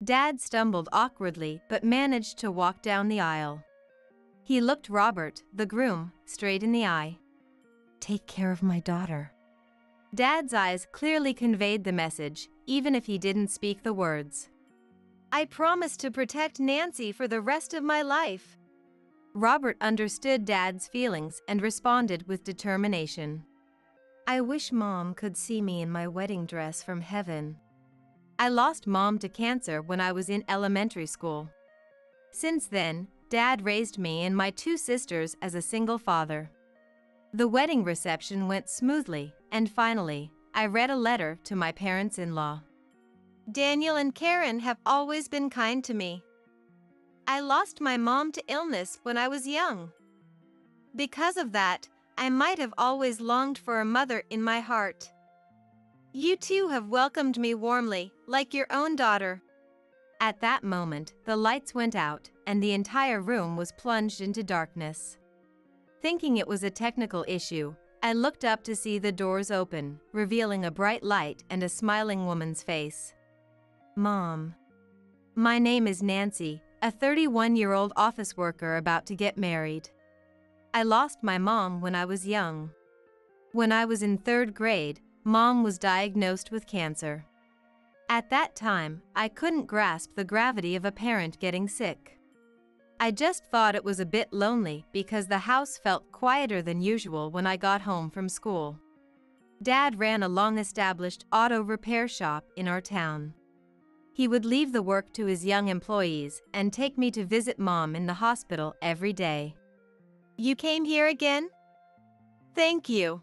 Dad stumbled awkwardly but managed to walk down the aisle. He looked Robert, the groom, straight in the eye. "Take care of my daughter." Dad's eyes clearly conveyed the message, even if he didn't speak the words. "I promise to protect Nancy for the rest of my life." Robert understood Dad's feelings and responded with determination. "I wish Mom could see me in my wedding dress from heaven. I lost Mom to cancer when I was in elementary school. Since then, Dad raised me and my two sisters as a single father." The wedding reception went smoothly, and finally, I read a letter to my parents-in-law. "Daniel and Karen have always been kind to me. I lost my mom to illness when I was young. Because of that, I might have always longed for a mother in my heart. You two have welcomed me warmly, like your own daughter." At that moment, the lights went out, and the entire room was plunged into darkness. Thinking it was a technical issue, I looked up to see the doors open, revealing a bright light and a smiling woman's face. "Mom. My name is Nancy, a 31-year-old office worker about to get married. I lost my mom when I was young. When I was in 3rd grade, Mom was diagnosed with cancer. At that time, I couldn't grasp the gravity of a parent getting sick. I just thought it was a bit lonely because the house felt quieter than usual when I got home from school. Dad ran a long-established auto repair shop in our town. He would leave the work to his young employees and take me to visit Mom in the hospital every day." "You came here again? Thank you.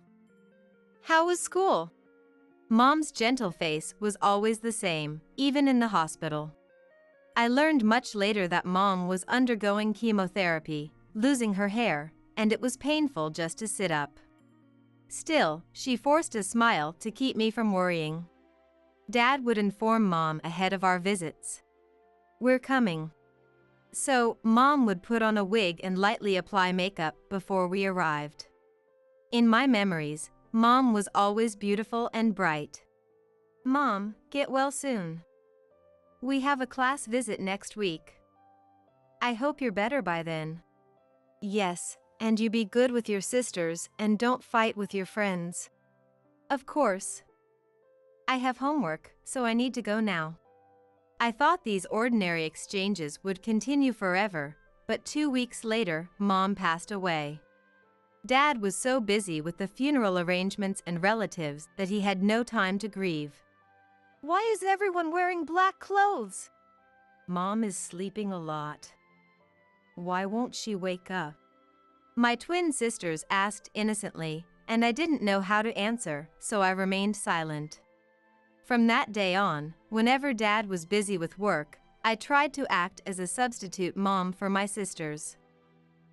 How was school?" Mom's gentle face was always the same, even in the hospital. I learned much later that Mom was undergoing chemotherapy, losing her hair, and it was painful just to sit up. Still, she forced a smile to keep me from worrying. Dad would inform Mom ahead of our visits. "We're coming." So, Mom would put on a wig and lightly apply makeup before we arrived. In my memories, Mom was always beautiful and bright. "Mom, get well soon. We have a class visit next week. I hope you're better by then." "Yes, and you be good with your sisters and don't fight with your friends." "Of course. I have homework, so I need to go now." I thought these ordinary exchanges would continue forever, but 2 weeks later, Mom passed away. Dad was so busy with the funeral arrangements and relatives that he had no time to grieve. "Why is everyone wearing black clothes?" "Mom is sleeping a lot. Why won't she wake up?" My twin sisters asked innocently, and I didn't know how to answer, so I remained silent. From that day on, whenever Dad was busy with work, I tried to act as a substitute mom for my sisters.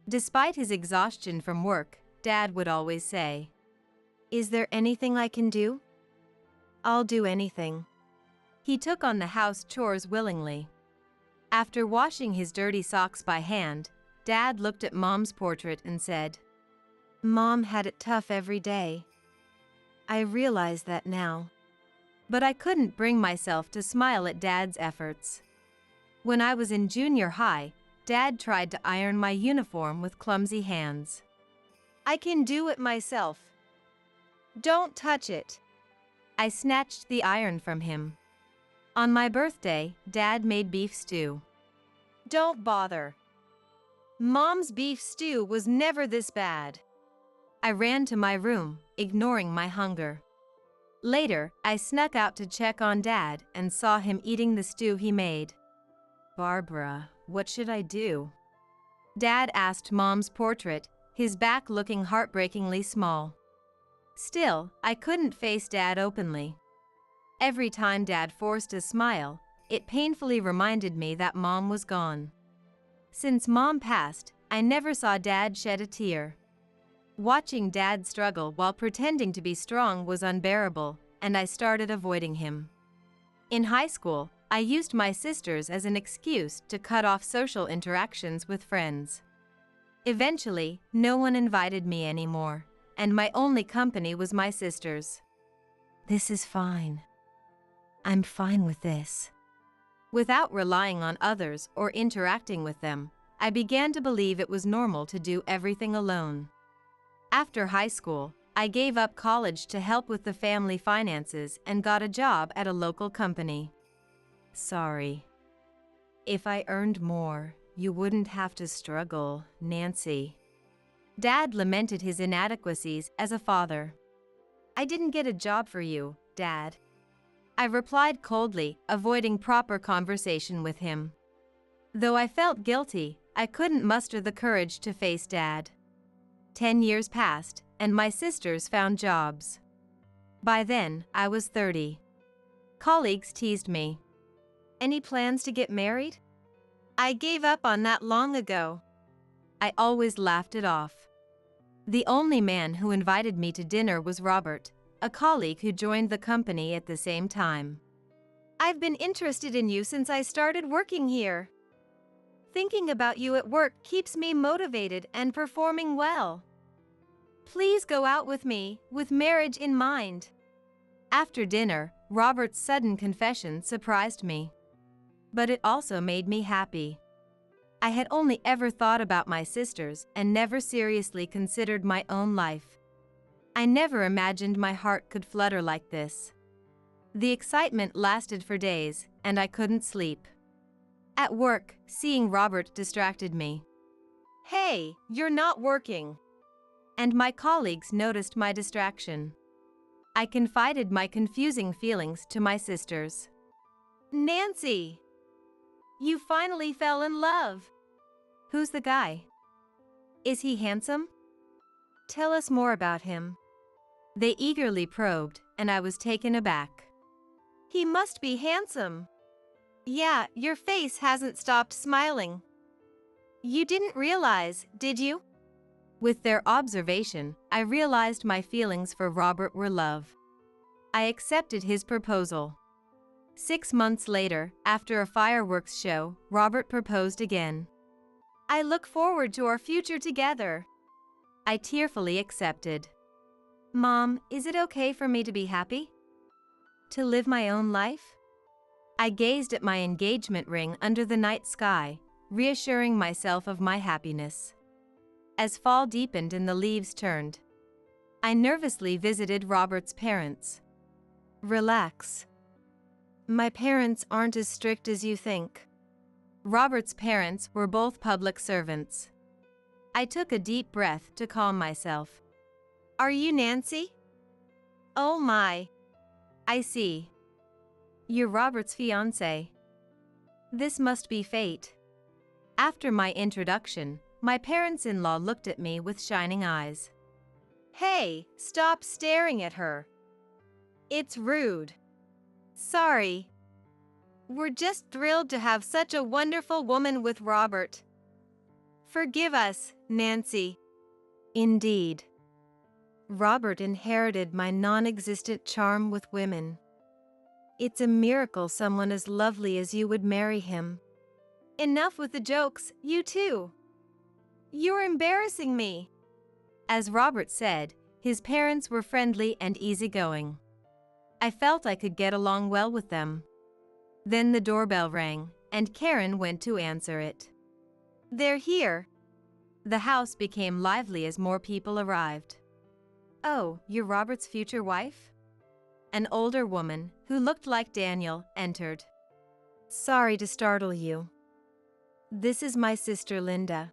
Despite his exhaustion from work, Dad would always say, "Is there anything I can do?" "I'll do anything." He took on the house chores willingly. After washing his dirty socks by hand, Dad looked at Mom's portrait and said, "Mom had it tough every day. I realize that now." But I couldn't bring myself to smile at Dad's efforts. When I was in junior high, Dad tried to iron my uniform with clumsy hands. "I can do it myself. Don't touch it." I snatched the iron from him. On my birthday, Dad made beef stew. "Don't bother. Mom's beef stew was never this bad." I ran to my room, ignoring my hunger. Later, I snuck out to check on Dad and saw him eating the stew he made. "Barbara, what should I do?" Dad asked Mom's portrait, his back looking heartbreakingly small. Still, I couldn't face Dad openly. Every time Dad forced a smile, it painfully reminded me that Mom was gone. Since Mom passed, I never saw Dad shed a tear. Watching Dad struggle while pretending to be strong was unbearable, and I started avoiding him. In high school, I used my sisters as an excuse to cut off social interactions with friends. Eventually, no one invited me anymore, and my only company was my sisters. "This is fine. I'm fine with this." Without relying on others or interacting with them, I began to believe it was normal to do everything alone. After high school, I gave up college to help with the family finances and got a job at a local company. Sorry. If I earned more, you wouldn't have to struggle, Nancy. Dad lamented his inadequacies as a father. I didn't get a job for you, Dad. I replied coldly, avoiding proper conversation with him. Though I felt guilty, I couldn't muster the courage to face Dad. 10 years passed, and my sisters found jobs. By then, I was 30. Colleagues teased me. Any plans to get married? I gave up on that long ago. I always laughed it off. The only man who invited me to dinner was Robert, a colleague who joined the company at the same time. I've been interested in you since I started working here. Thinking about you at work keeps me motivated and performing well. Please go out with me, with marriage in mind. After dinner, Robert's sudden confession surprised me. But it also made me happy. I had only ever thought about my sisters and never seriously considered my own life. I never imagined my heart could flutter like this. The excitement lasted for days, and I couldn't sleep. At work, seeing Robert distracted me. Hey, you're not working. And my colleagues noticed my distraction. I confided my confusing feelings to my sisters. Nancy! You finally fell in love. Who's the guy? Is he handsome? Tell us more about him. They eagerly probed, and I was taken aback. He must be handsome. Yeah, your face hasn't stopped smiling. You didn't realize, did you? With their observation, I realized my feelings for Robert were love. I accepted his proposal. 6 months later, after a fireworks show, Robert proposed again. I look forward to our future together. I tearfully accepted. Mom, is it okay for me to be happy? To live my own life? I gazed at my engagement ring under the night sky, reassuring myself of my happiness. As fall deepened and the leaves turned, I nervously visited Robert's parents. Relax. My parents aren't as strict as you think. Robert's parents were both public servants. I took a deep breath to calm myself. Are you Nancy? Oh my. I see. You're Robert's fiancé. This must be fate. After my introduction, my parents-in-law looked at me with shining eyes. Hey, stop staring at her. It's rude. Sorry. We're just thrilled to have such a wonderful woman with Robert. Forgive us, Nancy. Indeed. Robert inherited my non-existent charm with women. It's a miracle someone as lovely as you would marry him. Enough with the jokes, you too. You're embarrassing me. As Robert said, his parents were friendly and easygoing. I felt I could get along well with them. Then the doorbell rang, and Karen went to answer it. They're here. The house became lively as more people arrived. Oh, you're Robert's future wife? An older woman, who looked like Daniel, entered. Sorry to startle you. This is my sister Linda.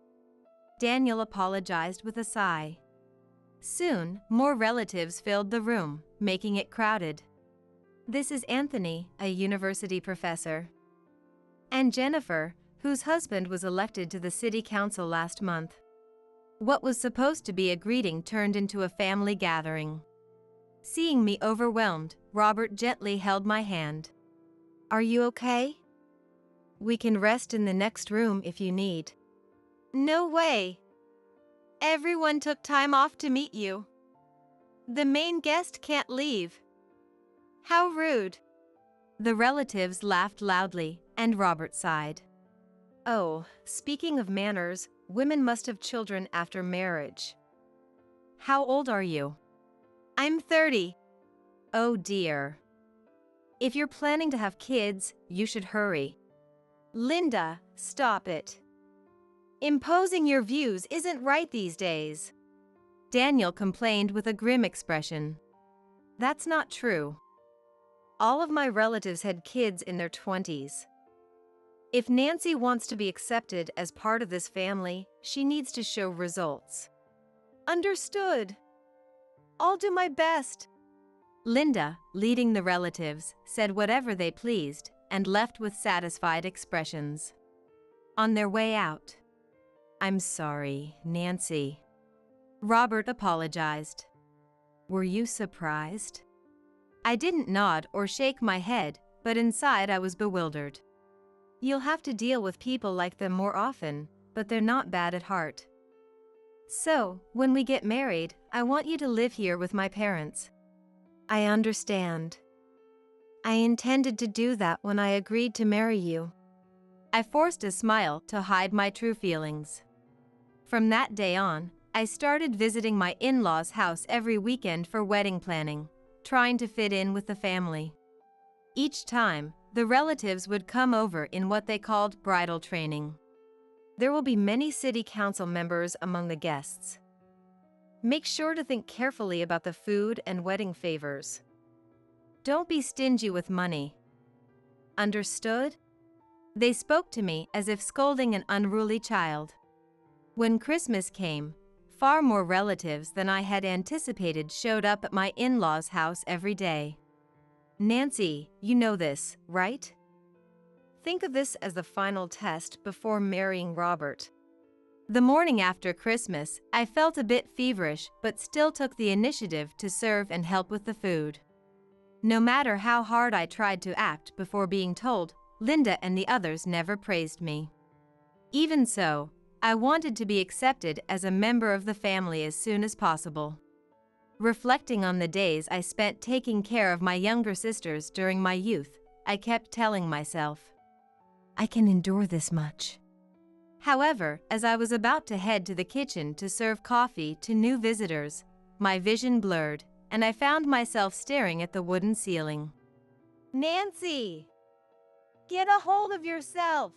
Daniel apologized with a sigh. Soon, more relatives filled the room, making it crowded. This is Anthony, a university professor. And Jennifer, whose husband was elected to the city council last month. What was supposed to be a greeting turned into a family gathering. Seeing me overwhelmed, Robert gently held my hand. Are you okay? We can rest in the next room if you need. No way. Everyone took time off to meet you. The main guest can't leave. How rude. The relatives laughed loudly, and Robert sighed. Oh, speaking of manners, women must have children after marriage. How old are you? I'm 30. Oh dear. If you're planning to have kids, you should hurry. Linda, stop it. Imposing your views isn't right these days. Daniel complained with a grim expression. That's not true. All of my relatives had kids in their 20s. If Nancy wants to be accepted as part of this family, she needs to show results. Understood. I'll do my best. Linda, leading the relatives, said whatever they pleased and left with satisfied expressions. On their way out, I'm sorry, Nancy. Robert apologized. Were you surprised? I didn't nod or shake my head, but inside I was bewildered. You'll have to deal with people like them more often, but they're not bad at heart. So, when we get married, I want you to live here with my parents. I understand. I intended to do that when I agreed to marry you. I forced a smile to hide my true feelings. From that day on, I started visiting my in-laws' house every weekend for wedding planning, trying to fit in with the family. Each time, the relatives would come over in what they called bridal training. There will be many city council members among the guests. Make sure to think carefully about the food and wedding favors. Don't be stingy with money. Understood? They spoke to me as if scolding an unruly child. When Christmas came, far more relatives than I had anticipated showed up at my in-laws' house every day. Nancy, you know this, right? Think of this as the final test before marrying Robert. The morning after Christmas, I felt a bit feverish but still took the initiative to serve and help with the food. No matter how hard I tried to act before being told, Linda and the others never praised me. Even so, I wanted to be accepted as a member of the family as soon as possible. Reflecting on the days I spent taking care of my younger sisters during my youth, I kept telling myself, I can endure this much. However, as I was about to head to the kitchen to serve coffee to new visitors, my vision blurred, and I found myself staring at the wooden ceiling. Nancy! Get a hold of yourself!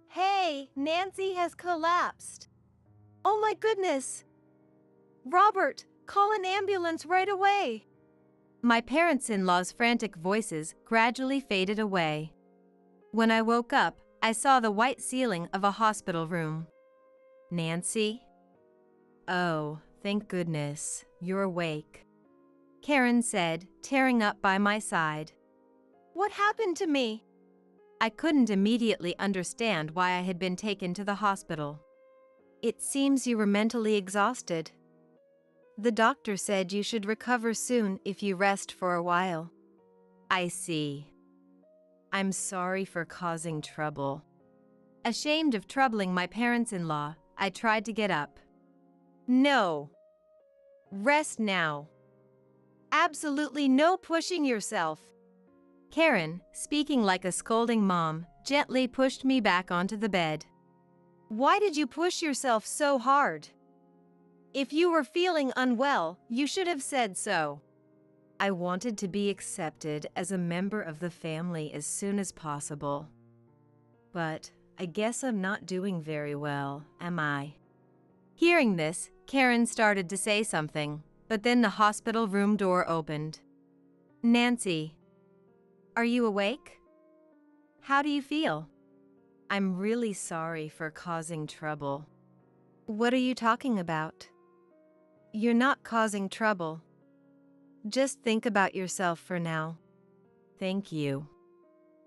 Hey, Nancy has collapsed. Oh my goodness! Robert, call an ambulance right away! My parents-in-law's frantic voices gradually faded away. When I woke up, I saw the white ceiling of a hospital room. Nancy? Oh, thank goodness, you're awake. Karen said, tearing up by my side. What happened to me? I couldn't immediately understand why I had been taken to the hospital. It seems you were mentally exhausted. The doctor said you should recover soon if you rest for a while. I see. I'm sorry for causing trouble. Ashamed of troubling my parents-in-law, I tried to get up. No. Rest now. Absolutely no pushing yourself. Karen, speaking like a scolding mom, gently pushed me back onto the bed. Why did you push yourself so hard? If you were feeling unwell, you should have said so. I wanted to be accepted as a member of the family as soon as possible. But I guess I'm not doing very well, am I? Hearing this, Karen started to say something, but then the hospital room door opened. Nancy, are you awake? How do you feel? I'm really sorry for causing trouble. What are you talking about? You're not causing trouble. Just think about yourself for now. Thank you.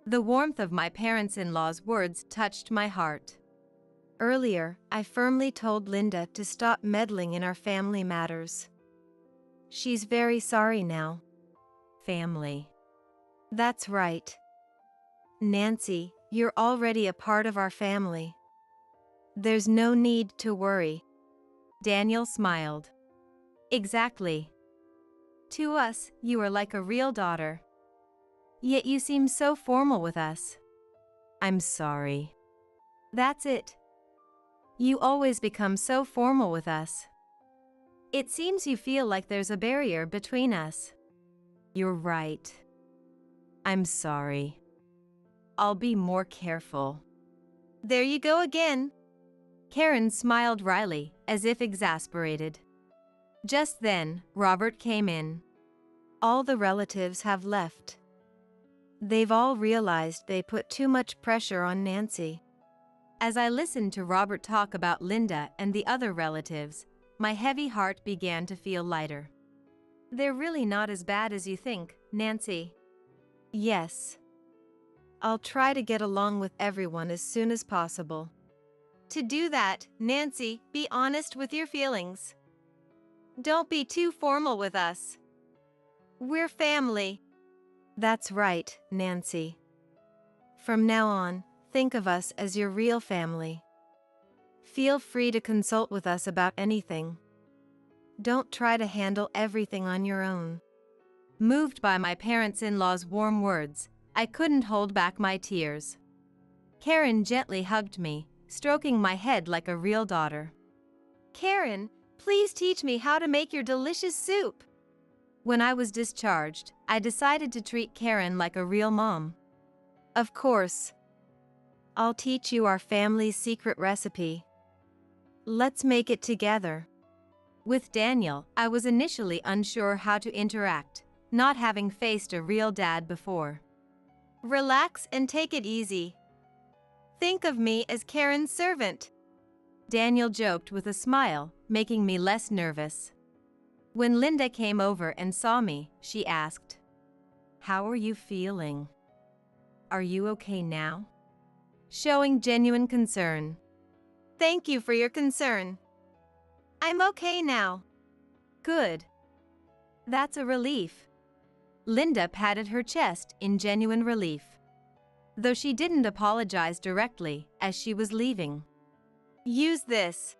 The warmth of my parents-in-law's words touched my heart. Earlier, I firmly told Linda to stop meddling in our family matters. She's very sorry now. Family. That's right. Nancy, you're already a part of our family. There's no need to worry. Daniel smiled. Exactly. To us, you are like a real daughter. Yet you seem so formal with us. I'm sorry. That's it. You always become so formal with us. It seems you feel like there's a barrier between us. You're right. I'm sorry. I'll be more careful. There you go again. Karen smiled wryly, as if exasperated. Just then, Robert came in. All the relatives have left. They've all realized they put too much pressure on Nancy. As I listened to Robert talk about Linda and the other relatives, my heavy heart began to feel lighter. They're really not as bad as you think, Nancy. Yes. I'll try to get along with everyone as soon as possible. To do that, Nancy, be honest with your feelings. Don't be too formal with us. We're family. That's right, Nancy. From now on, think of us as your real family. Feel free to consult with us about anything. Don't try to handle everything on your own. Moved by my parents-in-law's warm words, I couldn't hold back my tears. Karen gently hugged me, stroking my head like a real daughter. Karen, please teach me how to make your delicious soup. When I was discharged, I decided to treat Karen like a real mom. Of course. I'll teach you our family's secret recipe. Let's make it together. With Daniel, I was initially unsure how to interact, not having faced a real dad before. Relax and take it easy. Think of me as Karen's servant. Daniel joked with a smile, making me less nervous. When Linda came over and saw me, she asked, "How are you feeling? Are you okay now?" Showing genuine concern. Thank you for your concern. I'm okay now. Good. That's a relief. Linda patted her chest in genuine relief, though she didn't apologize directly as she was leaving. Use this.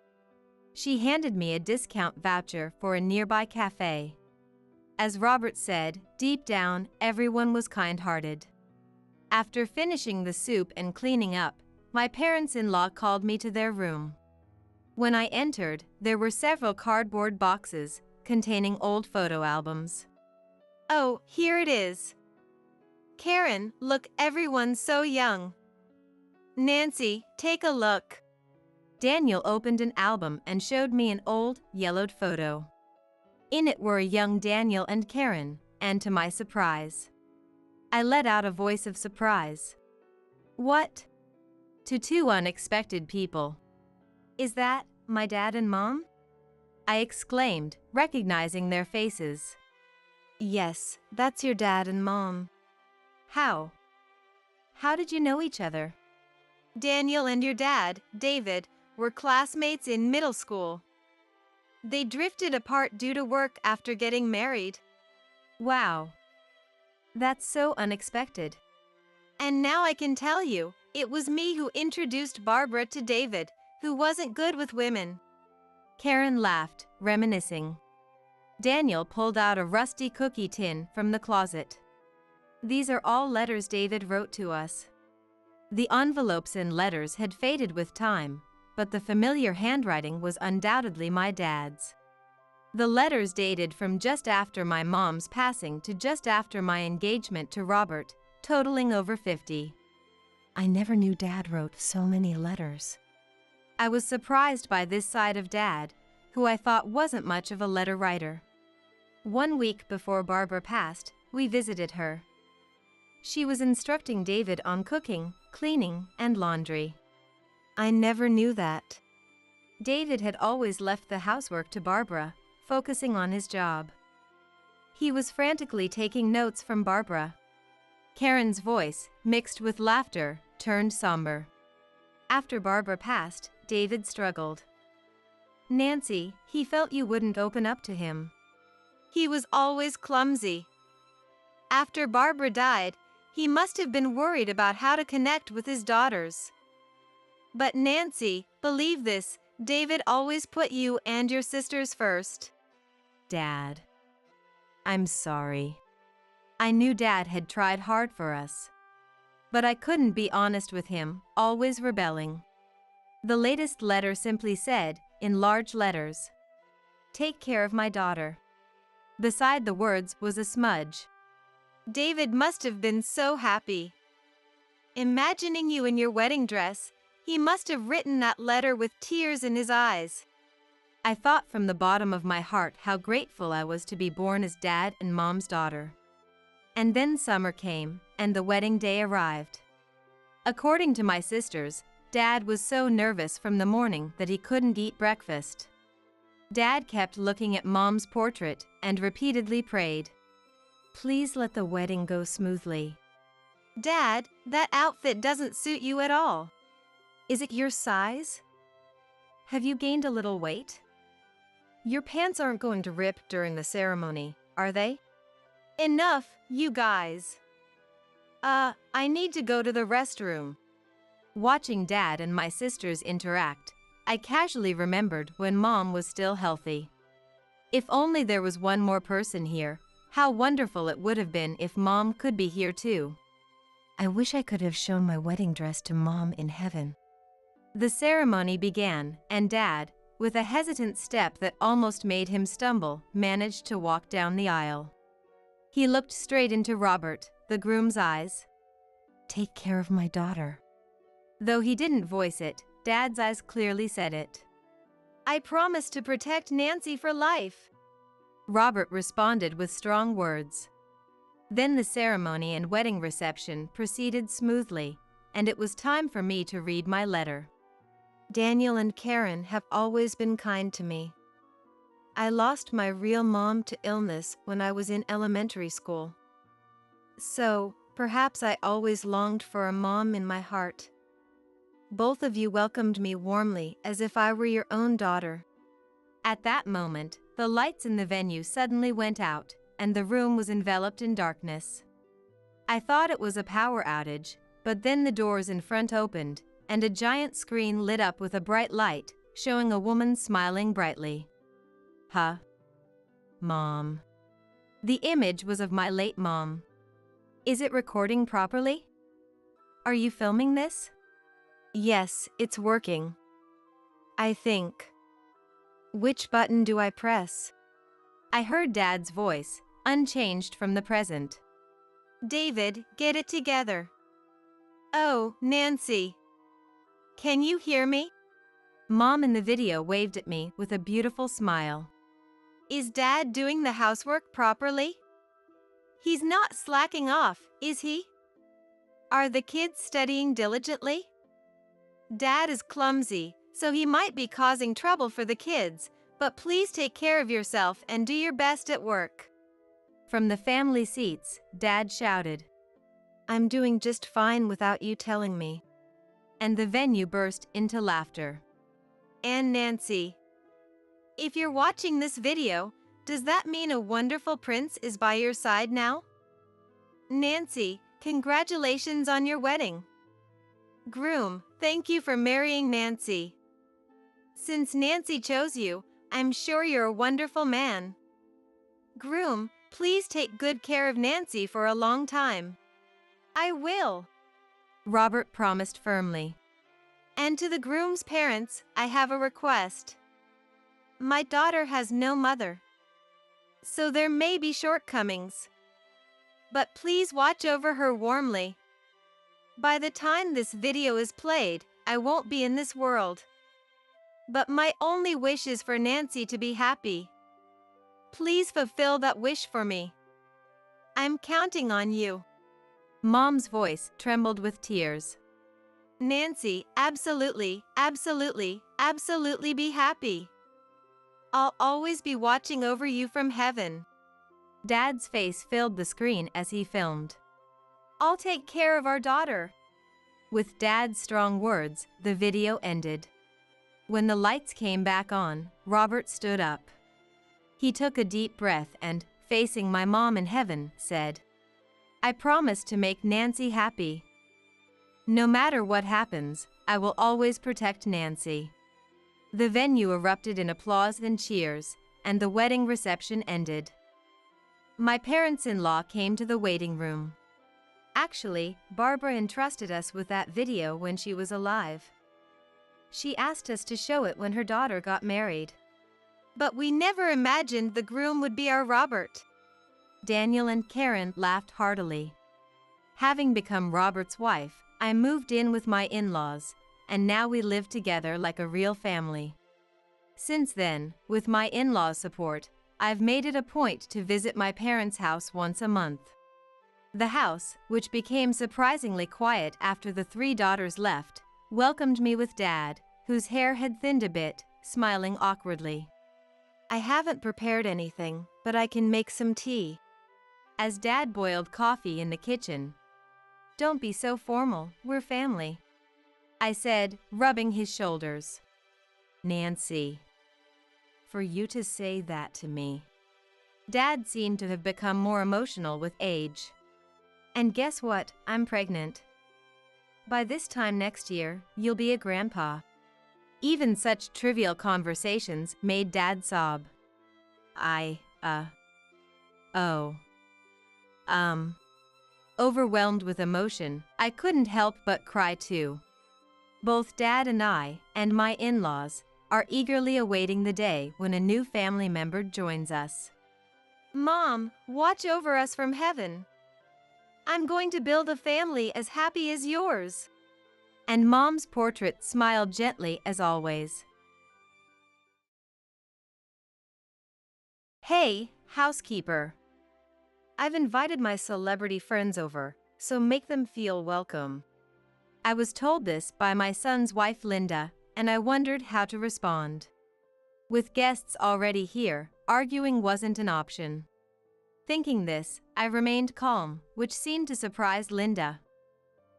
She handed me a discount voucher for a nearby cafe. As Robert said, deep down, everyone was kind-hearted. After finishing the soup and cleaning up, my parents-in-law called me to their room. When I entered, there were several cardboard boxes containing old photo albums. Oh, here it is. Karen, look, everyone's so young. Nancy, take a look. Daniel opened an album and showed me an old, yellowed photo. In it were a young Daniel and Karen, and to my surprise, I let out a voice of surprise. What? To two unexpected people. Is that my dad and mom? I exclaimed, recognizing their faces. Yes, that's your dad and mom. How? How did you know each other? Daniel and your dad, David, were classmates in middle school. They drifted apart due to work after getting married. Wow. That's so unexpected. And now I can tell you, it was me who introduced Barbara to David, who wasn't good with women. Karen laughed, reminiscing. Daniel pulled out a rusty cookie tin from the closet. These are all letters David wrote to us. The envelopes and letters had faded with time, but the familiar handwriting was undoubtedly my dad's. The letters dated from just after my mom's passing to just after my engagement to Robert, totaling over 50. I never knew Dad wrote so many letters. I was surprised by this side of Dad, who I thought wasn't much of a letter writer. 1 week before Barbara passed, we visited her. She was instructing David on cooking, cleaning, and laundry. I never knew that. David had always left the housework to Barbara, focusing on his job. He was frantically taking notes from Barbara. Karen's voice, mixed with laughter, turned somber. After Barbara passed, David struggled. Nancy, he felt you wouldn't open up to him. He was always clumsy. After Barbara died, he must have been worried about how to connect with his daughters. But Nancy, believe this, David always put you and your sisters first. Dad. I'm sorry. I knew Dad had tried hard for us. But I couldn't be honest with him, always rebelling. The latest letter simply said, in large letters, "Take care of my daughter." Beside the words was a smudge. David must have been so happy. Imagining you in your wedding dress, he must have written that letter with tears in his eyes. I thought from the bottom of my heart how grateful I was to be born as Dad and Mom's daughter. And then summer came, and the wedding day arrived. According to my sisters, Dad was so nervous from the morning that he couldn't eat breakfast. Dad kept looking at Mom's portrait and repeatedly prayed, "Please let the wedding go smoothly." "Dad, that outfit doesn't suit you at all. Is it your size? Have you gained a little weight? Your pants aren't going to rip during the ceremony, are they? Enough, you guys. I need to go to the restroom." Watching Dad and my sisters interact, I casually remembered when Mom was still healthy. If only there was one more person here, how wonderful it would have been if Mom could be here too. I wish I could have shown my wedding dress to Mom in heaven. The ceremony began, and Dad, with a hesitant step that almost made him stumble, managed to walk down the aisle. He looked straight into Robert, the groom's eyes. "Take care of my daughter." Though he didn't voice it, Dad's eyes clearly said it. "I promise to protect Nancy for life," Robert responded with strong words. Then the ceremony and wedding reception proceeded smoothly, and it was time for me to read my letter. "Daniel and Karen have always been kind to me. I lost my real mom to illness when I was in elementary school. So, perhaps I always longed for a mom in my heart. Both of you welcomed me warmly as if I were your own daughter." At that moment, the lights in the venue suddenly went out, and the room was enveloped in darkness. I thought it was a power outage, but then the doors in front opened, and a giant screen lit up with a bright light, showing a woman smiling brightly. "Huh? Mom." The image was of my late mom. "Is it recording properly? Are you filming this?" "Yes, it's working. I think. Which button do I press?" I heard Dad's voice, unchanged from the present. "David, get it together." "Oh, Nancy. Can you hear me?" Mom in the video waved at me with a beautiful smile. "Is Dad doing the housework properly? He's not slacking off, is he? Are the kids studying diligently? Dad is clumsy, so he might be causing trouble for the kids, but please take care of yourself and do your best at work." From the family seats, Dad shouted, "I'm doing just fine without you telling me." And the venue burst into laughter. "And Nancy, if you're watching this video, does that mean a wonderful prince is by your side now? Nancy, congratulations on your wedding. Groom, thank you for marrying Nancy. Since Nancy chose you, I'm sure you're a wonderful man. Groom, please take good care of Nancy for a long time." "I will," Robert promised firmly. "And to the groom's parents, I have a request. My daughter has no mother, so there may be shortcomings. But please watch over her warmly. By the time this video is played, I won't be in this world. But my only wish is for Nancy to be happy. Please fulfill that wish for me. I'm counting on you." Mom's voice trembled with tears. "Nancy, absolutely, absolutely, absolutely be happy. I'll always be watching over you from heaven." Dad's face filled the screen as he filmed. "I'll take care of our daughter." With Dad's strong words, the video ended. When the lights came back on, Robert stood up. He took a deep breath and, facing my mom in heaven, said, "I promise to make Nancy happy. No matter what happens, I will always protect Nancy." The venue erupted in applause and cheers, and the wedding reception ended. My parents-in-law came to the waiting room. Actually, Barbara entrusted us with that video when she was alive. She asked us to show it when her daughter got married. But we never imagined the groom would be our Robert. Daniel and Karen laughed heartily. Having become Robert's wife, I moved in with my in-laws, and now we live together like a real family. Since then, with my in-laws' support, I've made it a point to visit my parents' house once a month. The house, which became surprisingly quiet after the 3 daughters left, welcomed me with Dad, whose hair had thinned a bit, smiling awkwardly. I haven't prepared anything, but I can make some tea. As Dad boiled coffee in the kitchen. Don't be so formal, we're family, I said, rubbing his shoulders. Nancy. For you to say that to me. Dad seemed to have become more emotional with age. And guess what? I'm pregnant. By this time next year, you'll be a grandpa. Even such trivial conversations made Dad sob. Overwhelmed with emotion, I couldn't help but cry too. Both Dad and I, and my in-laws, are eagerly awaiting the day when a new family member joins us. Mom, watch over us from heaven. I'm going to build a family as happy as yours. And Mom's portrait smiled gently as always. Hey, housekeeper. I've invited my celebrity friends over, so make them feel welcome. I was told this by my son's wife Linda, and I wondered how to respond. With guests already here, arguing wasn't an option. Thinking this, I remained calm, which seemed to surprise Linda.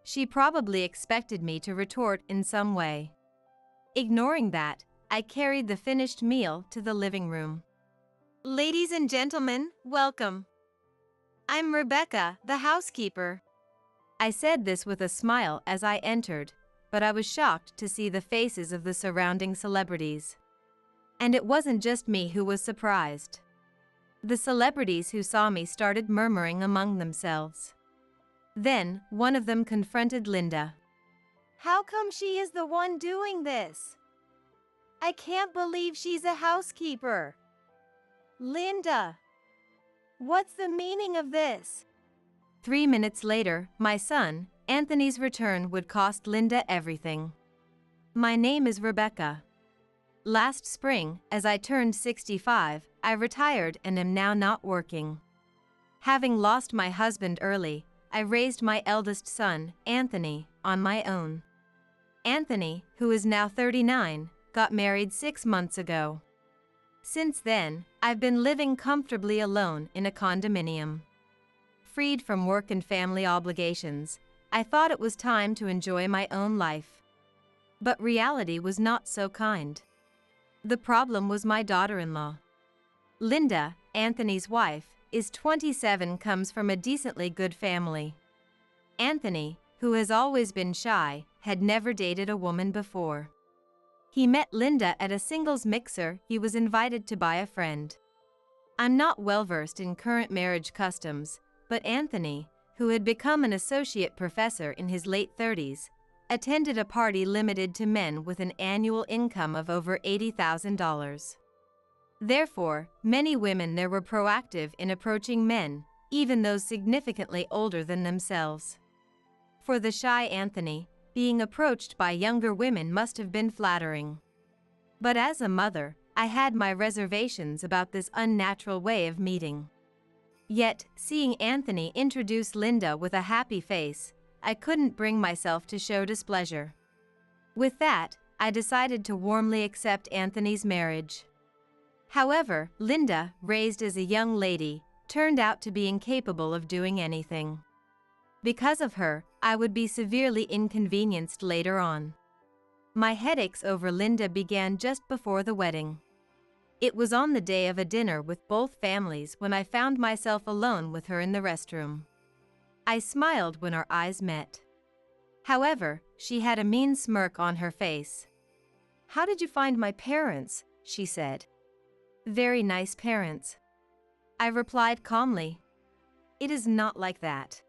She probably expected me to retort in some way. Ignoring that, I carried the finished meal to the living room. Ladies and gentlemen, welcome. I'm Rebecca, the housekeeper. I said this with a smile as I entered, but I was shocked to see the faces of the surrounding celebrities. And it wasn't just me who was surprised. The celebrities who saw me started murmuring among themselves. Then, one of them confronted Linda. How come she is the one doing this? I can't believe she's a housekeeper. Linda, what's the meaning of this? 3 minutes later, my son, Anthony's return would cost Linda everything. My name is Rebecca. Last spring, as I turned 65, I retired and am now not working. Having lost my husband early, I raised my eldest son, Anthony, on my own. Anthony, who is now 39, got married 6 months ago. Since then, I've been living comfortably alone in a condominium. Freed from work and family obligations, I thought it was time to enjoy my own life. But reality was not so kind. The problem was my daughter-in-law. Linda, Anthony's wife, is 27, comes from a decently good family. Anthony, who has always been shy, had never dated a woman before. He met Linda at a singles mixer he was invited to by a friend. I'm not well-versed in current marriage customs, but Anthony, who had become an associate professor in his late 30s, attended a party limited to men with an annual income of over $80,000. Therefore, many women there were proactive in approaching men, even those significantly older than themselves. For the shy Anthony, being approached by younger women must have been flattering. But as a mother, I had my reservations about this unnatural way of meeting. Yet, seeing Anthony introduce Linda with a happy face, I couldn't bring myself to show displeasure. With that, I decided to warmly accept Anthony's marriage. However, Linda, raised as a young lady, turned out to be incapable of doing anything. Because of her, I would be severely inconvenienced later on. My headaches over Linda began just before the wedding. It was on the day of a dinner with both families when I found myself alone with her in the restroom. I smiled when our eyes met. However, she had a mean smirk on her face. "How did you find my parents?" she said. "Very nice parents," I replied calmly. "It is not like that."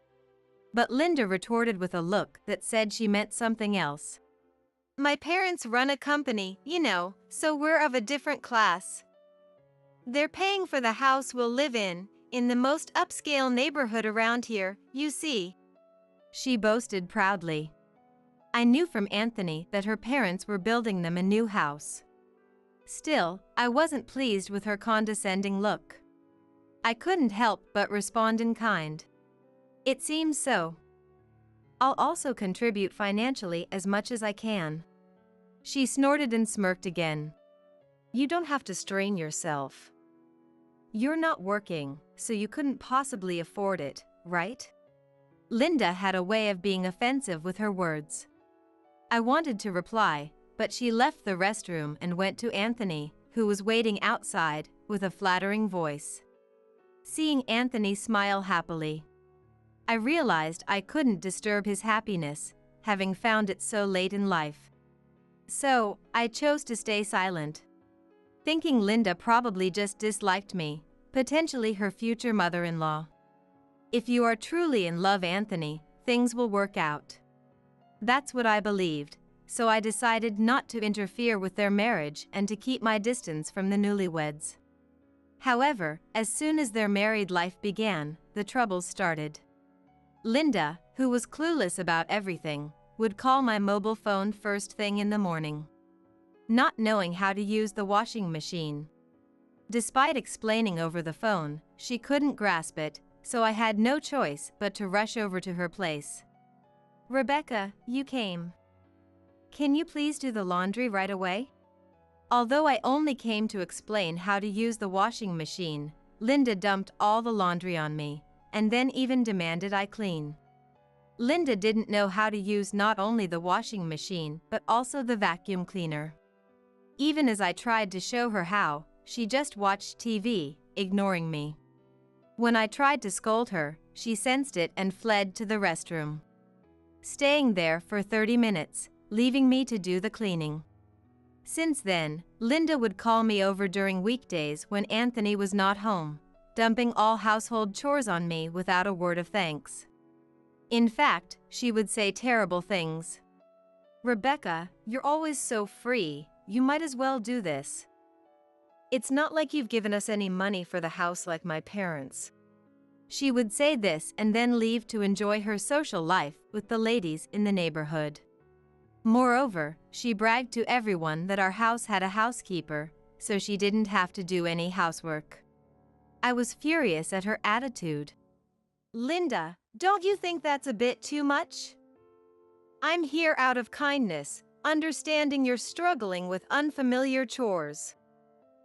But Linda retorted with a look that said she meant something else. "My parents run a company, you know, so we're of a different class. They're paying for the house we'll live in the most upscale neighborhood around here, you see," she boasted proudly. I knew from Anthony that her parents were building them a new house. Still, I wasn't pleased with her condescending look. I couldn't help but respond in kind. It seems so. I'll also contribute financially as much as I can. She snorted and smirked again. You don't have to strain yourself. You're not working, so you couldn't possibly afford it, right? Linda had a way of being offensive with her words. I wanted to reply, but she left the restroom and went to Anthony, who was waiting outside, with a flattering voice. Seeing Anthony smile happily, I realized I couldn't disturb his happiness, having found it so late in life. So, I chose to stay silent, thinking Linda probably just disliked me, potentially her future mother-in-law. If you are truly in love, Anthony, things will work out. That's what I believed, so I decided not to interfere with their marriage and to keep my distance from the newlyweds. However, as soon as their married life began, the troubles started. Linda, who was clueless about everything, would call my mobile phone first thing in the morning, not knowing how to use the washing machine. Despite explaining over the phone, she couldn't grasp it, so I had no choice but to rush over to her place. Rebecca, you came. Can you please do the laundry right away? Although I only came to explain how to use the washing machine, Linda dumped all the laundry on me, and then even demanded I clean. Linda didn't know how to use not only the washing machine but also the vacuum cleaner. Even as I tried to show her how, she just watched TV, ignoring me. When I tried to scold her, she sensed it and fled to the restroom, staying there for 30 minutes, leaving me to do the cleaning. Since then, Linda would call me over during weekdays when Anthony was not home, dumping all household chores on me without a word of thanks. In fact, she would say terrible things. Rebecca, you're always so free, you might as well do this. It's not like you've given us any money for the house like my parents. She would say this and then leave to enjoy her social life with the ladies in the neighborhood. Moreover, she bragged to everyone that our house had a housekeeper, so she didn't have to do any housework. I was furious at her attitude. Linda, don't you think that's a bit too much? I'm here out of kindness, understanding you're struggling with unfamiliar chores.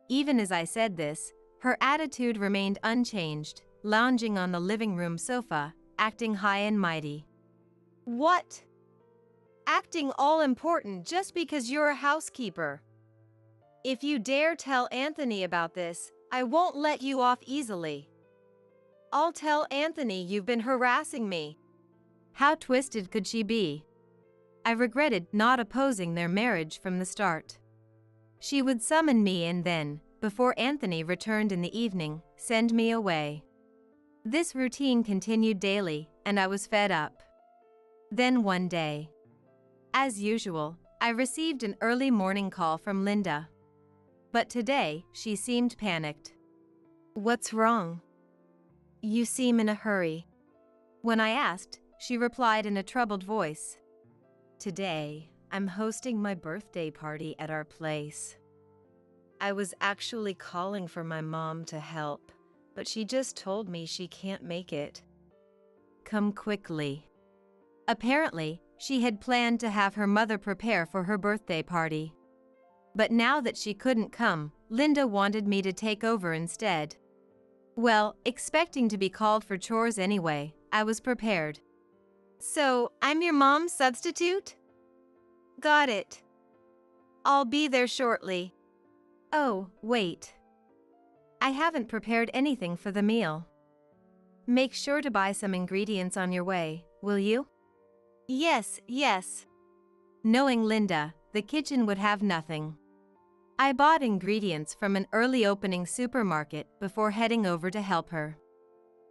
Even as I said this, her attitude remained unchanged, lounging on the living room sofa, acting high and mighty. What? Acting all important just because you're a housekeeper? If you dare tell Anthony about this, I won't let you off easily. I'll tell Anthony you've been harassing me. How twisted could she be? I regretted not opposing their marriage from the start. She would summon me and then, before Anthony returned in the evening, send me away. This routine continued daily, and I was fed up. Then one day, as usual, I received an early morning call from Linda. But today, she seemed panicked. What's wrong? You seem in a hurry. When I asked, she replied in a troubled voice. Today, I'm hosting my birthday party at our place. I was actually calling for my mom to help, but she just told me she can't make it. Come quickly. Apparently, she had planned to have her mother prepare for her birthday party. But now that she couldn't come, Linda wanted me to take over instead. Well, expecting to be called for chores anyway, I was prepared. So, I'm your mom's substitute? Got it. I'll be there shortly. Oh, wait. I haven't prepared anything for the meal. Make sure to buy some ingredients on your way, will you? Yes. Knowing Linda, the kitchen would have nothing. I bought ingredients from an early opening supermarket before heading over to help her.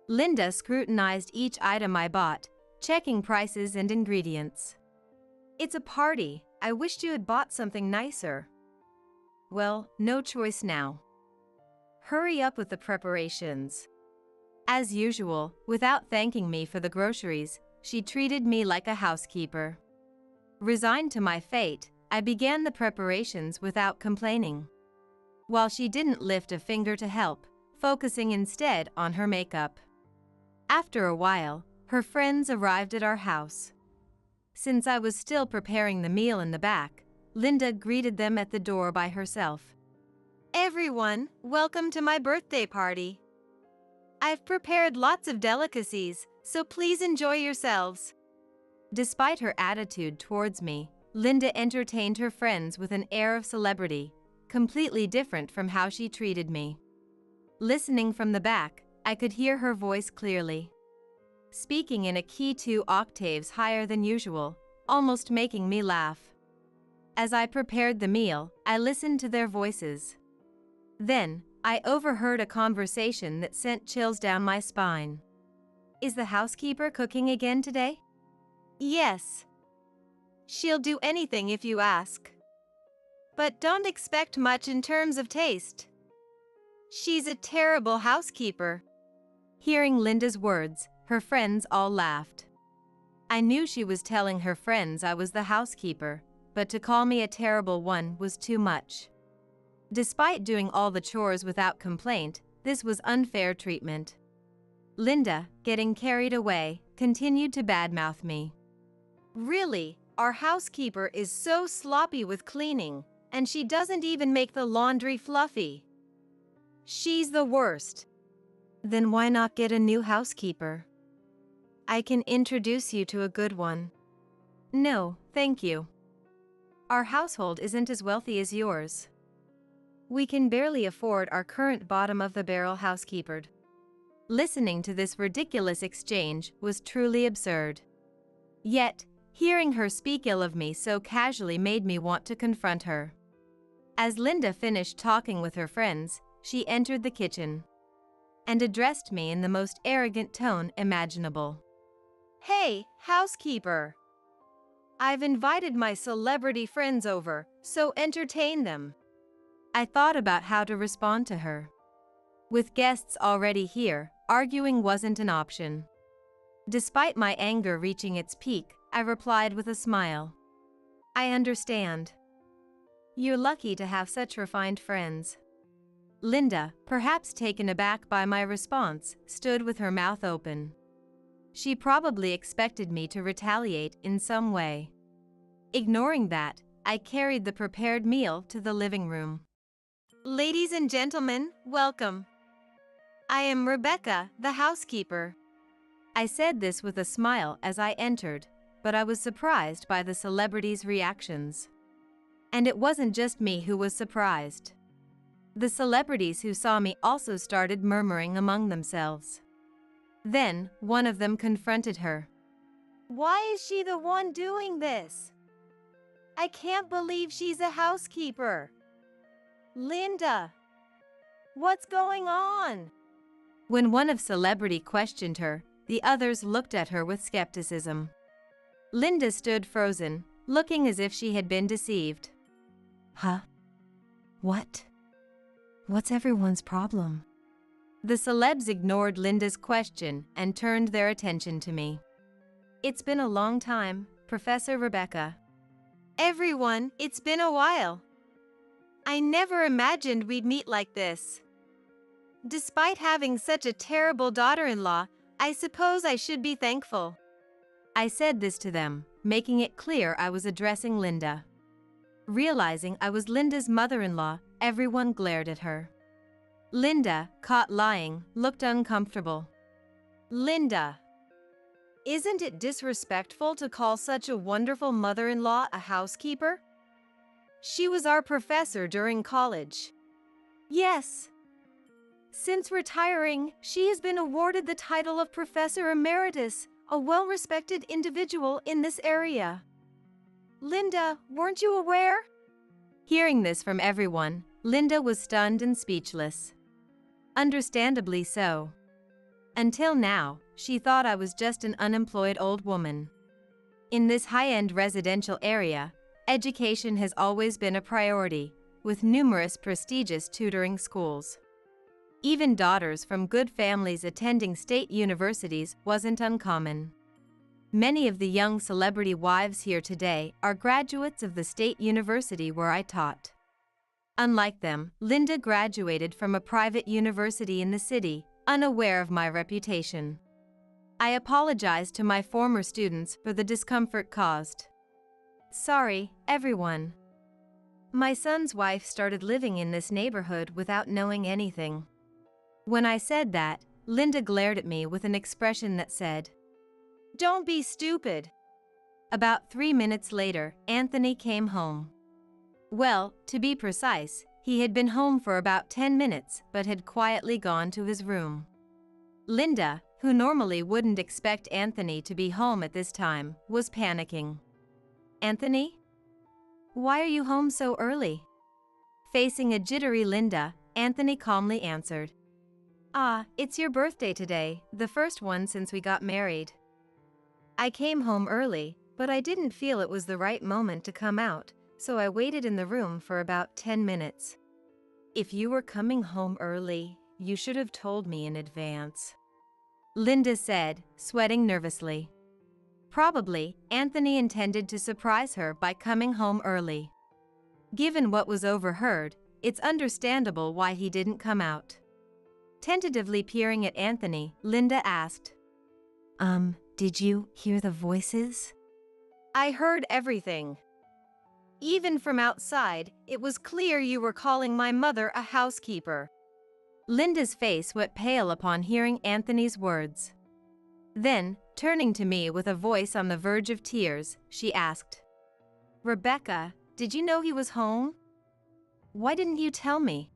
Linda scrutinized each item I bought, checking prices and ingredients. It's a party. I wished you had bought something nicer. Well, no choice now. Hurry up with the preparations. As usual, without thanking me for the groceries, she treated me like a housekeeper. Resigned to my fate, I began the preparations without complaining. While she didn't lift a finger to help, focusing instead on her makeup. After a while, her friends arrived at our house. Since I was still preparing the meal in the back, Linda greeted them at the door by herself. "Everyone, welcome to my birthday party. I've prepared lots of delicacies, so please enjoy yourselves." Despite her attitude towards me, Linda entertained her friends with an air of celebrity, completely different from how she treated me. Listening from the back, I could hear her voice clearly, speaking in a key 2 octaves higher than usual, almost making me laugh. As I prepared the meal, I listened to their voices. Then, I overheard a conversation that sent chills down my spine. "Is the housekeeper cooking again today?" "Yes. She'll do anything if you ask. But don't expect much in terms of taste. She's a terrible housekeeper." Hearing Linda's words, her friends all laughed. I knew she was telling her friends I was the housekeeper, but to call me a terrible one was too much. Despite doing all the chores without complaint, this was unfair treatment. Linda, getting carried away, continued to badmouth me. "Really, our housekeeper is so sloppy with cleaning, and she doesn't even make the laundry fluffy. She's the worst." "Then why not get a new housekeeper? I can introduce you to a good one." "No, thank you. Our household isn't as wealthy as yours. We can barely afford our current bottom-of-the-barrel housekeeper." Listening to this ridiculous exchange was truly absurd. Yet, hearing her speak ill of me so casually made me want to confront her. As Linda finished talking with her friends, she entered the kitchen and addressed me in the most arrogant tone imaginable. "Hey, housekeeper. I've invited my celebrity friends over, so entertain them." I thought about how to respond to her. With guests already here, arguing wasn't an option. Despite my anger reaching its peak, I replied with a smile. "I understand. You're lucky to have such refined friends." Linda, perhaps taken aback by my response, stood with her mouth open. She probably expected me to retaliate in some way. Ignoring that, I carried the prepared meal to the living room. "Ladies and gentlemen, welcome. I am Rebecca, the housekeeper." I said this with a smile as I entered, but I was surprised by the celebrities' reactions. And it wasn't just me who was surprised. The celebrities who saw me also started murmuring among themselves. Then, one of them confronted her. "Why is she the one doing this? I can't believe she's a housekeeper. Linda, what's going on?" When one of celebrity questioned her, the others looked at her with skepticism. Linda stood frozen, looking as if she had been deceived. Huh? What? What's everyone's problem? The celebs ignored Linda's question and turned their attention to me. "It's been a long time, Professor Rebecca." "Everyone, it's been a while. I never imagined we'd meet like this. Despite having such a terrible daughter-in-law, I suppose I should be thankful." I said this to them, making it clear I was addressing Linda. Realizing I was Linda's mother-in-law, everyone glared at her. Linda, caught lying, looked uncomfortable. "Linda, isn't it disrespectful to call such a wonderful mother-in-law a housekeeper? She was our professor during college." "Yes. Since retiring, she has been awarded the title of Professor Emeritus, a well-respected individual in this area." "Linda, weren't you aware?" Hearing this from everyone, Linda was stunned and speechless. Understandably so. Until now, she thought I was just an unemployed old woman. In this high-end residential area, education has always been a priority, with numerous prestigious tutoring schools. Even daughters from good families attending state universities wasn't uncommon. Many of the young celebrity wives here today are graduates of the state university where I taught. Unlike them, Linda graduated from a private university in the city, unaware of my reputation. I apologized to my former students for the discomfort caused. Sorry, everyone. My son's wife started living in this neighborhood without knowing anything. When I said that, Linda glared at me with an expression that said, "Don't be stupid." About 3 minutes later, Anthony came home. Well, to be precise, he had been home for about 10 minutes but had quietly gone to his room. Linda, who normally wouldn't expect Anthony to be home at this time, was panicking. "Anthony? Why are you home so early?" Facing a jittery Linda, Anthony calmly answered, "It's your birthday today, the first one since we got married. I came home early, but I didn't feel it was the right moment to come out, so I waited in the room for about 10 minutes. If you were coming home early, you should have told me in advance," Linda said, sweating nervously. Probably, Anthony intended to surprise her by coming home early. Given what was overheard, it's understandable why he didn't come out. Tentatively peering at Anthony, Linda asked, Did you hear the voices?" "I heard everything. Even from outside, it was clear you were calling my mother a housekeeper." Linda's face went pale upon hearing Anthony's words. Then, turning to me with a voice on the verge of tears, she asked, "Rebecca, did you know he was home? Why didn't you tell me?"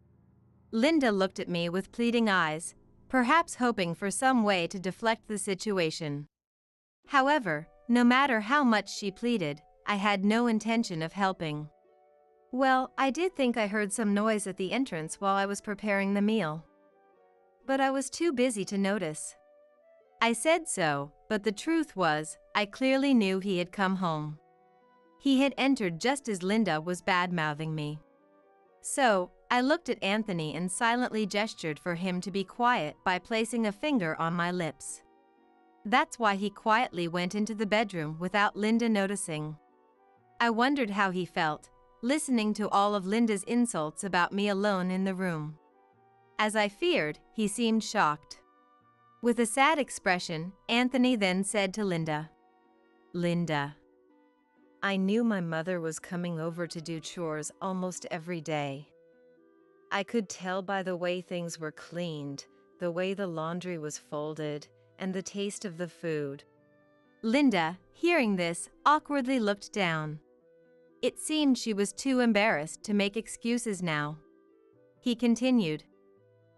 Linda looked at me with pleading eyes, perhaps hoping for some way to deflect the situation. However, no matter how much she pleaded, I had no intention of helping. "Well, I did think I heard some noise at the entrance while I was preparing the meal. But I was too busy to notice." I said so, but the truth was, I clearly knew he had come home. He had entered just as Linda was bad-mouthing me. So, I looked at Anthony and silently gestured for him to be quiet by placing a finger on my lips. That's why he quietly went into the bedroom without Linda noticing. I wondered how he felt, listening to all of Linda's insults about me alone in the room. As I feared, he seemed shocked. With a sad expression, Anthony then said to Linda, "Linda, I knew my mother was coming over to do chores almost every day. I could tell by the way things were cleaned, the way the laundry was folded, and the taste of the food." Linda, hearing this, awkwardly looked down. It seemed she was too embarrassed to make excuses now. He continued,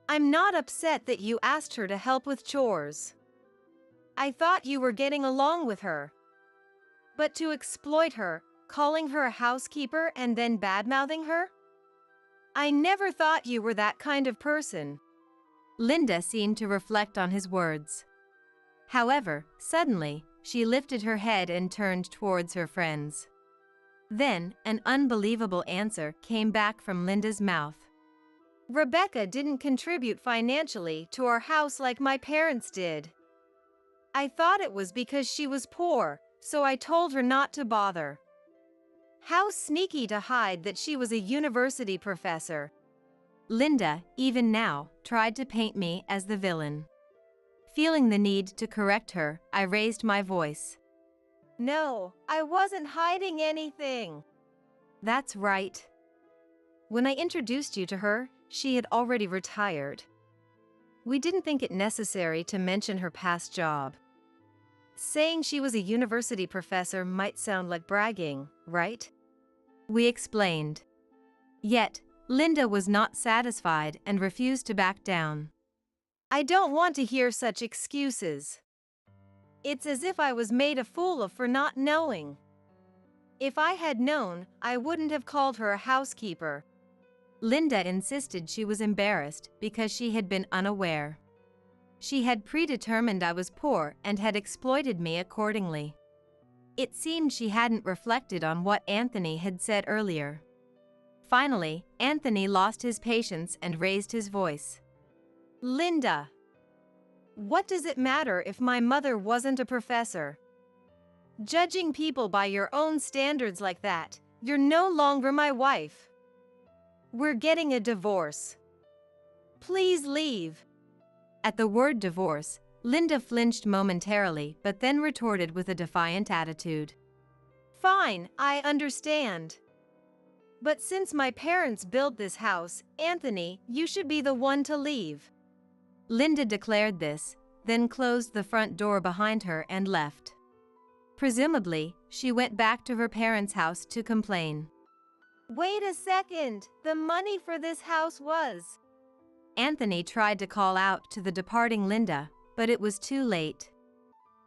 "I'm not upset that you asked her to help with chores. I thought you were getting along with her. But to exploit her, calling her a housekeeper and then bad-mouthing her? I never thought you were that kind of person." Linda seemed to reflect on his words. However, suddenly, she lifted her head and turned towards her friends. Then, an unbelievable answer came back from Linda's mouth. "Rebecca didn't contribute financially to our house like my parents did. I thought it was because she was poor, so I told her not to bother. How sneaky to hide that she was a university professor." Linda, even now, tried to paint me as the villain. Feeling the need to correct her, I raised my voice. "No, I wasn't hiding anything." "That's right. When I introduced you to her, she had already retired. We didn't think it necessary to mention her past job. Saying she was a university professor might sound like bragging, right?" We explained. Yet, Linda was not satisfied and refused to back down. "I don't want to hear such excuses. It's as if I was made a fool of for not knowing. If I had known, I wouldn't have called her a housekeeper." Linda insisted she was embarrassed because she had been unaware. She had predetermined I was poor and had exploited me accordingly. It seemed she hadn't reflected on what Anthony had said earlier. Finally, Anthony lost his patience and raised his voice. "Linda, what does it matter if my mother wasn't a professor? Judging people by your own standards like that, you're no longer my wife. We're getting a divorce. Please leave. At the word divorce, Linda flinched momentarily but then retorted with a defiant attitude. Fine, I understand. But since my parents built this house, Anthony, you should be the one to leave. Linda declared this, then closed the front door behind her and left. Presumably, she went back to her parents' house to complain. Wait a second, the money for this house was… Anthony tried to call out to the departing Linda, but it was too late.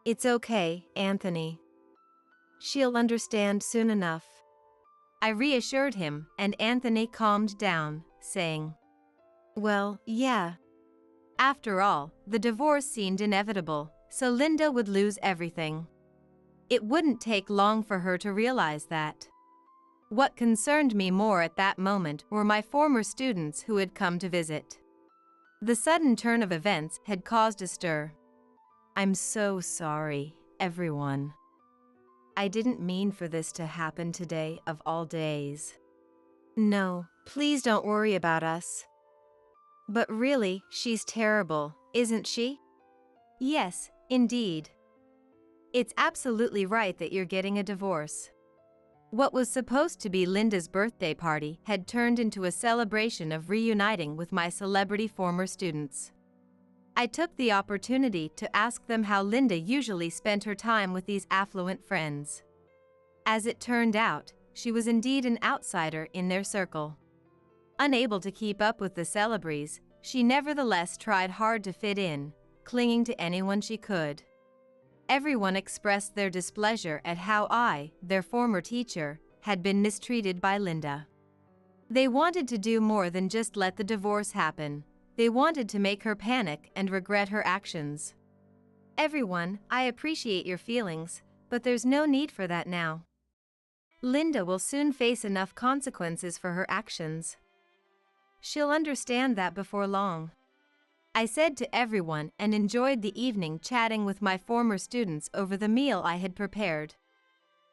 It's okay, Anthony. She'll understand soon enough. I reassured him, and Anthony calmed down, saying, Well, yeah. After all, the divorce seemed inevitable, so Linda would lose everything. It wouldn't take long for her to realize that. What concerned me more at that moment were my former students who had come to visit. The sudden turn of events had caused a stir. I'm so sorry, everyone. I didn't mean for this to happen today of all days. No, please don't worry about us. But really, she's terrible, isn't she? Yes, indeed. It's absolutely right that you're getting a divorce. What was supposed to be Linda's birthday party had turned into a celebration of reuniting with my celebrity former students. I took the opportunity to ask them how Linda usually spent her time with these affluent friends. As it turned out, she was indeed an outsider in their circle. Unable to keep up with the celebrities, she nevertheless tried hard to fit in, clinging to anyone she could. Everyone expressed their displeasure at how I, their former teacher, had been mistreated by Linda. They wanted to do more than just let the divorce happen. They wanted to make her panic and regret her actions. Everyone, I appreciate your feelings, but there's no need for that now. Linda will soon face enough consequences for her actions. She'll understand that before long. I said to everyone and enjoyed the evening chatting with my former students over the meal I had prepared.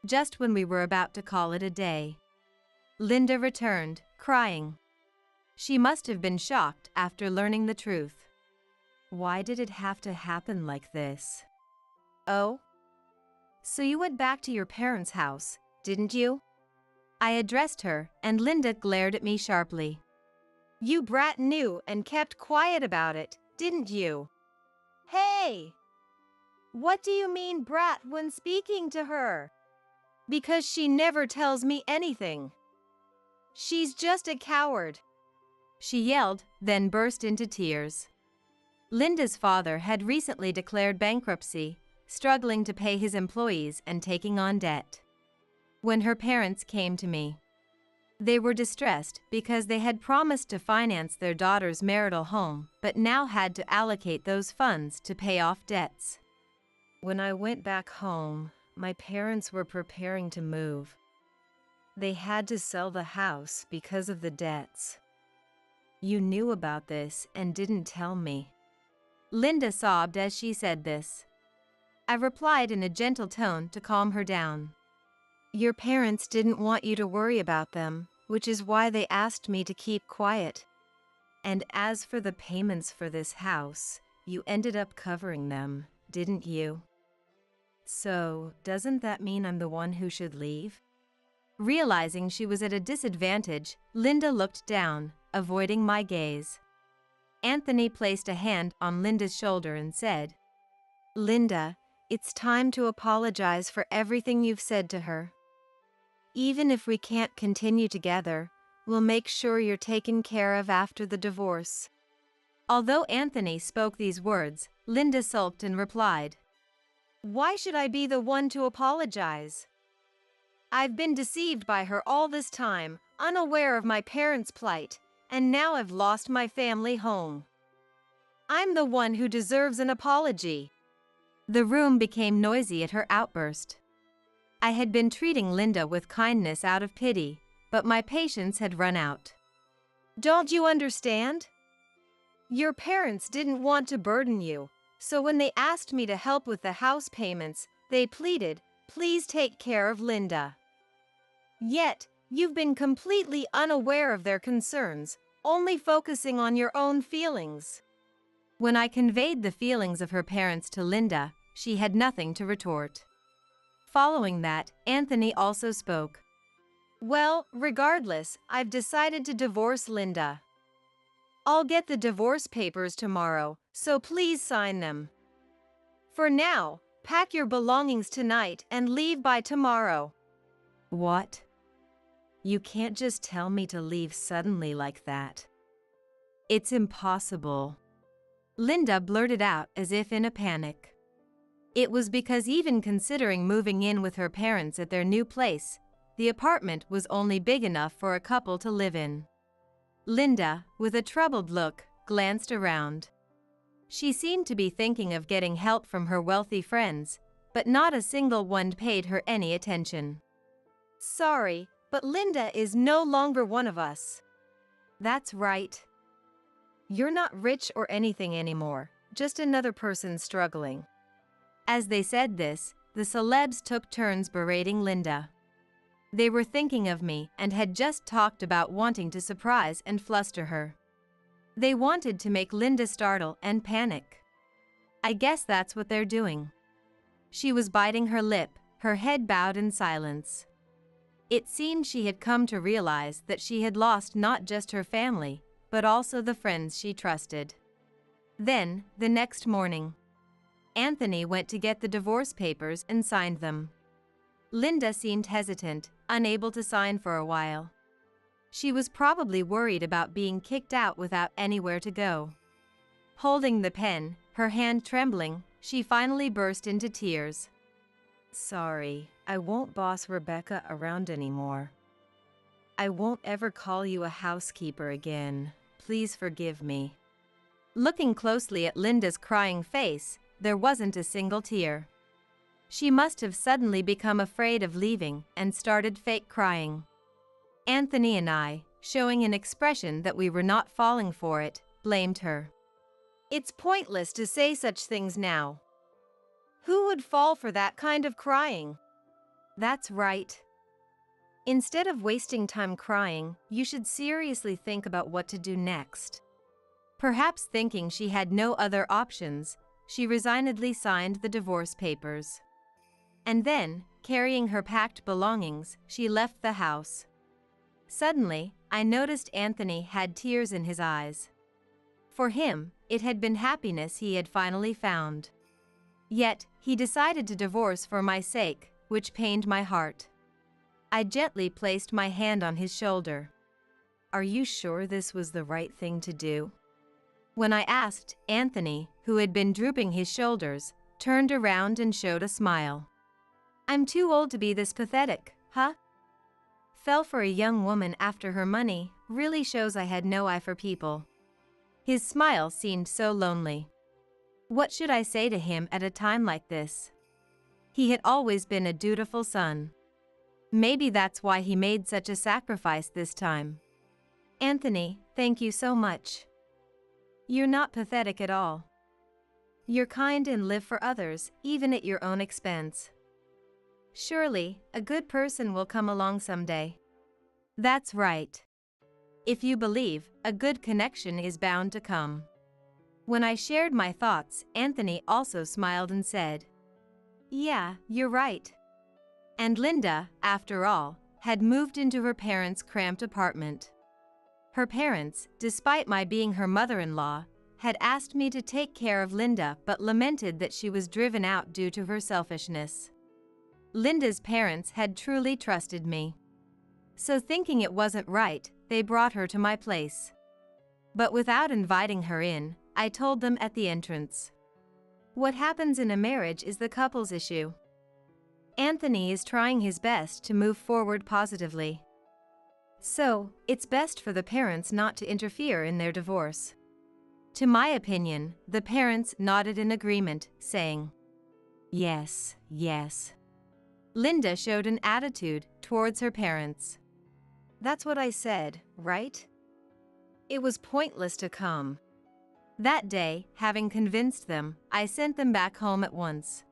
Just when we were about to call it a day, Linda returned, crying. She must have been shocked after learning the truth. Why did it have to happen like this? Oh? So you went back to your parents' house, didn't you? I addressed her, and Linda glared at me sharply. You brat knew and kept quiet about it, didn't you? Hey! What do you mean brat when speaking to her? Because she never tells me anything. She's just a coward. She yelled, then burst into tears. Linda's father had recently declared bankruptcy, struggling to pay his employees and taking on debt. When her parents came to me, they were distressed because they had promised to finance their daughter's marital home, but now had to allocate those funds to pay off debts. When I went back home, my parents were preparing to move. They had to sell the house because of the debts. You knew about this and didn't tell me. Linda sobbed as she said this. I replied in a gentle tone to calm her down. Your parents didn't want you to worry about them, which is why they asked me to keep quiet. And as for the payments for this house, you ended up covering them, didn't you? So, doesn't that mean I'm the one who should leave? Realizing she was at a disadvantage, Linda looked down, avoiding my gaze. Anthony placed a hand on Linda's shoulder and said, Linda, it's time to apologize for everything you've said to her. Even if we can't continue together, we'll make sure you're taken care of after the divorce. Although Anthony spoke these words, Linda sulked and replied, Why should I be the one to apologize? I've been deceived by her all this time, unaware of my parents' plight, and now I've lost my family home. I'm the one who deserves an apology. The room became noisy at her outburst. I had been treating Linda with kindness out of pity, but my patience had run out. Don't you understand? Your parents didn't want to burden you, so when they asked me to help with the house payments, they pleaded, Please take care of Linda. Yet, you've been completely unaware of their concerns, only focusing on your own feelings. When I conveyed the feelings of her parents to Linda, she had nothing to retort. Following that, Anthony also spoke. Well, regardless, I've decided to divorce Linda. I'll get the divorce papers tomorrow, so please sign them. For now, pack your belongings tonight and leave by tomorrow. What? You can't just tell me to leave suddenly like that. It's impossible. Linda blurted out as if in a panic. It was because even considering moving in with her parents at their new place, the apartment was only big enough for a couple to live in. Linda, with a troubled look, glanced around. She seemed to be thinking of getting help from her wealthy friends, but not a single one paid her any attention. Sorry, but Linda is no longer one of us. That's right. You're not rich or anything anymore, just another person struggling. As they said this, the celebs took turns berating Linda. They were thinking of me and had just talked about wanting to surprise and fluster her. They wanted to make Linda startle and panic. I guess that's what they're doing. She was biting her lip, her head bowed in silence. It seemed she had come to realize that she had lost not just her family, but also the friends she trusted. Then, the next morning, Anthony went to get the divorce papers and signed them. Linda seemed hesitant, unable to sign for a while. She was probably worried about being kicked out without anywhere to go. Holding the pen, her hand trembling, she finally burst into tears. Sorry, I won't boss Rebecca around anymore. I won't ever call you a housekeeper again. Please forgive me. Looking closely at Linda's crying face, there wasn't a single tear. She must have suddenly become afraid of leaving and started fake crying. Anthony and I, showing an expression that we were not falling for it, blamed her. It's pointless to say such things now. Who would fall for that kind of crying? That's right. Instead of wasting time crying, you should seriously think about what to do next. Perhaps thinking she had no other options, she resignedly signed the divorce papers. And then, carrying her packed belongings, she left the house. Suddenly, I noticed Anthony had tears in his eyes. For him, it had been happiness he had finally found. Yet, he decided to divorce for my sake, which pained my heart. I gently placed my hand on his shoulder. Are you sure this was the right thing to do? When I asked, Anthony, who had been drooping his shoulders, turned around and showed a smile. I'm too old to be this pathetic, huh? Fell for a young woman after her money really shows I had no eye for people. His smile seemed so lonely. What should I say to him at a time like this? He had always been a dutiful son. Maybe that's why he made such a sacrifice this time. Anthony, thank you so much. You're not pathetic at all. You're kind and live for others, even at your own expense. Surely, a good person will come along someday. That's right. If you believe, a good connection is bound to come. When I shared my thoughts, Anthony also smiled and said, Yeah, you're right. And Linda, after all, had moved into her parents' cramped apartment. Her parents, despite my being her mother-in-law, had asked me to take care of Linda but lamented that she was driven out due to her selfishness. Linda's parents had truly trusted me. So thinking it wasn't right, they brought her to my place. But without inviting her in, I told them at the entrance. What happens in a marriage is the couple's issue. Anthony is trying his best to move forward positively. So, it's best for the parents not to interfere in their divorce. To my opinion, the parents nodded in agreement, saying, Yes, yes. Linda showed an attitude towards her parents. That's what I said, right? It was pointless to come. That day, having convinced them, I sent them back home at once.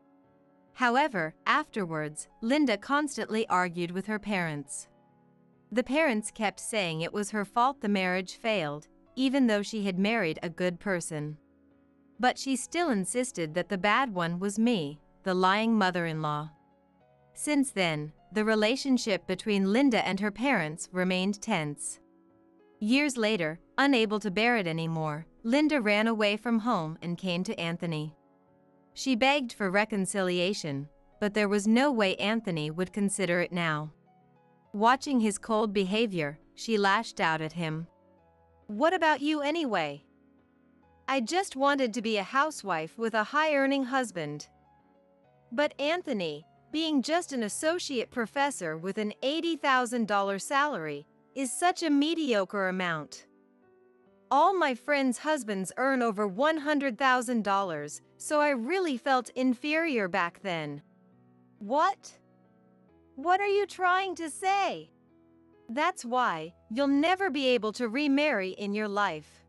However, afterwards, Linda constantly argued with her parents. The parents kept saying it was her fault the marriage failed, even though she had married a good person. But she still insisted that the bad one was me, the lying mother-in-law. Since then, the relationship between Linda and her parents remained tense. Years later, unable to bear it anymore, Linda ran away from home and came to Anthony. She begged for reconciliation, but there was no way Anthony would consider it now. Watching his cold behavior, she lashed out at him. "What about you anyway? I just wanted to be a housewife with a high-earning husband. But Anthony, being just an associate professor with an $80,000 salary, is such a mediocre amount. All my friends' husbands earn over $100,000, so I really felt inferior back then." "What? What are you trying to say? That's why you'll never be able to remarry in your life.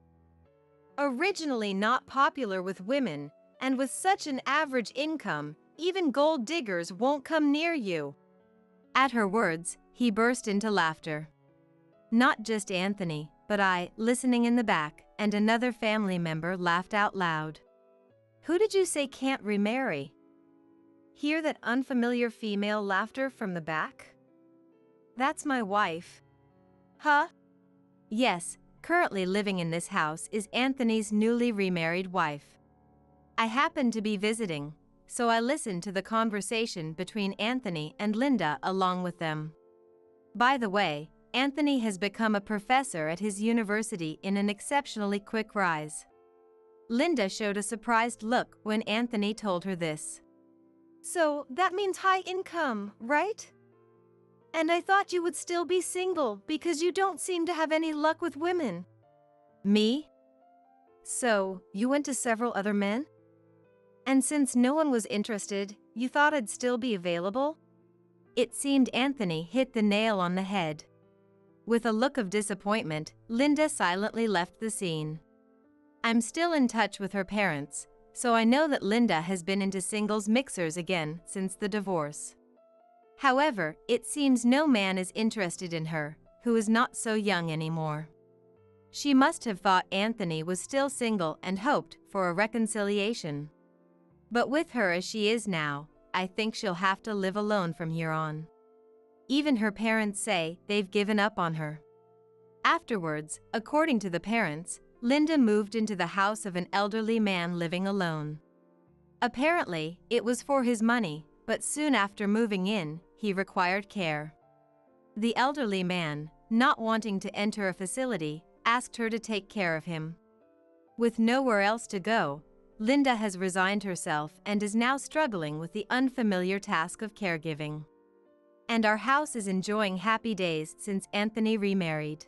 Originally not popular with women, and with such an average income, even gold diggers won't come near you." At her words, he burst into laughter. Not just Anthony, but I, listening in the back, and another family member laughed out loud. "Who did you say can't remarry?" Hear that unfamiliar female laughter from the back? "That's my wife." "Huh?" Yes, currently living in this house is Anthony's newly remarried wife. I happened to be visiting, so I listened to the conversation between Anthony and Linda along with them. By the way, Anthony has become a professor at his university in an exceptionally quick rise. Linda showed a surprised look when Anthony told her this. "So that means high income, right? And I thought you would still be single because you don't seem to have any luck with women." "Me? So, you went to several other men? And since no one was interested, you thought I'd still be available?" It seemed Anthony hit the nail on the head. With a look of disappointment, Linda silently left the scene. I'm still in touch with her parents, so I know that Linda has been into singles mixers again since the divorce. However, it seems no man is interested in her, who is not so young anymore. She must have thought Anthony was still single and hoped for a reconciliation. But with her as she is now, I think she'll have to live alone from here on. Even her parents say they've given up on her. Afterwards, according to the parents, Linda moved into the house of an elderly man living alone. Apparently, it was for his money, but soon after moving in, he required care. The elderly man, not wanting to enter a facility, asked her to take care of him. With nowhere else to go, Linda has resigned herself and is now struggling with the unfamiliar task of caregiving. And our house is enjoying happy days since Anthony remarried.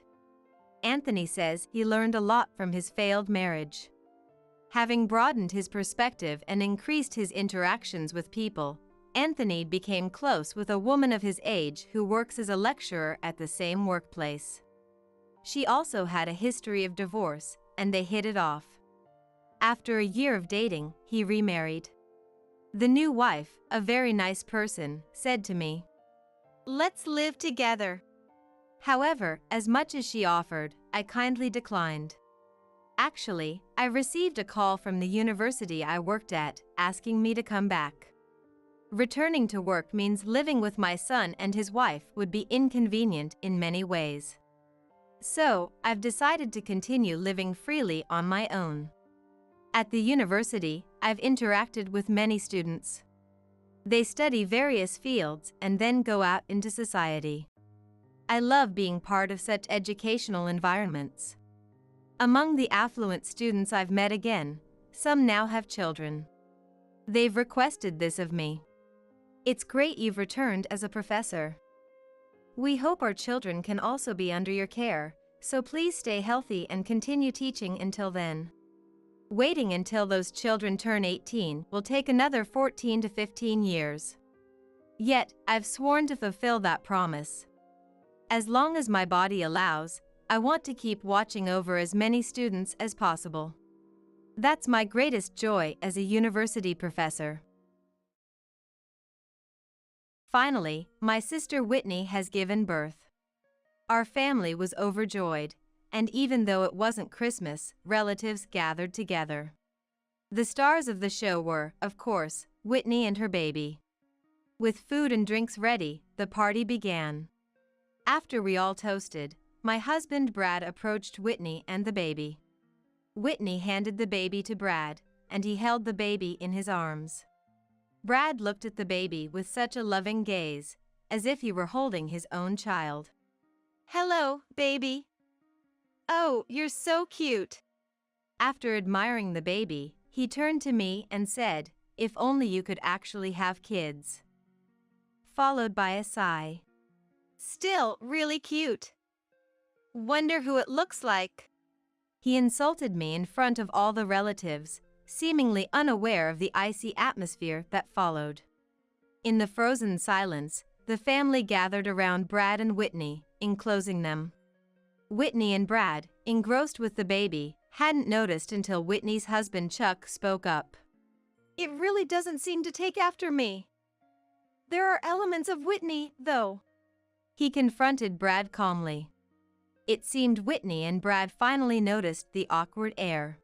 Anthony says he learned a lot from his failed marriage. Having broadened his perspective and increased his interactions with people, Anthony became close with a woman of his age who works as a lecturer at the same workplace. She also had a history of divorce, and they hit it off. After a year of dating, he remarried. The new wife, a very nice person, said to me, "Let's live together." However, as much as she offered, I kindly declined. Actually, I received a call from the university I worked at, asking me to come back. Returning to work means living with my son and his wife would be inconvenient in many ways. So, I've decided to continue living freely on my own. At the university, I've interacted with many students. They study various fields and then go out into society. I love being part of such educational environments. Among the affluent students I've met again, some now have children. They've requested this of me. It's great you've returned as a professor. We hope our children can also be under your care, so please stay healthy and continue teaching until then. Waiting until those children turn 18 will take another 14 to 15 years. Yet, I've sworn to fulfill that promise. As long as my body allows, I want to keep watching over as many students as possible. That's my greatest joy as a university professor. Finally, my sister Whitney has given birth. Our family was overjoyed, and even though it wasn't Christmas, relatives gathered together. The stars of the show were, of course, Whitney and her baby. With food and drinks ready, the party began. After we all toasted, my husband Brad approached Whitney and the baby. Whitney handed the baby to Brad, and he held the baby in his arms. Brad looked at the baby with such a loving gaze, as if he were holding his own child. "Hello, baby. Oh, you're so cute." After admiring the baby, he turned to me and said, "If only you could actually have kids." Followed by a sigh. "Still really cute. Wonder who it looks like." He insulted me in front of all the relatives, seemingly unaware of the icy atmosphere that followed. In the frozen silence, the family gathered around Brad and Whitney, enclosing them. Whitney and Brad, engrossed with the baby, hadn't noticed until Whitney's husband Chuck spoke up. "It really doesn't seem to take after me. There are elements of Whitney, though." He confronted Brad calmly. It seemed Whitney and Brad finally noticed the awkward air.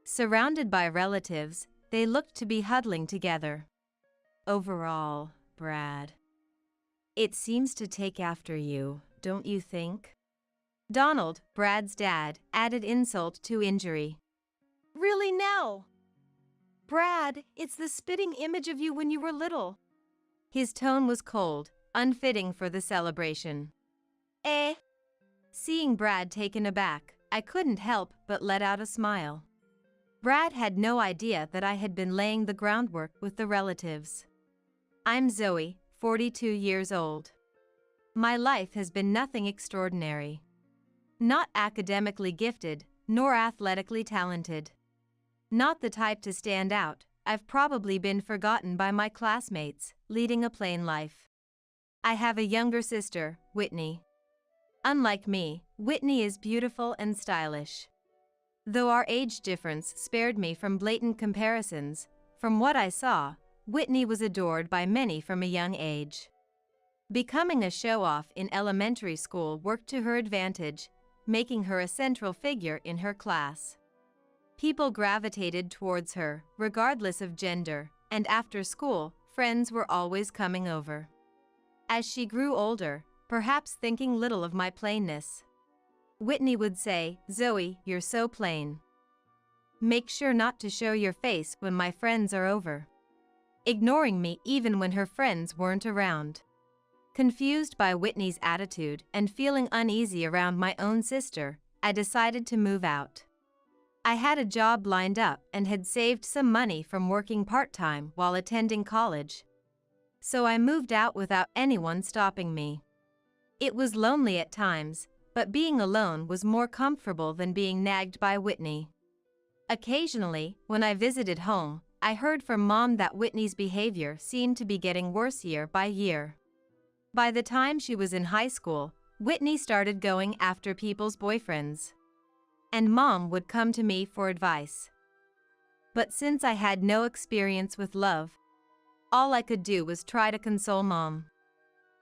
Surrounded by relatives, they looked to be huddling together. "Overall, Brad, it seems to take after you, don't you think?" Donald, Brad's dad, added insult to injury. "Really now? Brad, it's the spitting image of you when you were little." His tone was cold, unfitting for the celebration. "Eh?" Seeing Brad taken aback, I couldn't help but let out a smile. Brad had no idea that I had been laying the groundwork with the relatives. I'm Zoe, 42 years old. My life has been nothing extraordinary. Not academically gifted, nor athletically talented. Not the type to stand out, I've probably been forgotten by my classmates, leading a plain life. I have a younger sister, Whitney. Unlike me, Whitney is beautiful and stylish. Though our age difference spared me from blatant comparisons, from what I saw, Whitney was adored by many from a young age. Becoming a show-off in elementary school worked to her advantage, making her a central figure in her class. People gravitated towards her, regardless of gender, and after school, friends were always coming over. As she grew older, perhaps thinking little of my plainness, Whitney would say, "Zoe, you're so plain. Make sure not to show your face when my friends are over." Ignoring me even when her friends weren't around. Confused by Whitney's attitude and feeling uneasy around my own sister, I decided to move out. I had a job lined up and had saved some money from working part-time while attending college. So I moved out without anyone stopping me. It was lonely at times, but being alone was more comfortable than being nagged by Whitney. Occasionally, when I visited home, I heard from Mom that Whitney's behavior seemed to be getting worse year by year. By the time she was in high school, Whitney started going after people's boyfriends. And Mom would come to me for advice. But since I had no experience with love, all I could do was try to console Mom.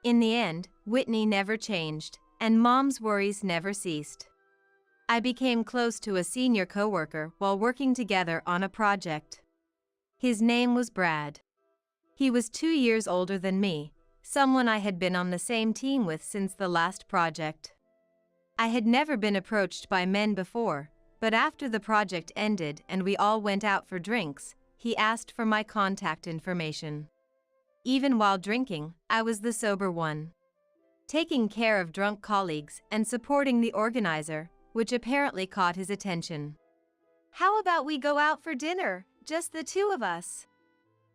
In the end, Whitney never changed, and Mom's worries never ceased. I became close to a senior coworker while working together on a project. His name was Brad. He was 2 years older than me, someone I had been on the same team with since the last project. I had never been approached by men before, but after the project ended and we all went out for drinks, he asked for my contact information. Even while drinking, I was the sober one, taking care of drunk colleagues and supporting the organizer, which apparently caught his attention. "How about we go out for dinner, just the two of us?"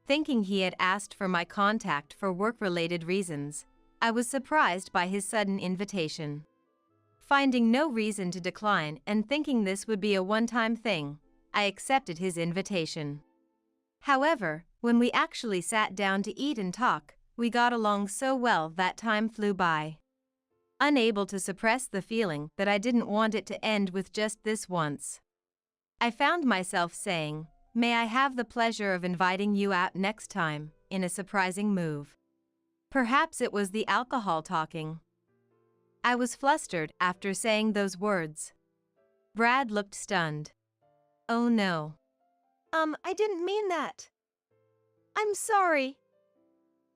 Thinking he had asked for my contact for work-related reasons, I was surprised by his sudden invitation. Finding no reason to decline and thinking this would be a one-time thing, I accepted his invitation. However, when we actually sat down to eat and talk, we got along so well that time flew by. Unable to suppress the feeling that I didn't want it to end with just this once, I found myself saying, "May I have the pleasure of inviting you out next time," in a surprising move. Perhaps it was the alcohol talking. I was flustered after saying those words. Brad looked stunned. Oh no. I didn't mean that. I'm sorry.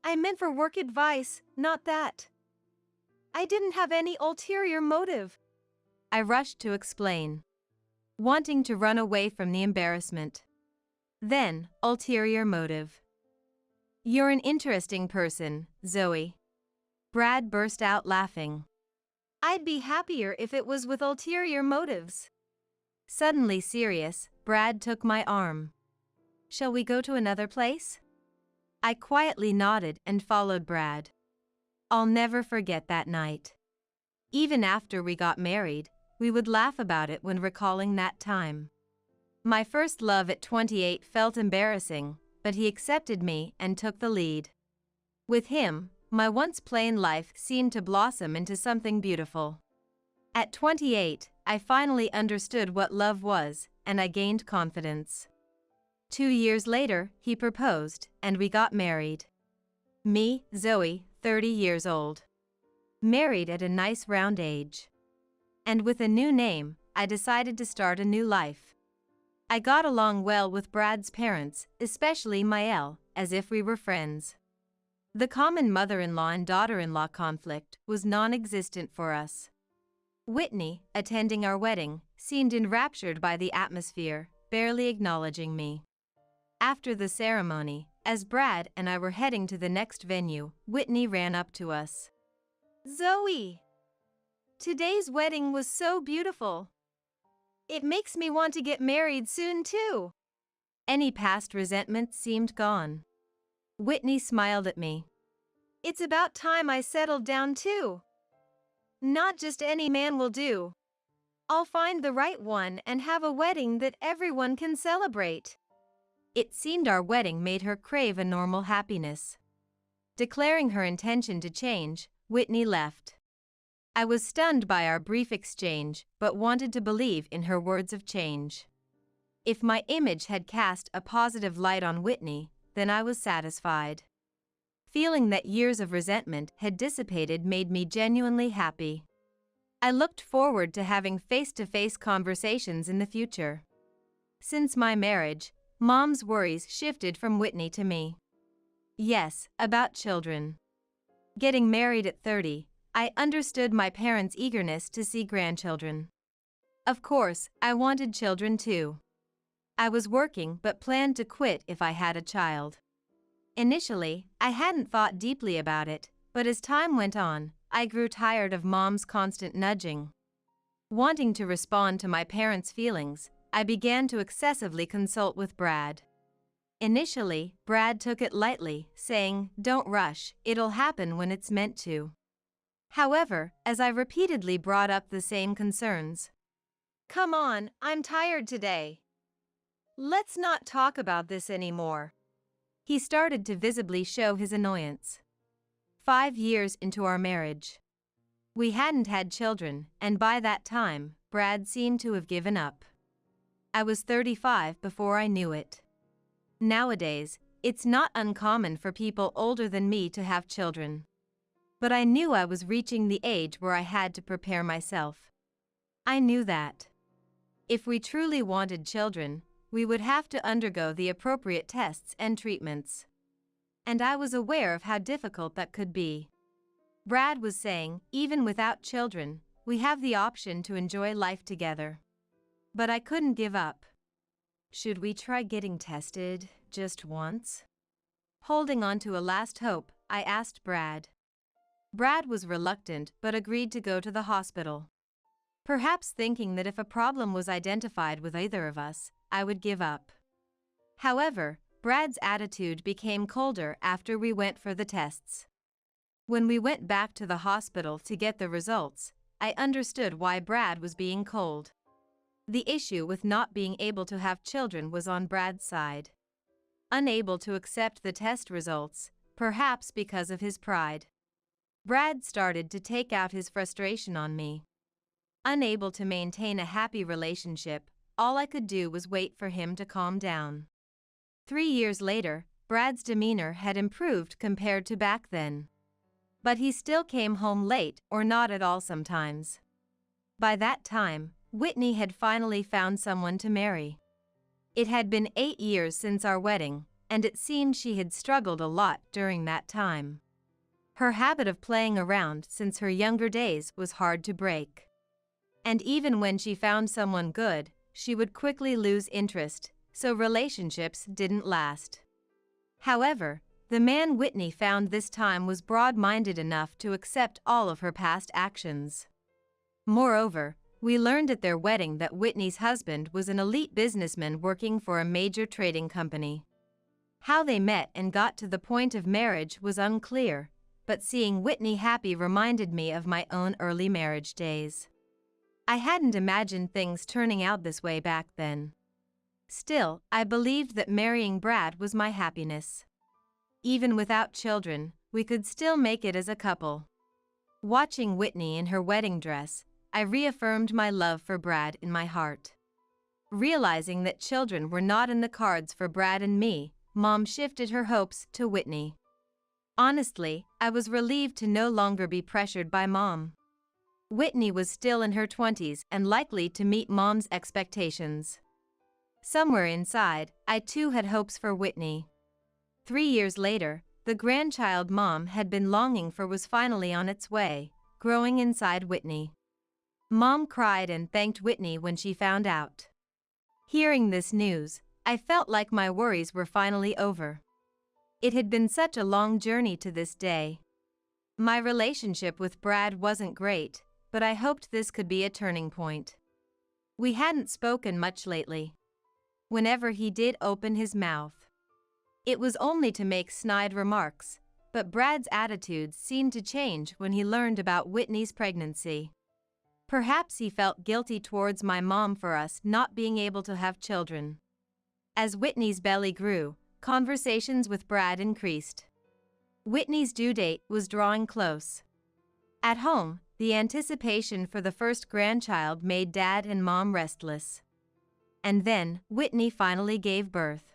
I meant for work advice, not that. I didn't have any ulterior motive. I rushed to explain, wanting to run away from the embarrassment. Then, ulterior motive. You're an interesting person, Zoe. Brad burst out laughing. I'd be happier if it was with ulterior motives. Suddenly serious, Brad took my arm. Shall we go to another place? I quietly nodded and followed Brad. I'll never forget that night. Even after we got married, we would laugh about it when recalling that time. My first love at 28 felt embarrassing, but he accepted me and took the lead. With him, my once plain life seemed to blossom into something beautiful. At 28, I finally understood what love was, and I gained confidence. 2 years later, he proposed, and we got married. Me, Zoe, 30 years old. Married at a nice round age. And with a new name, I decided to start a new life. I got along well with Brad's parents, especially Mael, as if we were friends. The common mother-in-law and daughter-in-law conflict was non-existent for us. Whitney, attending our wedding, seemed enraptured by the atmosphere, barely acknowledging me. After the ceremony, as Brad and I were heading to the next venue, Whitney ran up to us. Zoe! Today's wedding was so beautiful. It makes me want to get married soon too. Any past resentment seemed gone. Whitney smiled at me. It's about time I settled down too. Not just any man will do. I'll find the right one and have a wedding that everyone can celebrate. It seemed our wedding made her crave a normal happiness. Declaring her intention to change, Whitney left. I was stunned by our brief exchange, but wanted to believe in her words of change. If my image had cast a positive light on Whitney, then I was satisfied. Feeling that years of resentment had dissipated made me genuinely happy. I looked forward to having face-to-face conversations in the future. Since my marriage, Mom's worries shifted from Whitney to me. Yes, about children. Getting married at 30, I understood my parents' eagerness to see grandchildren. Of course, I wanted children too. I was working but planned to quit if I had a child. Initially, I hadn't thought deeply about it, but as time went on, I grew tired of Mom's constant nudging. Wanting to respond to my parents' feelings, I began to excessively consult with Brad. Initially, Brad took it lightly, saying, "Don't rush, it'll happen when it's meant to." However, as I repeatedly brought up the same concerns, "Come on, I'm tired today. Let's not talk about this anymore," he started to visibly show his annoyance. 5 years into our marriage, we hadn't had children, and by that time, Brad seemed to have given up. I was 35 before I knew it. Nowadays, it's not uncommon for people older than me to have children. But I knew I was reaching the age where I had to prepare myself. I knew that if we truly wanted children, we would have to undergo the appropriate tests and treatments. And I was aware of how difficult that could be. Brad was saying, even without children, we have the option to enjoy life together. But I couldn't give up. Should we try getting tested, just once? Holding on to a last hope, I asked Brad. Brad was reluctant but agreed to go to the hospital. Perhaps thinking that if a problem was identified with either of us, I would give up. However, Brad's attitude became colder after we went for the tests. When we went back to the hospital to get the results, I understood why Brad was being cold. The issue with not being able to have children was on Brad's side. Unable to accept the test results, perhaps because of his pride, Brad started to take out his frustration on me. Unable to maintain a happy relationship, all I could do was wait for him to calm down. 3 years later, Brad's demeanor had improved compared to back then. But he still came home late or not at all sometimes. By that time, Whitney had finally found someone to marry. It had been 8 years since our wedding, and it seemed she had struggled a lot during that time. Her habit of playing around since her younger days was hard to break. And even when she found someone good, she would quickly lose interest, so relationships didn't last. However, the man Whitney found this time was broad-minded enough to accept all of her past actions. Moreover, we learned at their wedding that Whitney's husband was an elite businessman working for a major trading company. How they met and got to the point of marriage was unclear, but seeing Whitney happy reminded me of my own early marriage days. I hadn't imagined things turning out this way back then. Still, I believed that marrying Brad was my happiness. Even without children, we could still make it as a couple. Watching Whitney in her wedding dress, I reaffirmed my love for Brad in my heart. Realizing that children were not in the cards for Brad and me, Mom shifted her hopes to Whitney. Honestly, I was relieved to no longer be pressured by Mom. Whitney was still in her 20s and likely to meet Mom's expectations. Somewhere inside, I too had hopes for Whitney. 3 years later, the grandchild Mom had been longing for was finally on its way, growing inside Whitney. Mom cried and thanked Whitney when she found out. Hearing this news, I felt like my worries were finally over. It had been such a long journey to this day. My relationship with Brad wasn't great, but I hoped this could be a turning point. We hadn't spoken much lately. Whenever he did open his mouth, it was only to make snide remarks, but Brad's attitudes seemed to change when he learned about Whitney's pregnancy. Perhaps he felt guilty towards my mom for us not being able to have children. As Whitney's belly grew, conversations with Brad increased. Whitney's due date was drawing close. At home, the anticipation for the first grandchild made Dad and Mom restless. And then, Whitney finally gave birth.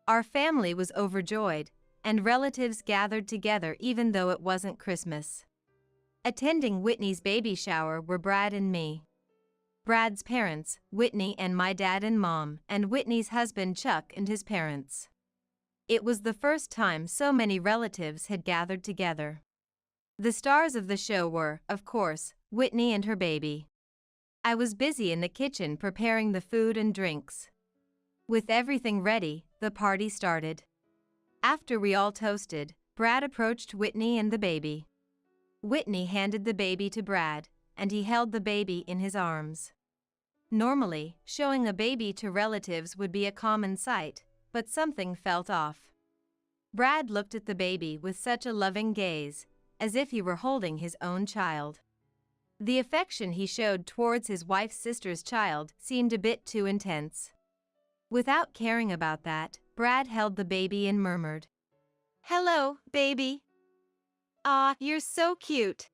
Our family was overjoyed, and relatives gathered together even though it wasn't Christmas. Attending Whitney's baby shower were Brad and me. Brad's parents, Whitney and my dad and mom, and Whitney's husband Chuck and his parents. It was the first time so many relatives had gathered together. The stars of the show were, of course, Whitney and her baby. I was busy in the kitchen preparing the food and drinks. With everything ready, the party started. After we all toasted, Brad approached Whitney and the baby. Whitney handed the baby to Brad, and he held the baby in his arms. Normally, showing a baby to relatives would be a common sight, but something felt off. Brad looked at the baby with such a loving gaze, as if he were holding his own child. The affection he showed towards his wife's sister's child seemed a bit too intense. Without caring about that, Brad held the baby and murmured, "Hello, baby. Ah, you're so cute."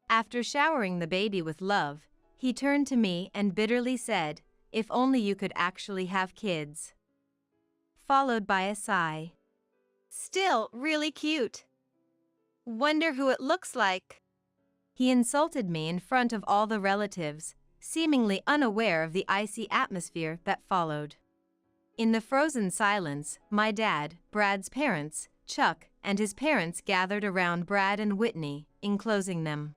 After showering the baby with love, he turned to me and bitterly said, "If only you could actually have kids." Followed by a sigh. "Still really cute. Wonder who it looks like." He insulted me in front of all the relatives, seemingly unaware of the icy atmosphere that followed. In the frozen silence, my dad, Brad's parents, Chuck, and his parents gathered around Brad and Whitney, enclosing them.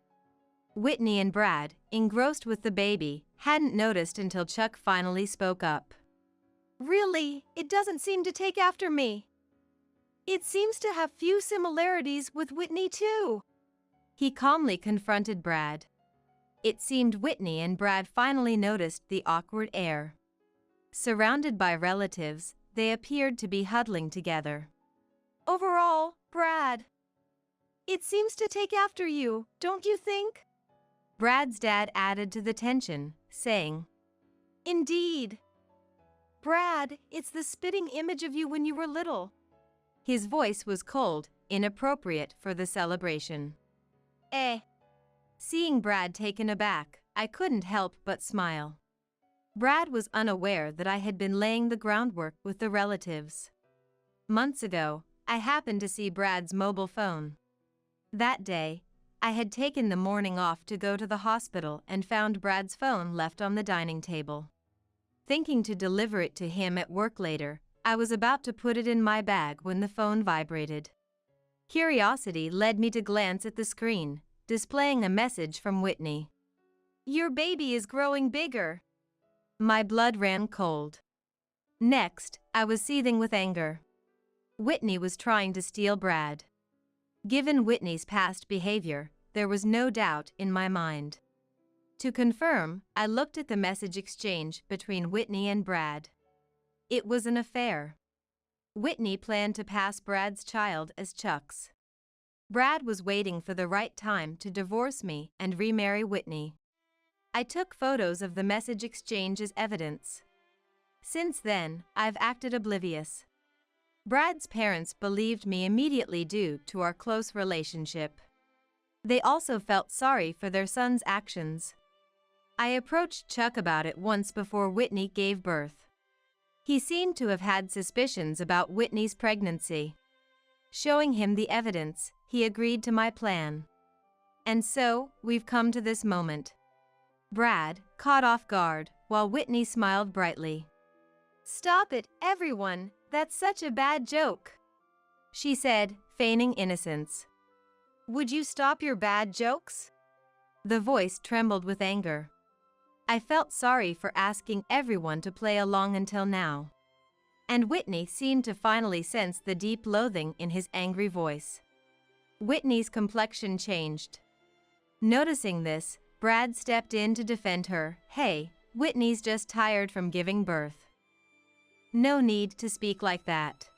Whitney and Brad, engrossed with the baby, hadn't noticed until Chuck finally spoke up. "Really, it doesn't seem to take after me. It seems to have few similarities with Whitney too." He calmly confronted Brad. It seemed Whitney and Brad finally noticed the awkward air. Surrounded by relatives, they appeared to be huddling together. "Overall, Brad, it seems to take after you, don't you think?" Brad's dad added to the tension, saying, "Indeed. Brad, it's the spitting image of you when you were little." His voice was cold, inappropriate for the celebration. Seeing Brad taken aback, I couldn't help but smile. Brad was unaware that I had been laying the groundwork with the relatives. Months ago, I happened to see Brad's mobile phone. That day, I had taken the morning off to go to the hospital and found Brad's phone left on the dining table. Thinking to deliver it to him at work later, I was about to put it in my bag when the phone vibrated. Curiosity led me to glance at the screen, displaying a message from Whitney. "Your baby is growing bigger." My blood ran cold. Next, I was seething with anger. Whitney was trying to steal Brad. Given Whitney's past behavior, there was no doubt in my mind. To confirm, I looked at the message exchange between Whitney and Brad. It was an affair. Whitney planned to pass Brad's child as Chuck's. Brad was waiting for the right time to divorce me and remarry Whitney. I took photos of the message exchange as evidence. Since then, I've acted oblivious. Brad's parents believed me immediately due to our close relationship. They also felt sorry for their son's actions. I approached Chuck about it once before Whitney gave birth. He seemed to have had suspicions about Whitney's pregnancy. Showing him the evidence, he agreed to my plan. And so, we've come to this moment. Brad, caught off guard, while Whitney smiled brightly. "Stop it, everyone, that's such a bad joke," she said, feigning innocence. "Would you stop your bad jokes?" The voice trembled with anger. I felt sorry for asking everyone to play along until now. And Whitney seemed to finally sense the deep loathing in his angry voice. Whitney's complexion changed. Noticing this, Brad stepped in to defend her. "Hey, Whitney's just tired from giving birth. No need to speak like that."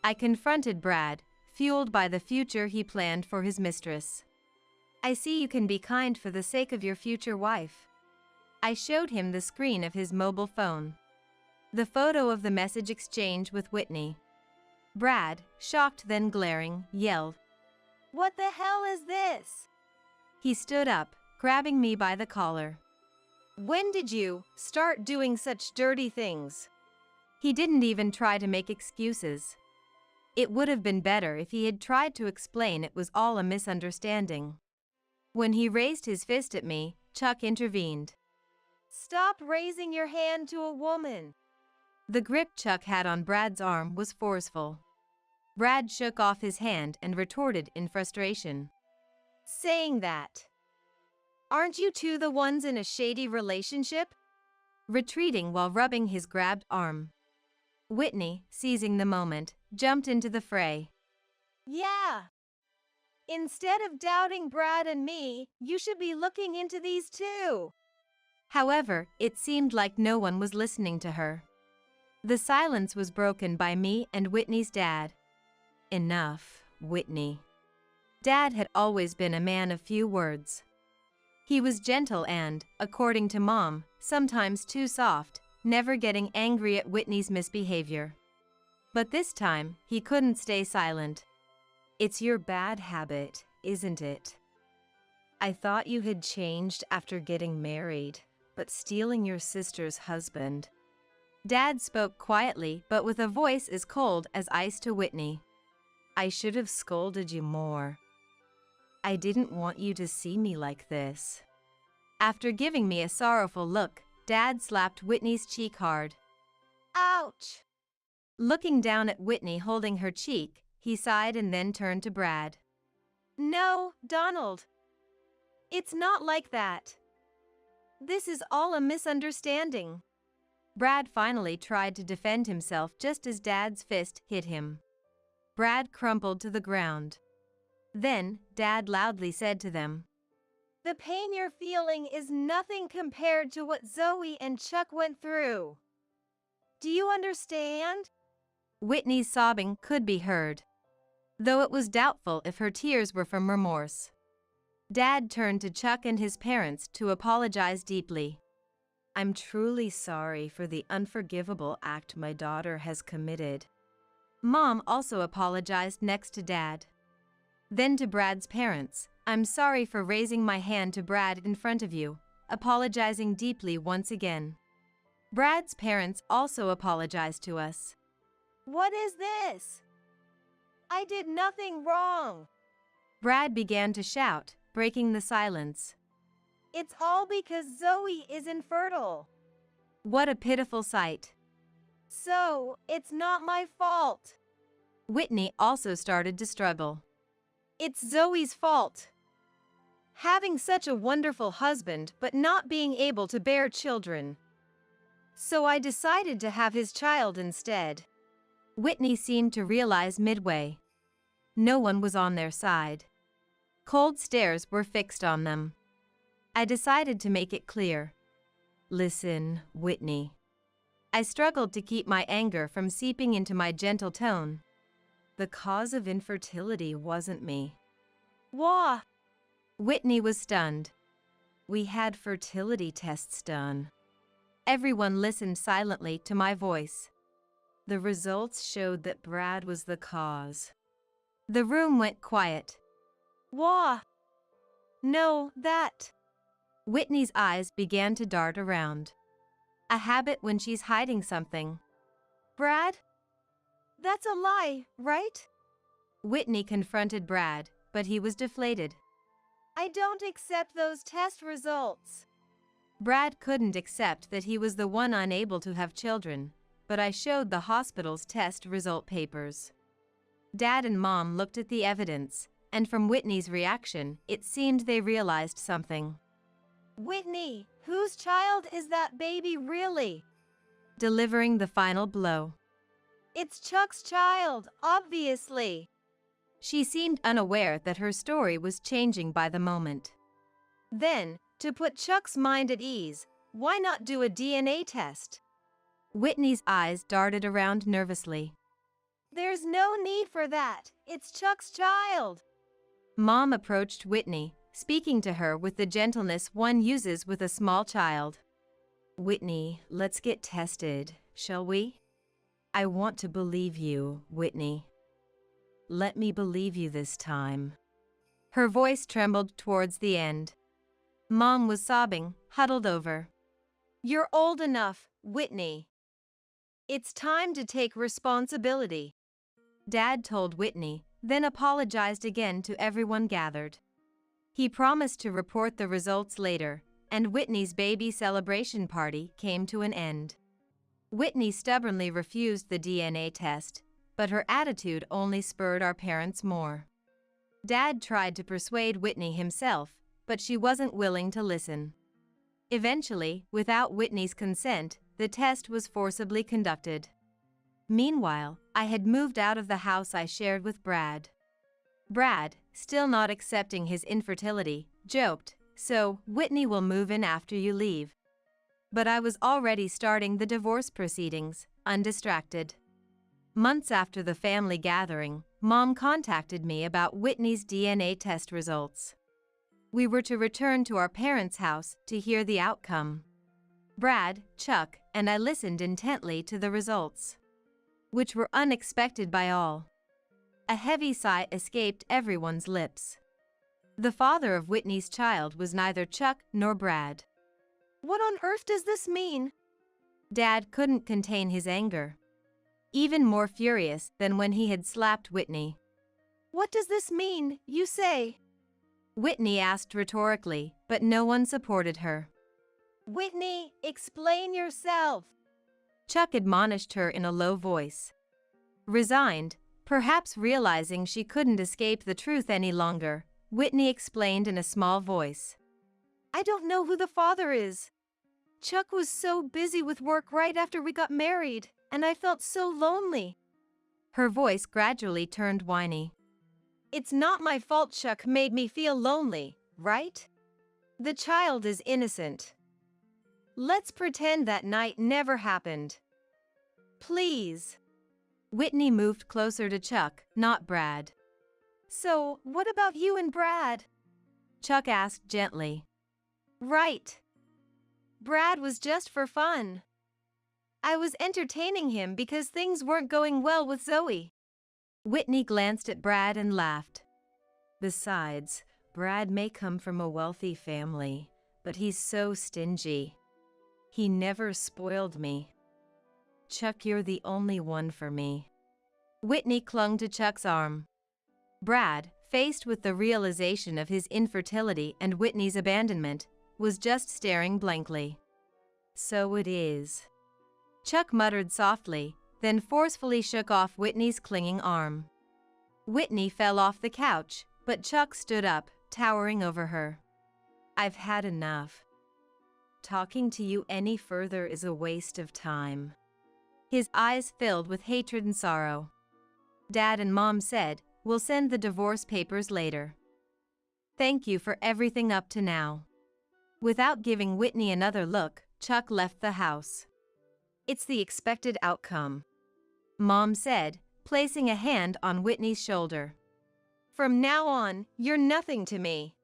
I confronted Brad, fueled by the future he planned for his mistress. "I see you can be kind for the sake of your future wife." I showed him the screen of his mobile phone. The photo of the message exchange with Whitney. Brad, shocked then glaring, yelled, "What the hell is this?" He stood up, grabbing me by the collar. "When did you start doing such dirty things?" He didn't even try to make excuses. It would have been better if he had tried to explain it was all a misunderstanding. When he raised his fist at me, Chuck intervened. "Stop raising your hand to a woman." The grip Chuck had on Brad's arm was forceful. Brad shook off his hand and retorted in frustration. "Saying that. Aren't you two the ones in a shady relationship?" Retreating while rubbing his grabbed arm. Whitney, seizing the moment, jumped into the fray. "Yeah. Instead of doubting Brad and me, you should be looking into these too." However, it seemed like no one was listening to her. The silence was broken by me and Whitney's dad. "Enough, Whitney." Dad had always been a man of few words. He was gentle and, according to Mom, sometimes too soft, never getting angry at Whitney's misbehavior. But this time, he couldn't stay silent. "It's your bad habit, isn't it? I thought you had changed after getting married, but stealing your sister's husband." Dad spoke quietly but with a voice as cold as ice to Whitney. "I should have scolded you more. I didn't want you to see me like this." After giving me a sorrowful look, Dad slapped Whitney's cheek hard. "Ouch!" Looking down at Whitney holding her cheek, he sighed and then turned to Brad. "No, Donald. It's not like that. This is all a misunderstanding." Brad finally tried to defend himself just as Dad's fist hit him. Brad crumpled to the ground. Then, Dad loudly said to them, "The pain you're feeling is nothing compared to what Zoe and Chuck went through. Do you understand?" Whitney's sobbing could be heard, though it was doubtful if her tears were from remorse. Dad turned to Chuck and his parents to apologize deeply. "I'm truly sorry for the unforgivable act my daughter has committed." Mom also apologized next to Dad. Then to Brad's parents, "I'm sorry for raising my hand to Brad in front of you," apologizing deeply once again. Brad's parents also apologized to us. "What is this? I did nothing wrong." Brad began to shout, breaking the silence. It's all because Zoe is infertile. What a pitiful sight. So, it's not my fault. Whitney also started to struggle. It's Zoe's fault. Having such a wonderful husband but not being able to bear children. So I decided to have his child instead. Whitney seemed to realize midway. No one was on their side. Cold stares were fixed on them. I decided to make it clear. Listen, Whitney. I struggled to keep my anger from seeping into my gentle tone. The cause of infertility wasn't me. Wah! Whitney was stunned. We had fertility tests done. Everyone listened silently to my voice. The results showed that Brad was the cause. The room went quiet. Wah! No, that. Whitney's eyes began to dart around. A habit when she's hiding something. Brad? That's a lie, right? Whitney confronted Brad, but he was deflated. I don't accept those test results. Brad couldn't accept that he was the one unable to have children, but I showed the hospital's test result papers. Dad and Mom looked at the evidence, and from Whitney's reaction, it seemed they realized something. Whitney, whose child is that baby really? Delivering the final blow. It's Chuck's child, obviously. She seemed unaware that her story was changing by the moment. Then, to put Chuck's mind at ease, why not do a DNA test? Whitney's eyes darted around nervously. There's no need for that. It's Chuck's child. Mom approached Whitney, speaking to her with the gentleness one uses with a small child. Whitney, let's get tested, shall we? I want to believe you, Whitney. Let me believe you this time. Her voice trembled towards the end. Mom was sobbing, huddled over. You're old enough, Whitney. It's time to take responsibility. Dad told Whitney, then apologized again to everyone gathered. He promised to report the results later, and Whitney's baby celebration party came to an end. Whitney stubbornly refused the DNA test, but her attitude only spurred our parents more. Dad tried to persuade Whitney himself, but she wasn't willing to listen. Eventually, without Whitney's consent, the test was forcibly conducted. Meanwhile, I had moved out of the house I shared with Brad. Brad, still not accepting his infertility, joked, "So, Whitney will move in after you leave." But I was already starting the divorce proceedings, undistracted. Months after the family gathering, Mom contacted me about Whitney's DNA test results. We were to return to our parents' house to hear the outcome. Brad, Chuck, and I listened intently to the results, which were unexpected by all. A heavy sigh escaped everyone's lips. The father of Whitney's child was neither Chuck nor Brad. What on earth does this mean? Dad couldn't contain his anger. Even more furious than when he had slapped Whitney. What does this mean, you say? Whitney asked rhetorically, but no one supported her. Whitney, explain yourself. Chuck admonished her in a low voice. Resigned, perhaps realizing she couldn't escape the truth any longer, Whitney explained in a small voice. I don't know who the father is. Chuck was so busy with work right after we got married, and I felt so lonely. Her voice gradually turned whiny. It's not my fault Chuck made me feel lonely, right? The child is innocent. Let's pretend that night never happened. Please. Whitney moved closer to Chuck, not Brad. So, what about you and Brad? Chuck asked gently. Right. Brad was just for fun. I was entertaining him because things weren't going well with Zoe. Whitney glanced at Brad and laughed. Besides, Brad may come from a wealthy family, but he's so stingy. He never spoiled me. Chuck, you're the only one for me. Whitney clung to Chuck's arm. Brad, faced with the realization of his infertility and Whitney's abandonment, was just staring blankly. "So it is," Chuck muttered softly, then forcefully shook off Whitney's clinging arm. Whitney fell off the couch, but Chuck stood up, towering over her. "I've had enough. Talking to you any further is a waste of time." His eyes filled with hatred and sorrow. "Dad and Mom said, we'll send the divorce papers later. Thank you for everything up to now." Without giving Whitney another look, Chuck left the house. "It's the expected outcome," Mom said, placing a hand on Whitney's shoulder. "From now on, you're nothing to me.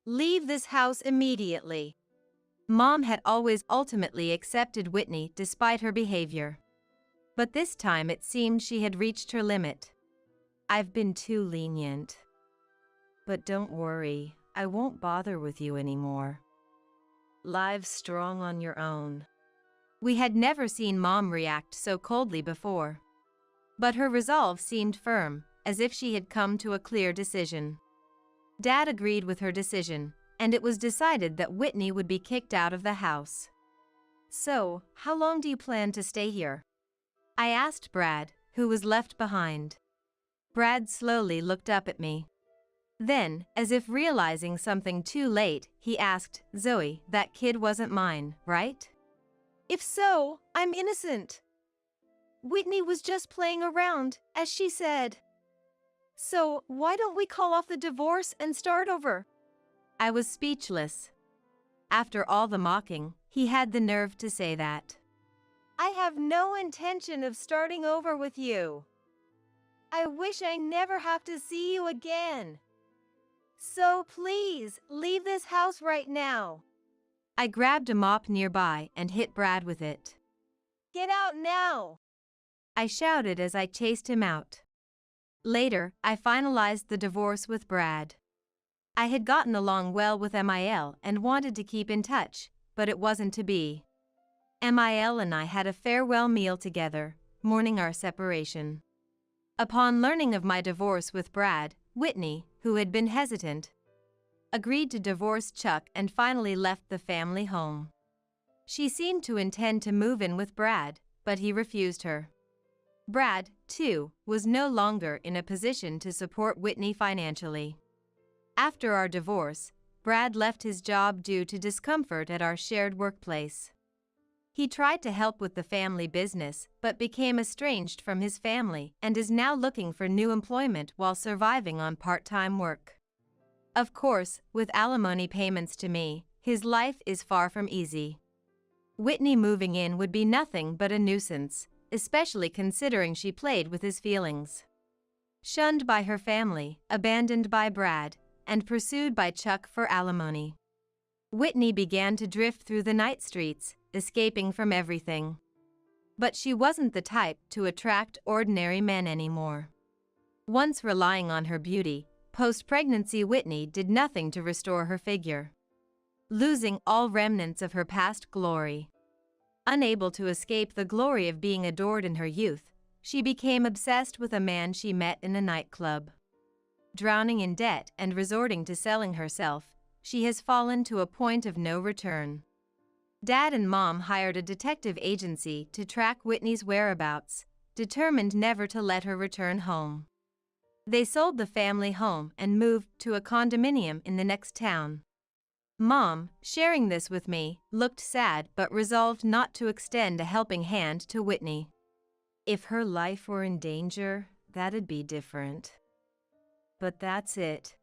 Leave this house immediately." Mom had always ultimately accepted Whitney despite her behavior. But this time it seemed she had reached her limit. "I've been too lenient. But don't worry, I won't bother with you anymore. Live strong on your own." We had never seen Mom react so coldly before. But her resolve seemed firm, as if she had come to a clear decision. Dad agreed with her decision, and it was decided that Whitney would be kicked out of the house. "So, how long do you plan to stay here?" I asked Brad, who was left behind. Brad slowly looked up at me. Then, as if realizing something too late, he asked, "Zoe, that kid wasn't mine, right?" "If so, I'm innocent. Whitney was just playing around, as she said. So, why don't we call off the divorce and start over?" I was speechless. After all the mocking, he had the nerve to say that. "I have no intention of starting over with you. I wish I never have to see you again. So please, leave this house right now." I grabbed a mop nearby and hit Brad with it. "Get out now!" I shouted as I chased him out. Later, I finalized the divorce with Brad. I had gotten along well with Mil and wanted to keep in touch, but it wasn't to be. Mil and I had a farewell meal together, mourning our separation. Upon learning of my divorce with Brad, Whitney, who had been hesitant, agreed to divorce Chuck and finally left the family home. She seemed to intend to move in with Brad, but he refused her. Brad, too, was no longer in a position to support Whitney financially. After our divorce, Brad left his job due to discomfort at our shared workplace. He tried to help with the family business, but became estranged from his family and is now looking for new employment while surviving on part-time work. Of course, with alimony payments to me, his life is far from easy. Whitney moving in would be nothing but a nuisance, especially considering she played with his feelings. Shunned by her family, abandoned by Brad, and pursued by Chuck for alimony. Whitney began to drift through the night streets, escaping from everything. But she wasn't the type to attract ordinary men anymore. Once relying on her beauty, post-pregnancy Whitney did nothing to restore her figure. Losing all remnants of her past glory. Unable to escape the glory of being adored in her youth, she became obsessed with a man she met in a nightclub. Drowning in debt and resorting to selling herself, she has fallen to a point of no return. Dad and Mom hired a detective agency to track Whitney's whereabouts, determined never to let her return home. They sold the family home and moved to a condominium in the next town. Mom, sharing this with me, looked sad but resolved not to extend a helping hand to Whitney. If her life were in danger, that'd be different. But that's it.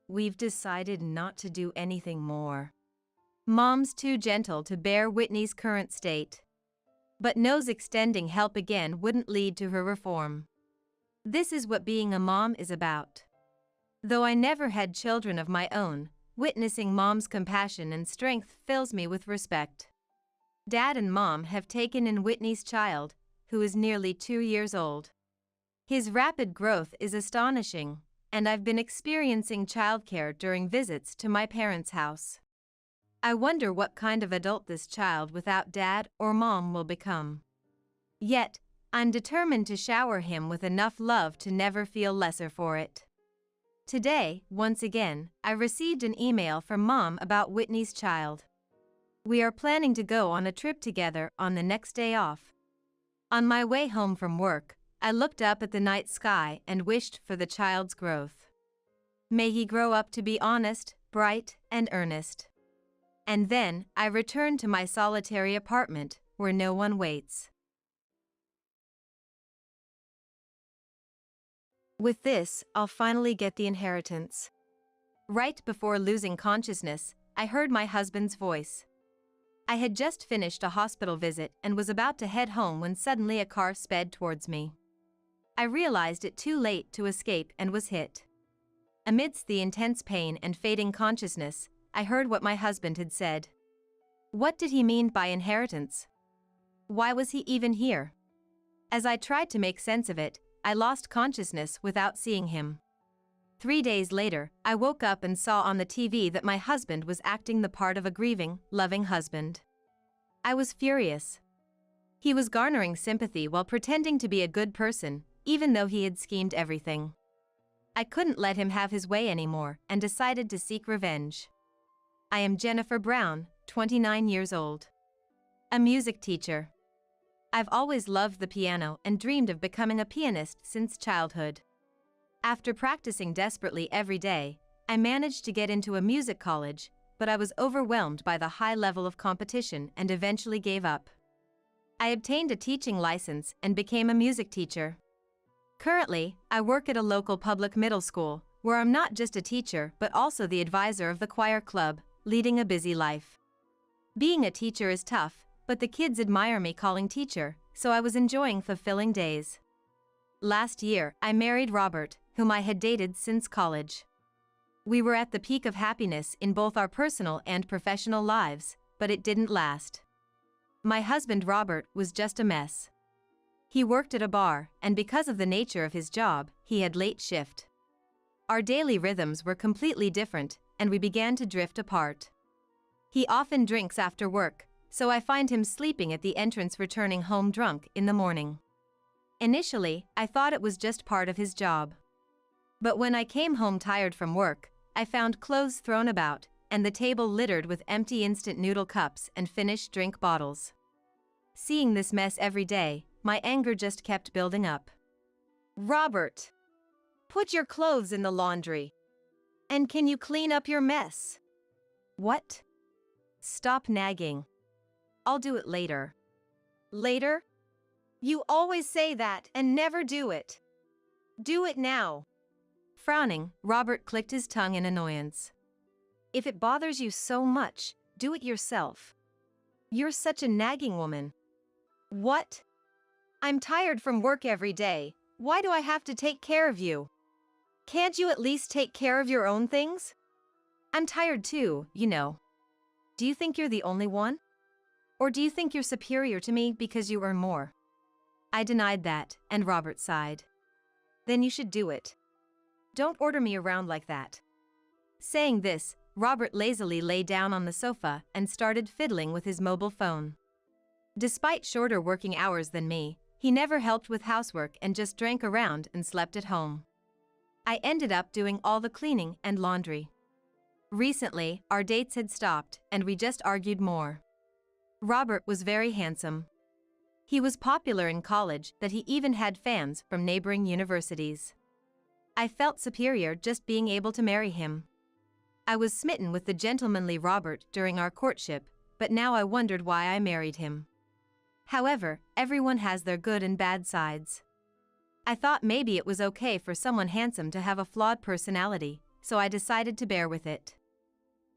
We've decided not to do anything more. Mom's too gentle to bear Whitney's current state. But knows extending help again wouldn't lead to her reform. This is what being a mom is about. Though I never had children of my own, witnessing Mom's compassion and strength fills me with respect. Dad and Mom have taken in Whitney's child, who is nearly 2 years old. His rapid growth is astonishing, and I've been experiencing childcare during visits to my parents' house. I wonder what kind of adult this child without Dad or Mom will become. Yet, I'm determined to shower him with enough love to never feel lesser for it. Today, once again, I received an email from Mom about Whitney's child. We are planning to go on a trip together on the next day off. On my way home from work, I looked up at the night sky and wished for the child's growth. May he grow up to be honest, bright, and earnest. And then, I returned to my solitary apartment, where no one waits. With this, I'll finally get the inheritance. Right before losing consciousness, I heard my husband's voice. I had just finished a hospital visit and was about to head home when suddenly a car sped towards me. I realized it too late to escape and was hit. Amidst the intense pain and fading consciousness, I heard what my husband had said. What did he mean by inheritance? Why was he even here? As I tried to make sense of it, I lost consciousness without seeing him. 3 days later, I woke up and saw on the TV that my husband was acting the part of a grieving, loving husband. I was furious. He was garnering sympathy while pretending to be a good person, even though he had schemed everything. I couldn't let him have his way anymore and decided to seek revenge. I am Jennifer Brown, 29 years old. A music teacher. I've always loved the piano and dreamed of becoming a pianist since childhood. After practicing desperately every day, I managed to get into a music college, but I was overwhelmed by the high level of competition and eventually gave up. I obtained a teaching license and became a music teacher. Currently, I work at a local public middle school, where I'm not just a teacher but also the advisor of the choir club, leading a busy life. Being a teacher is tough, but the kids admire me calling teacher, so I was enjoying fulfilling days. Last year, I married Robert, whom I had dated since college. We were at the peak of happiness in both our personal and professional lives, but it didn't last. My husband Robert was just a mess. He worked at a bar, and because of the nature of his job, he had late shift. Our daily rhythms were completely different, and we began to drift apart. He often drinks after work, so I find him sleeping at the entrance returning home drunk in the morning. Initially, I thought it was just part of his job. But when I came home tired from work, I found clothes thrown about, and the table littered with empty instant noodle cups and finished drink bottles. Seeing this mess every day, my anger just kept building up. Robert, put your clothes in the laundry. And can you clean up your mess? What? Stop nagging. I'll do it later. Later? You always say that and never do it. Do it now. Frowning, Robert clicked his tongue in annoyance. If it bothers you so much, do it yourself. You're such a nagging woman. What? I'm tired from work every day. Why do I have to take care of you? Can't you at least take care of your own things? I'm tired too, you know. Do you think you're the only one? Or do you think you're superior to me because you earn more? I denied that, and Robert sighed. Then you should do it. Don't order me around like that. Saying this, Robert lazily lay down on the sofa and started fiddling with his mobile phone. Despite shorter working hours than me, he never helped with housework and just drank around and slept at home. I ended up doing all the cleaning and laundry. Recently, our dates had stopped and we just argued more. Robert was very handsome. He was popular in college that he even had fans from neighboring universities. I felt superior just being able to marry him. I was smitten with the gentlemanly Robert during our courtship, but now I wondered why I married him. However, everyone has their good and bad sides. I thought maybe it was okay for someone handsome to have a flawed personality, so I decided to bear with it.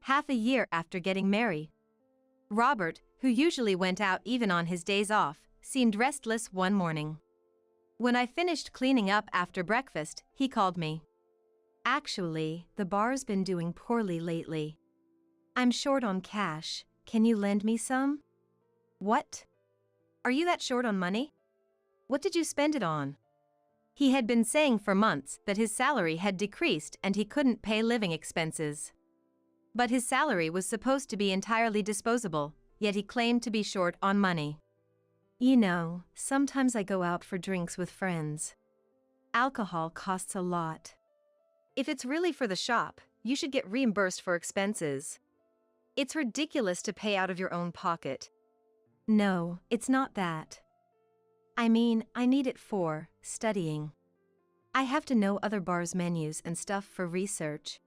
Half a year after getting married, Robert, who usually went out even on his days off, seemed restless one morning. When I finished cleaning up after breakfast, he called me. Actually, the bar's been doing poorly lately. I'm short on cash. Can you lend me some? What? Are you that short on money? What did you spend it on? He had been saying for months that his salary had decreased and he couldn't pay living expenses. But his salary was supposed to be entirely disposable, yet he claimed to be short on money. You know, sometimes I go out for drinks with friends. Alcohol costs a lot. If it's really for the shop, you should get reimbursed for expenses. It's ridiculous to pay out of your own pocket. No, it's not that. I mean, I need it for studying. I have to know other bars' menus and stuff for research.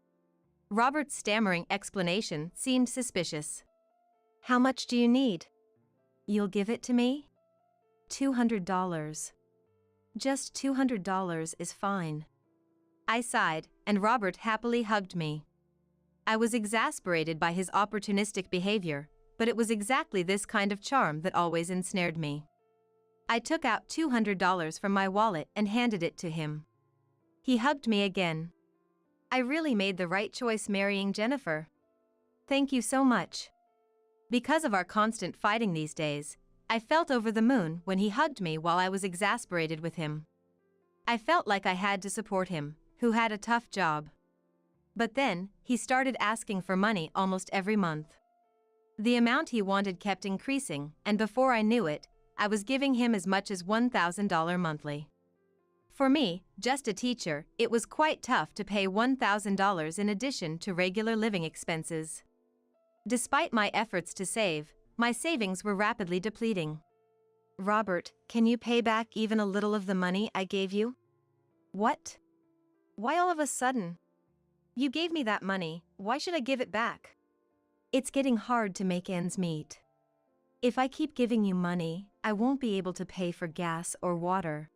Robert's stammering explanation seemed suspicious. How much do you need? You'll give it to me? $200. Just $200 is fine. I sighed, and Robert happily hugged me. I was exasperated by his opportunistic behavior, but it was exactly this kind of charm that always ensnared me. I took out $200 from my wallet and handed it to him. He hugged me again. I really made the right choice marrying Jennifer. Thank you so much. Because of our constant fighting these days, I felt over the moon when he hugged me while I was exasperated with him. I felt like I had to support him, who had a tough job. But then, he started asking for money almost every month. The amount he wanted kept increasing, and before I knew it, I was giving him as much as $1,000 monthly. For me, just a teacher, it was quite tough to pay $1,000 in addition to regular living expenses. Despite my efforts to save, my savings were rapidly depleting. Robert, can you pay back even a little of the money I gave you? What? Why all of a sudden? You gave me that money, why should I give it back? It's getting hard to make ends meet. If I keep giving you money, I won't be able to pay for gas or water.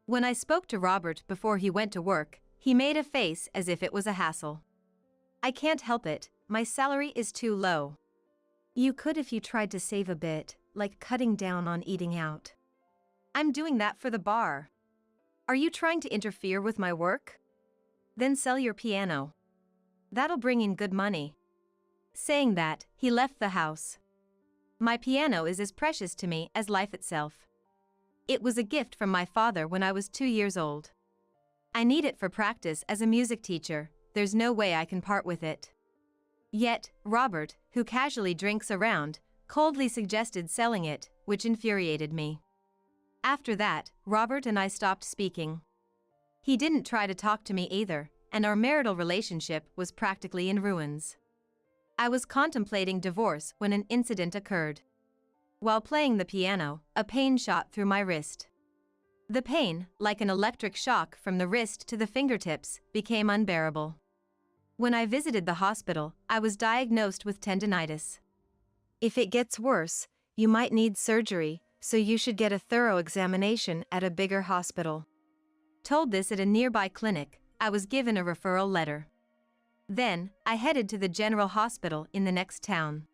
When I spoke to Robert before he went to work, he made a face as if it was a hassle. I can't help it, my salary is too low. You could if you tried to save a bit, like cutting down on eating out. I'm doing that for the bar. Are you trying to interfere with my work? Then sell your piano. That'll bring in good money. Saying that, he left the house. My piano is as precious to me as life itself. It was a gift from my father when I was 2 years old. I need it for practice as a music teacher, there's no way I can part with it. Yet, Robert, who casually drinks around, coldly suggested selling it, which infuriated me. After that, Robert and I stopped speaking. He didn't try to talk to me either, and our marital relationship was practically in ruins. I was contemplating divorce when an incident occurred. While playing the piano, a pain shot through my wrist. The pain, like an electric shock from the wrist to the fingertips, became unbearable. When I visited the hospital, I was diagnosed with tendinitis. If it gets worse, you might need surgery, so you should get a thorough examination at a bigger hospital. Told this at a nearby clinic, I was given a referral letter. Then, I headed to the general hospital in the next town.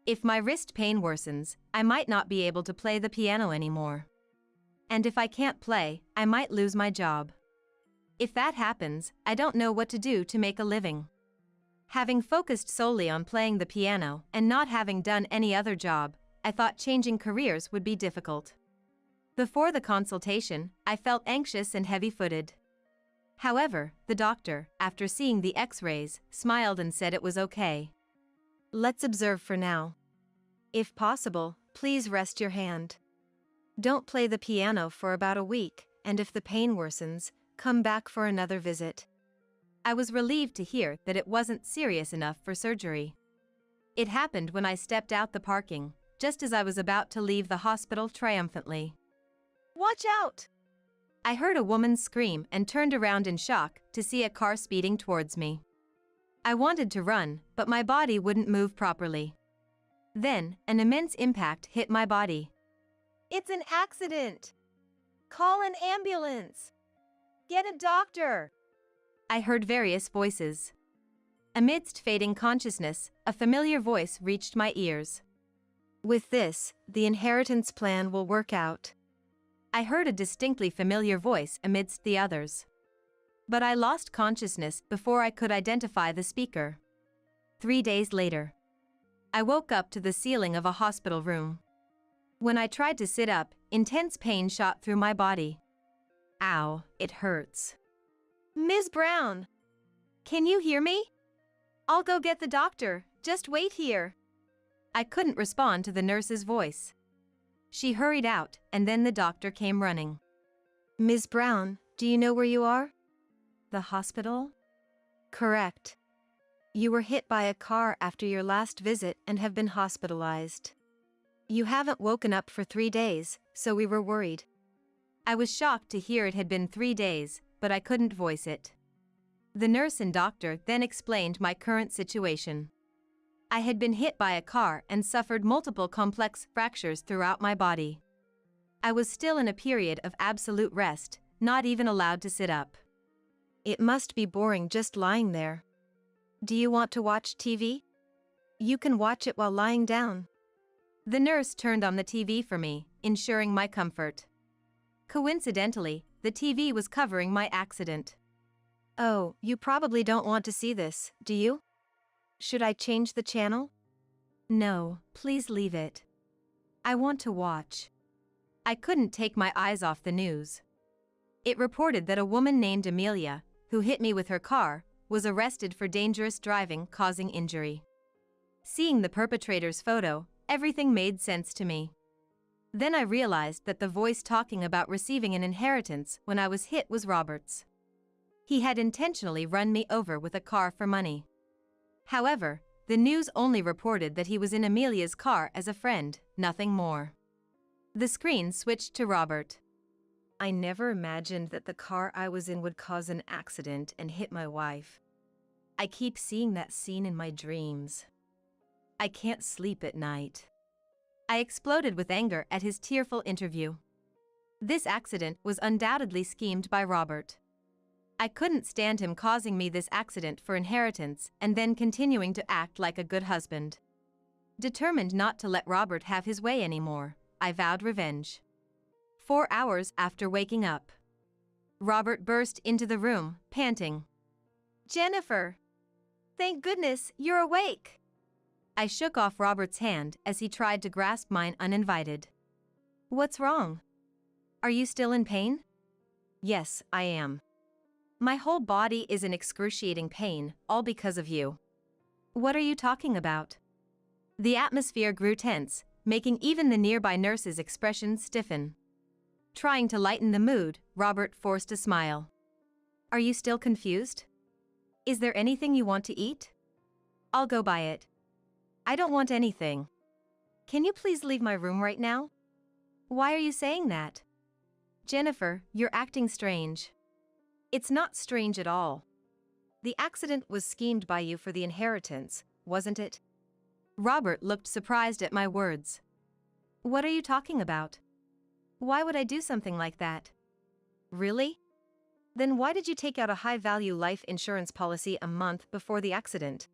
If my wrist pain worsens, I might not be able to play the piano anymore. And if I can't play, I might lose my job. If that happens, I don't know what to do to make a living. Having focused solely on playing the piano and not having done any other job, I thought changing careers would be difficult. Before the consultation, I felt anxious and heavy-footed. However, the doctor, after seeing the X-rays, smiled and said it was okay. Let's observe for now. If possible, please rest your hand. Don't play the piano for about a week, and if the pain worsens, come back for another visit. I was relieved to hear that it wasn't serious enough for surgery. It happened when I stepped out the parking, just as I was about to leave the hospital triumphantly. Watch out! I heard a woman scream and turned around in shock to see a car speeding towards me. I wanted to run, but my body wouldn't move properly. Then, an immense impact hit my body. It's an accident! Call an ambulance! Get a doctor! I heard various voices. Amidst fading consciousness, a familiar voice reached my ears. With this, the inheritance plan will work out. I heard a distinctly familiar voice amidst the others. But I lost consciousness before I could identify the speaker. 3 days later, I woke up to the ceiling of a hospital room. When I tried to sit up, intense pain shot through my body. Ow, it hurts. Ms. Brown! Can you hear me? I'll go get the doctor, just wait here. I couldn't respond to the nurse's voice. She hurried out, and then the doctor came running. Ms. Brown, do you know where you are? The hospital? Correct. You were hit by a car after your last visit and have been hospitalized. You haven't woken up for 3 days, so we were worried. I was shocked to hear it had been 3 days, but I couldn't voice it. The nurse and doctor then explained my current situation. I had been hit by a car and suffered multiple complex fractures throughout my body. I was still in a period of absolute rest, not even allowed to sit up. It must be boring just lying there. Do you want to watch TV? You can watch it while lying down. The nurse turned on the TV for me, ensuring my comfort. Coincidentally, the TV was covering my accident. Oh, you probably don't want to see this, do you? Should I change the channel? No, please leave it. I want to watch. I couldn't take my eyes off the news. It reported that a woman named Amelia, who hit me with her car, was arrested for dangerous driving causing injury. Seeing the perpetrator's photo, everything made sense to me. Then I realized that the voice talking about receiving an inheritance when I was hit was Robert's. He had intentionally run me over with a car for money. However, the news only reported that he was in Amelia's car as a friend, nothing more. The screen switched to Robert. I never imagined that the car I was in would cause an accident and hit my wife. I keep seeing that scene in my dreams. I can't sleep at night. I exploded with anger at his tearful interview. This accident was undoubtedly schemed by Robert. I couldn't stand him causing me this accident for inheritance and then continuing to act like a good husband. Determined not to let Robert have his way anymore, I vowed revenge. 4 hours after waking up, Robert burst into the room, panting. Jennifer! Thank goodness you're awake! I shook off Robert's hand as he tried to grasp mine uninvited. What's wrong? Are you still in pain? Yes, I am. My whole body is in excruciating pain, all because of you. What are you talking about? The atmosphere grew tense, making even the nearby nurse's expressions stiffen. Trying to lighten the mood, Robert forced a smile. Are you still confused? Is there anything you want to eat? I'll go buy it. I don't want anything. Can you please leave my room right now? Why are you saying that? Jennifer, you're acting strange. It's not strange at all. The accident was schemed by you for the inheritance, wasn't it? Robert looked surprised at my words. What are you talking about? Why would I do something like that? Really? Then why did you take out a high-value life insurance policy a month before the accident?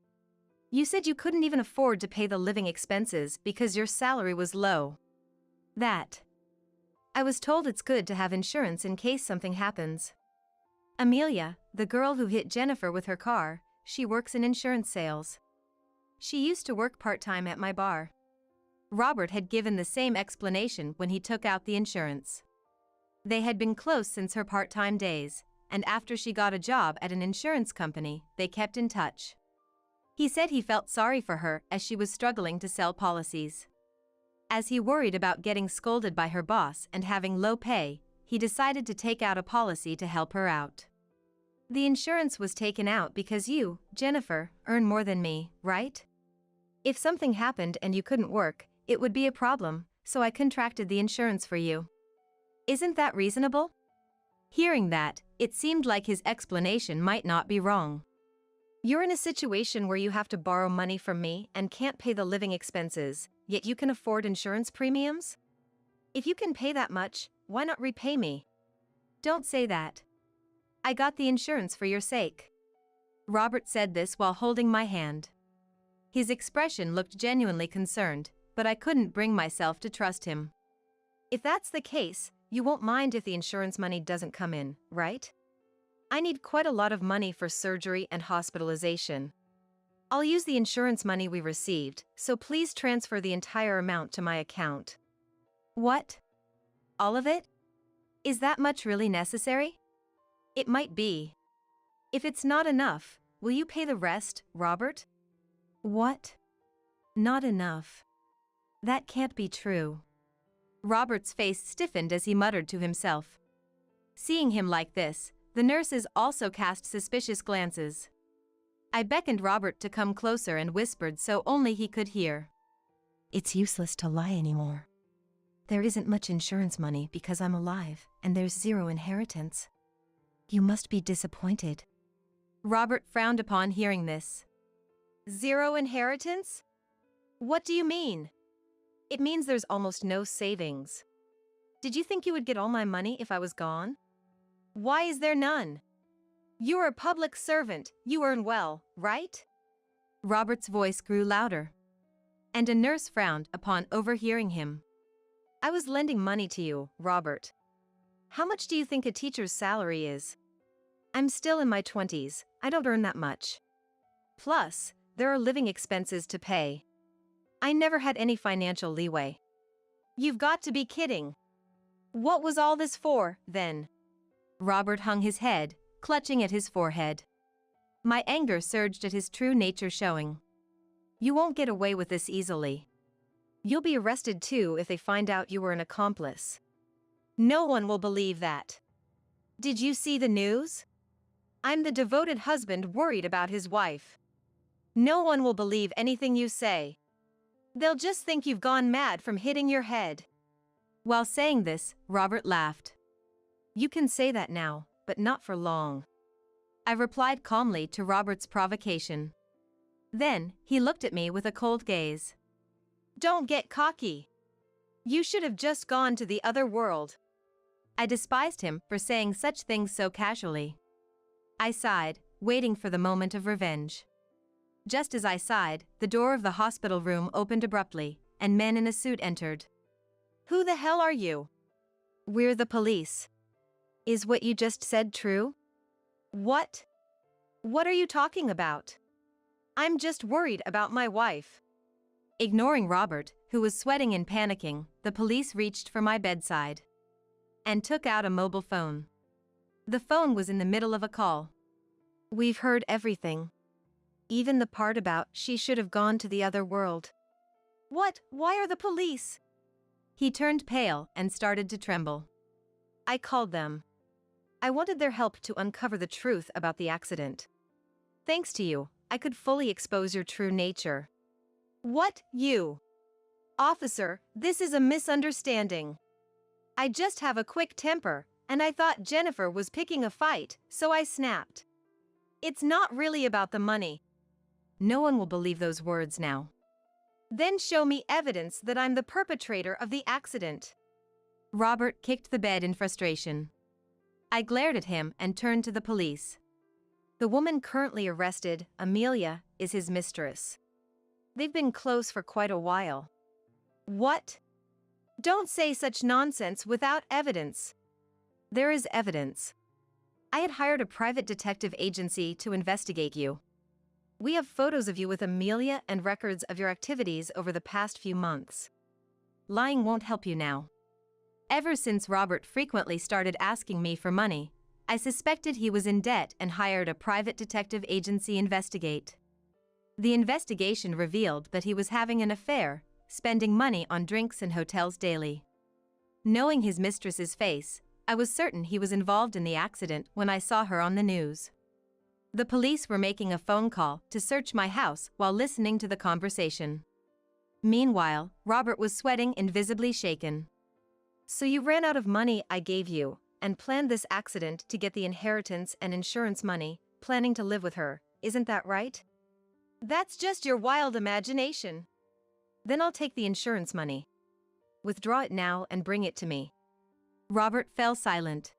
You said you couldn't even afford to pay the living expenses because your salary was low. That. I was told it's good to have insurance in case something happens. Amelia, the girl who hit Jennifer with her car, she works in insurance sales. She used to work part-time at my bar. Robert had given the same explanation when he took out the insurance. They had been close since her part-time days, and after she got a job at an insurance company, they kept in touch. He said he felt sorry for her as she was struggling to sell policies. As he worried about getting scolded by her boss and having low pay, he decided to take out a policy to help her out. The insurance was taken out because you, Jennifer, earn more than me, right? If something happened and you couldn't work, it would be a problem, so I contracted the insurance for you. Isn't that reasonable? Hearing that, it seemed like his explanation might not be wrong. You're in a situation where you have to borrow money from me and can't pay the living expenses, yet you can afford insurance premiums? If you can pay that much, why not repay me? Don't say that. I got the insurance for your sake. Robert said this while holding my hand. His expression looked genuinely concerned, but I couldn't bring myself to trust him. If that's the case, you won't mind if the insurance money doesn't come in, right? I need quite a lot of money for surgery and hospitalization. I'll use the insurance money we received, so please transfer the entire amount to my account. What? All of it? Is that much really necessary? It might be. If it's not enough, will you pay the rest, Robert? What? Not enough. That can't be true. Robert's face stiffened as he muttered to himself. Seeing him like this, the nurses also cast suspicious glances. I beckoned Robert to come closer and whispered so only he could hear. It's useless to lie anymore. There isn't much insurance money because I'm alive, and there's zero inheritance. You must be disappointed. Robert frowned upon hearing this. Zero inheritance? What do you mean? It means there's almost no savings. Did you think you would get all my money if I was gone? Why is there none? You're a public servant, you earn well, right? Robert's voice grew louder, and a nurse frowned upon overhearing him. I was lending money to you, Robert. How much do you think a teacher's salary is? I'm still in my 20s, I don't earn that much. Plus, there are living expenses to pay. I never had any financial leeway. You've got to be kidding. What was all this for, then? Robert hung his head, clutching at his forehead. My anger surged at his true nature showing. You won't get away with this easily. You'll be arrested too if they find out you were an accomplice. No one will believe that. Did you see the news? I'm the devoted husband worried about his wife. No one will believe anything you say. They'll just think you've gone mad from hitting your head. While saying this, Robert laughed. You can say that now, but not for long. I replied calmly to Robert's provocation. Then, he looked at me with a cold gaze. Don't get cocky. You should have just gone to the other world. I despised him for saying such things so casually. I sighed, waiting for the moment of revenge. Just as I sighed, the door of the hospital room opened abruptly, and men in a suit entered. Who the hell are you? We're the police. Is what you just said true? What? What are you talking about? I'm just worried about my wife. Ignoring Robert, who was sweating and panicking, the police reached for my bedside and took out a mobile phone. The phone was in the middle of a call. We've heard everything. Even the part about she should have gone to the other world. What? Why are the police? He turned pale and started to tremble. I called them. I wanted their help to uncover the truth about the accident. Thanks to you, I could fully expose your true nature. What, you? Officer, this is a misunderstanding. I just have a quick temper, and I thought Jennifer was picking a fight, so I snapped. It's not really about the money. No one will believe those words now. Then show me evidence that I'm the perpetrator of the accident. Robert kicked the bed in frustration. I glared at him and turned to the police. The woman currently arrested, Amelia, is his mistress. They've been close for quite a while. What? Don't say such nonsense without evidence. There is evidence. I had hired a private detective agency to investigate you. We have photos of you with Amelia and records of your activities over the past few months. Lying won't help you now. Ever since Robert frequently started asking me for money, I suspected he was in debt and hired a private detective agency investigate. The investigation revealed that he was having an affair, spending money on drinks and hotels daily. Knowing his mistress's face, I was certain he was involved in the accident when I saw her on the news. The police were making a phone call to search my house while listening to the conversation. Meanwhile, Robert was sweating and visibly shaken. So you ran out of money I gave you, and planned this accident to get the inheritance and insurance money, planning to live with her, isn't that right? That's just your wild imagination. Then I'll take the insurance money. Withdraw it now and bring it to me. Robert fell silent.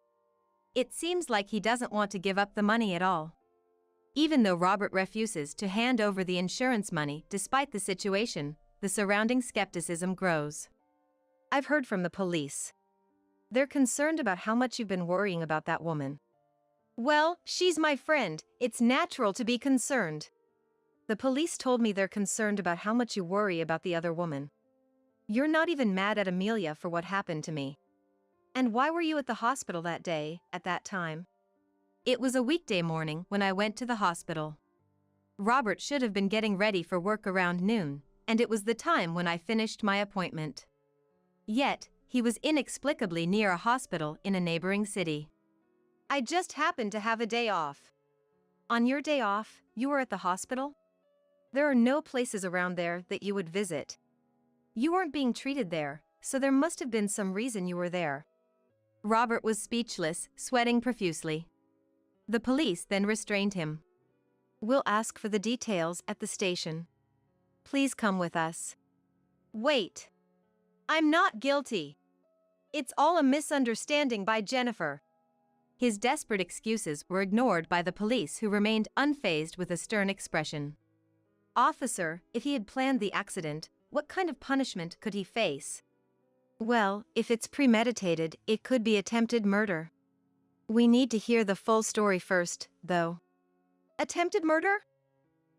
It seems like he doesn't want to give up the money at all. Even though Robert refuses to hand over the insurance money despite the situation, the surrounding skepticism grows. I've heard from the police. They're concerned about how much you've been worrying about that woman. Well, she's my friend, it's natural to be concerned. The police told me they're concerned about how much you worry about the other woman. You're not even mad at Amelia for what happened to me. And why were you at the hospital that day, at that time? It was a weekday morning when I went to the hospital. Robert should have been getting ready for work around noon, and it was the time when I finished my appointment. Yet, he was inexplicably near a hospital in a neighboring city. I just happened to have a day off. On your day off, you were at the hospital? There are no places around there that you would visit. You weren't being treated there, so there must have been some reason you were there. Robert was speechless, sweating profusely. The police then restrained him. We'll ask for the details at the station. Please come with us. Wait. I'm not guilty. It's all a misunderstanding by Jennifer. His desperate excuses were ignored by the police, who remained unfazed with a stern expression. Officer, if he had planned the accident, what kind of punishment could he face? Well, if it's premeditated, it could be attempted murder. We need to hear the full story first, though. Attempted murder?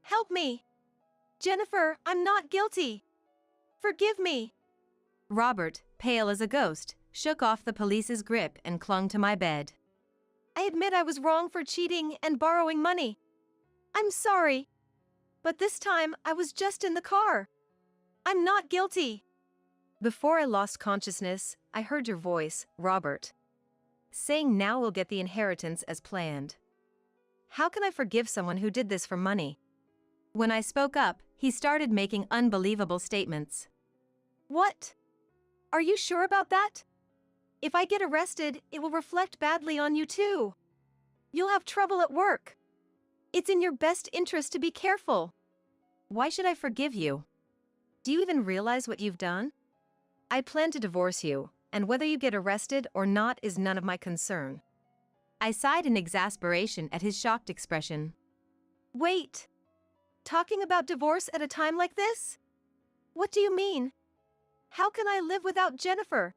Help me! Jennifer, I'm not guilty! Forgive me! Robert, pale as a ghost, shook off the police's grip and clung to my bed. I admit I was wrong for cheating and borrowing money. I'm sorry. But this time, I was just in the car. I'm not guilty. Before I lost consciousness, I heard your voice, Robert, saying now we'll get the inheritance as planned. How can I forgive someone who did this for money? When I spoke up, he started making unbelievable statements. What? Are you sure about that? If I get arrested, it will reflect badly on you too. You'll have trouble at work. It's in your best interest to be careful. Why should I forgive you? Do you even realize what you've done? I plan to divorce you, and whether you get arrested or not is none of my concern. I sighed in exasperation at his shocked expression. Wait. Talking about divorce at a time like this? What do you mean? How can I live without Jennifer?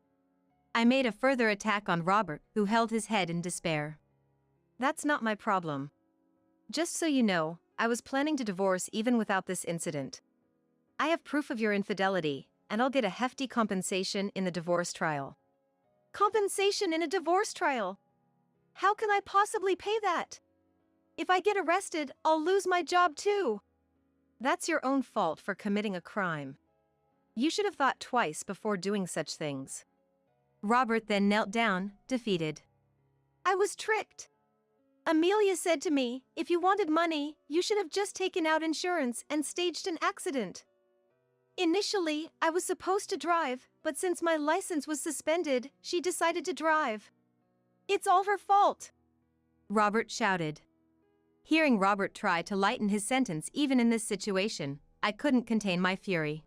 I made a further attack on Robert, who held his head in despair. That's not my problem. Just so you know, I was planning to divorce even without this incident. I have proof of your infidelity, and I'll get a hefty compensation in the divorce trial. Compensation in a divorce trial? How can I possibly pay that? If I get arrested, I'll lose my job too. That's your own fault for committing a crime. You should have thought twice before doing such things. Robert then knelt down, defeated. I was tricked. Amelia said to me, if you wanted money, you should have just taken out insurance and staged an accident. Initially, I was supposed to drive, but since my license was suspended, she decided to drive. It's all her fault. Robert shouted. Hearing Robert try to lighten his sentence even in this situation, I couldn't contain my fury.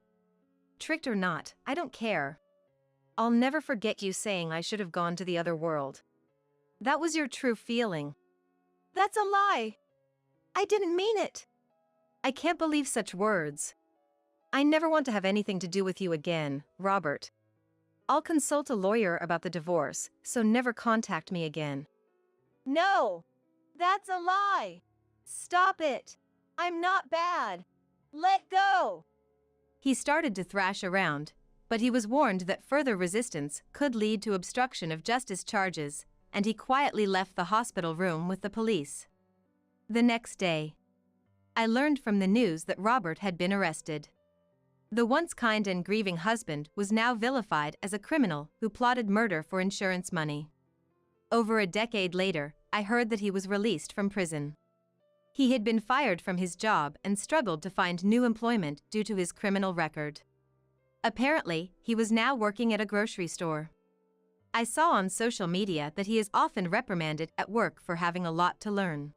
Tricked or not, I don't care. I'll never forget you saying I should have gone to the other world. That was your true feeling. That's a lie. I didn't mean it. I can't believe such words. I never want to have anything to do with you again, Robert. I'll consult a lawyer about the divorce, so never contact me again. No, that's a lie. Stop it. I'm not bad. Let go. He started to thrash around, but he was warned that further resistance could lead to obstruction of justice charges, and he quietly left the hospital room with the police. The next day, I learned from the news that Robert had been arrested. The once kind and grieving husband was now vilified as a criminal who plotted murder for insurance money. Over a decade later, I heard that he was released from prison. He had been fired from his job and struggled to find new employment due to his criminal record. Apparently, he was now working at a grocery store. I saw on social media that he is often reprimanded at work for having a lot to learn.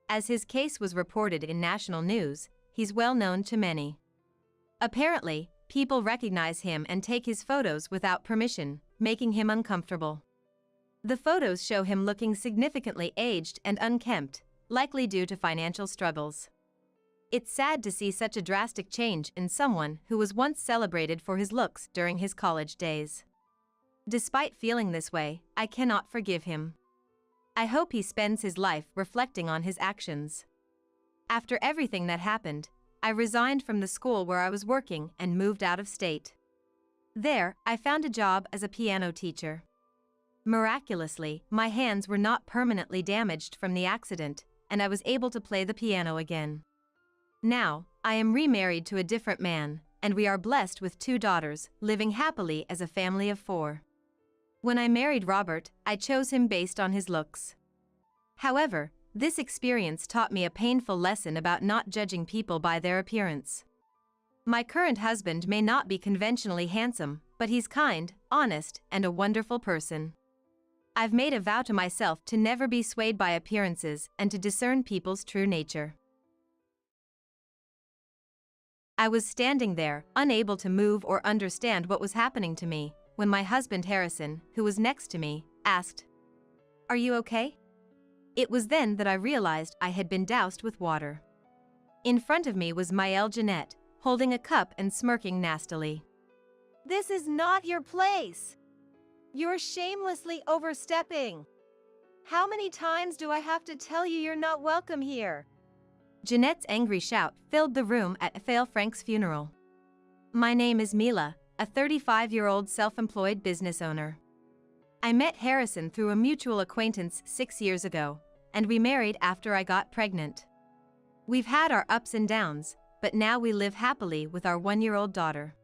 As his case was reported in national news, he's well known to many. Apparently, people recognize him and take his photos without permission, making him uncomfortable. The photos show him looking significantly aged and unkempt, likely due to financial struggles. It's sad to see such a drastic change in someone who was once celebrated for his looks during his college days. Despite feeling this way, I cannot forgive him. I hope he spends his life reflecting on his actions. After everything that happened, I resigned from the school where I was working and moved out of state. There, I found a job as a piano teacher. Miraculously, my hands were not permanently damaged from the accident, and I was able to play the piano again. Now, I am remarried to a different man, and we are blessed with 2 daughters, living happily as a family of 4. When I married Robert, I chose him based on his looks. However, this experience taught me a painful lesson about not judging people by their appearance. My current husband may not be conventionally handsome, but he's kind, honest, and a wonderful person. I've made a vow to myself to never be swayed by appearances and to discern people's true nature. I was standing there, unable to move or understand what was happening to me, when my husband Harrison, who was next to me, asked, "Are you okay?" It was then that I realized I had been doused with water. In front of me was Maëlle Jeanette, holding a cup and smirking nastily. "This is not your place. You're shamelessly overstepping. How many times do I have to tell you you're not welcome here?" Jeanette's angry shout filled the room at Frank's funeral. My name is Mila, a 35-year-old self-employed business owner. I met Harrison through a mutual acquaintance 6 years ago, and we married after I got pregnant. We've had our ups and downs, but now we live happily with our 1-year-old daughter.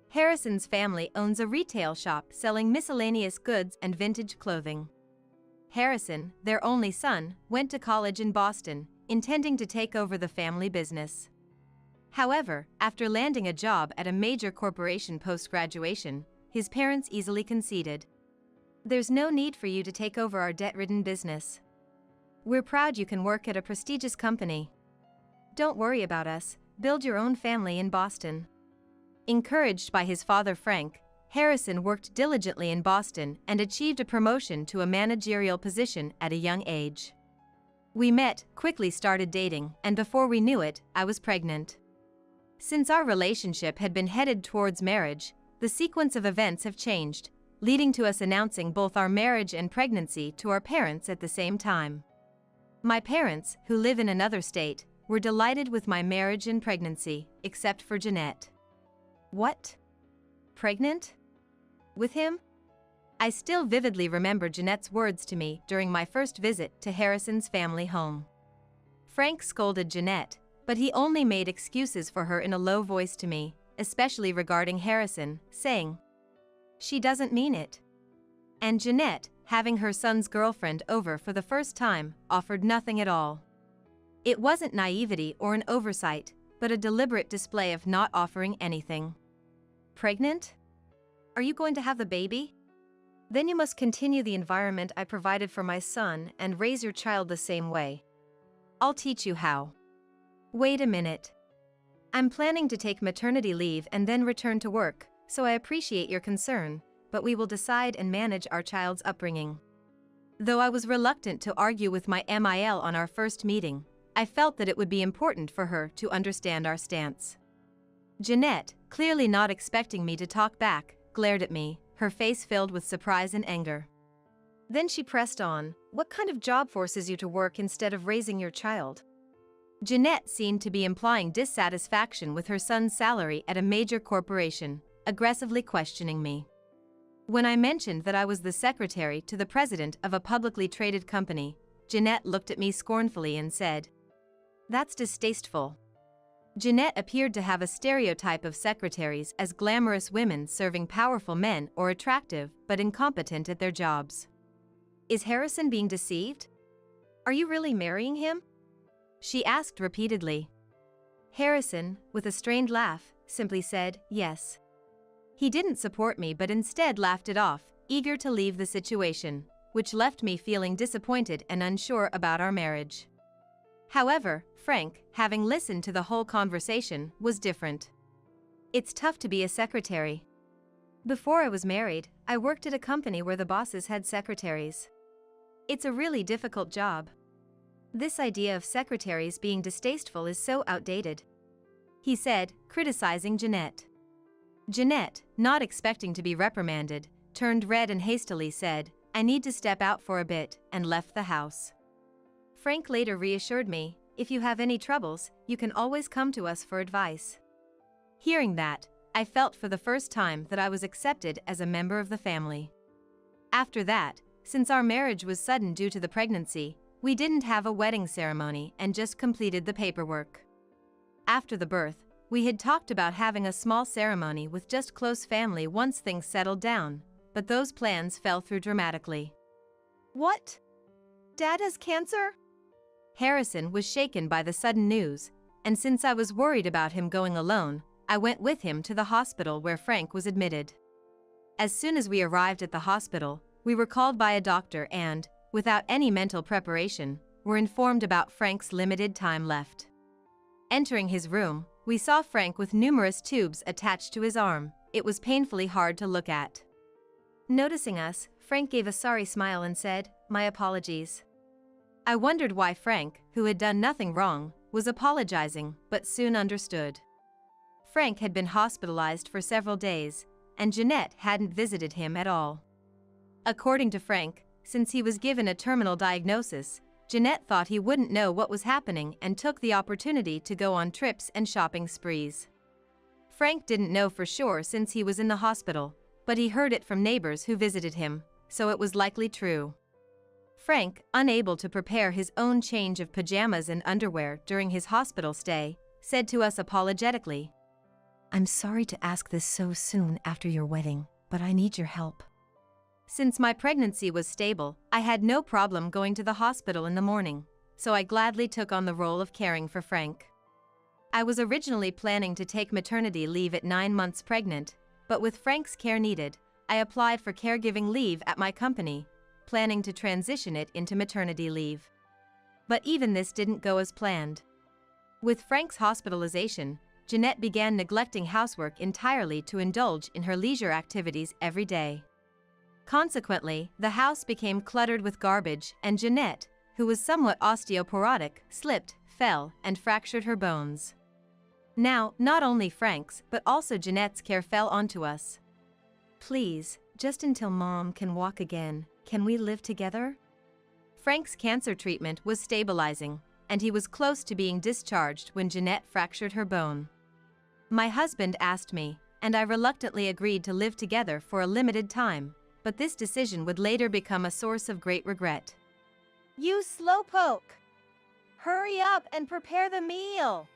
Harrison's family owns a retail shop selling miscellaneous goods and vintage clothing. Harrison, their only son, went to college in Boston, intending to take over the family business. However, after landing a job at a major corporation post-graduation, his parents easily conceded, "There's no need for you to take over our debt-ridden business. We're proud you can work at a prestigious company. Don't worry about us, build your own family in Boston." Encouraged by his father Frank, Harrison worked diligently in Boston and achieved a promotion to a managerial position at a young age. We met, quickly started dating, and before we knew it, I was pregnant. Since our relationship had been headed towards marriage, the sequence of events have changed, leading to us announcing both our marriage and pregnancy to our parents at the same time. My parents, who live in another state, were delighted with my marriage and pregnancy, except for Jeanette. "What? Pregnant? With him?" I still vividly remember Jeanette's words to me during my first visit to Harrison's family home. Frank scolded Jeanette, but he only made excuses for her in a low voice to me, especially regarding Harrison, saying, "She doesn't mean it." And Jeanette, having her son's girlfriend over for the first time, offered nothing at all. It wasn't naivety or an oversight, but a deliberate display of not offering anything. "Pregnant? Are you going to have the baby? Then you must continue the environment I provided for my son and raise your child the same way. I'll teach you how." "Wait a minute. I'm planning to take maternity leave and then return to work, so I appreciate your concern, but we will decide and manage our child's upbringing." Though I was reluctant to argue with my MIL on our first meeting, I felt that it would be important for her to understand our stance. Jeanette, clearly not expecting me to talk back, glared at me, her face filled with surprise and anger. Then she pressed on, "What kind of job forces you to work instead of raising your child?" Jeanette seemed to be implying dissatisfaction with her son's salary at a major corporation, aggressively questioning me. When I mentioned that I was the secretary to the president of a publicly traded company, Jeanette looked at me scornfully and said, "That's distasteful." Jeanette appeared to have a stereotype of secretaries as glamorous women serving powerful men or attractive but incompetent at their jobs. "Is Harrison being deceived? Are you really marrying him?" she asked repeatedly. Harrison, with a strained laugh, simply said, "Yes." He didn't support me but instead laughed it off, eager to leave the situation, which left me feeling disappointed and unsure about our marriage. However, Frank, having listened to the whole conversation, was different. "It's tough to be a secretary. Before I was married, I worked at a company where the bosses had secretaries. It's a really difficult job. This idea of secretaries being distasteful is so outdated," he said, criticizing Jeanette. Jeanette, not expecting to be reprimanded, turned red and hastily said, "I need to step out for a bit," and left the house. Frank later reassured me, "If you have any troubles, you can always come to us for advice." Hearing that, I felt for the first time that I was accepted as a member of the family. After that, since our marriage was sudden due to the pregnancy, we didn't have a wedding ceremony and just completed the paperwork. After the birth, we had talked about having a small ceremony with just close family once things settled down, but those plans fell through dramatically. "What? Dad has cancer? Harrison was shaken by the sudden news, and since I was worried about him going alone, I went with him to the hospital where Frank was admitted. As soon as we arrived at the hospital, we were called by a doctor and, without any mental preparation, were informed about Frank's limited time left. Entering his room, we saw Frank with numerous tubes attached to his arm. It was painfully hard to look at. Noticing us, Frank gave a sorry smile and said, "My apologies." I wondered why Frank, who had done nothing wrong, was apologizing, but soon understood. Frank had been hospitalized for several days, and Jeanette hadn't visited him at all. According to Frank, since he was given a terminal diagnosis, Jeanette thought he wouldn't know what was happening and took the opportunity to go on trips and shopping sprees. Frank didn't know for sure since he was in the hospital, but he heard it from neighbors who visited him, so it was likely true. Frank, unable to prepare his own change of pajamas and underwear during his hospital stay, said to us apologetically, "I'm sorry to ask this so soon after your wedding, but I need your help." Since my pregnancy was stable, I had no problem going to the hospital in the morning, so I gladly took on the role of caring for Frank. I was originally planning to take maternity leave at 9 months pregnant, but with Frank's care needed, I applied for caregiving leave at my company, planning to transition it into maternity leave. But even this didn't go as planned. With Frank's hospitalization, Jeanette began neglecting housework entirely to indulge in her leisure activities every day. Consequently, the house became cluttered with garbage, and Jeanette, who was somewhat osteoporotic, slipped, fell, and fractured her bones. Now, not only Frank's, but also Jeanette's care fell onto us. "Please, just until Mom can walk again, can we live together?" Frank's cancer treatment was stabilizing, and he was close to being discharged when Jeanette fractured her bone. My husband asked me, and I reluctantly agreed to live together for a limited time, but this decision would later become a source of great regret. "You slowpoke! Hurry up and prepare the meal!"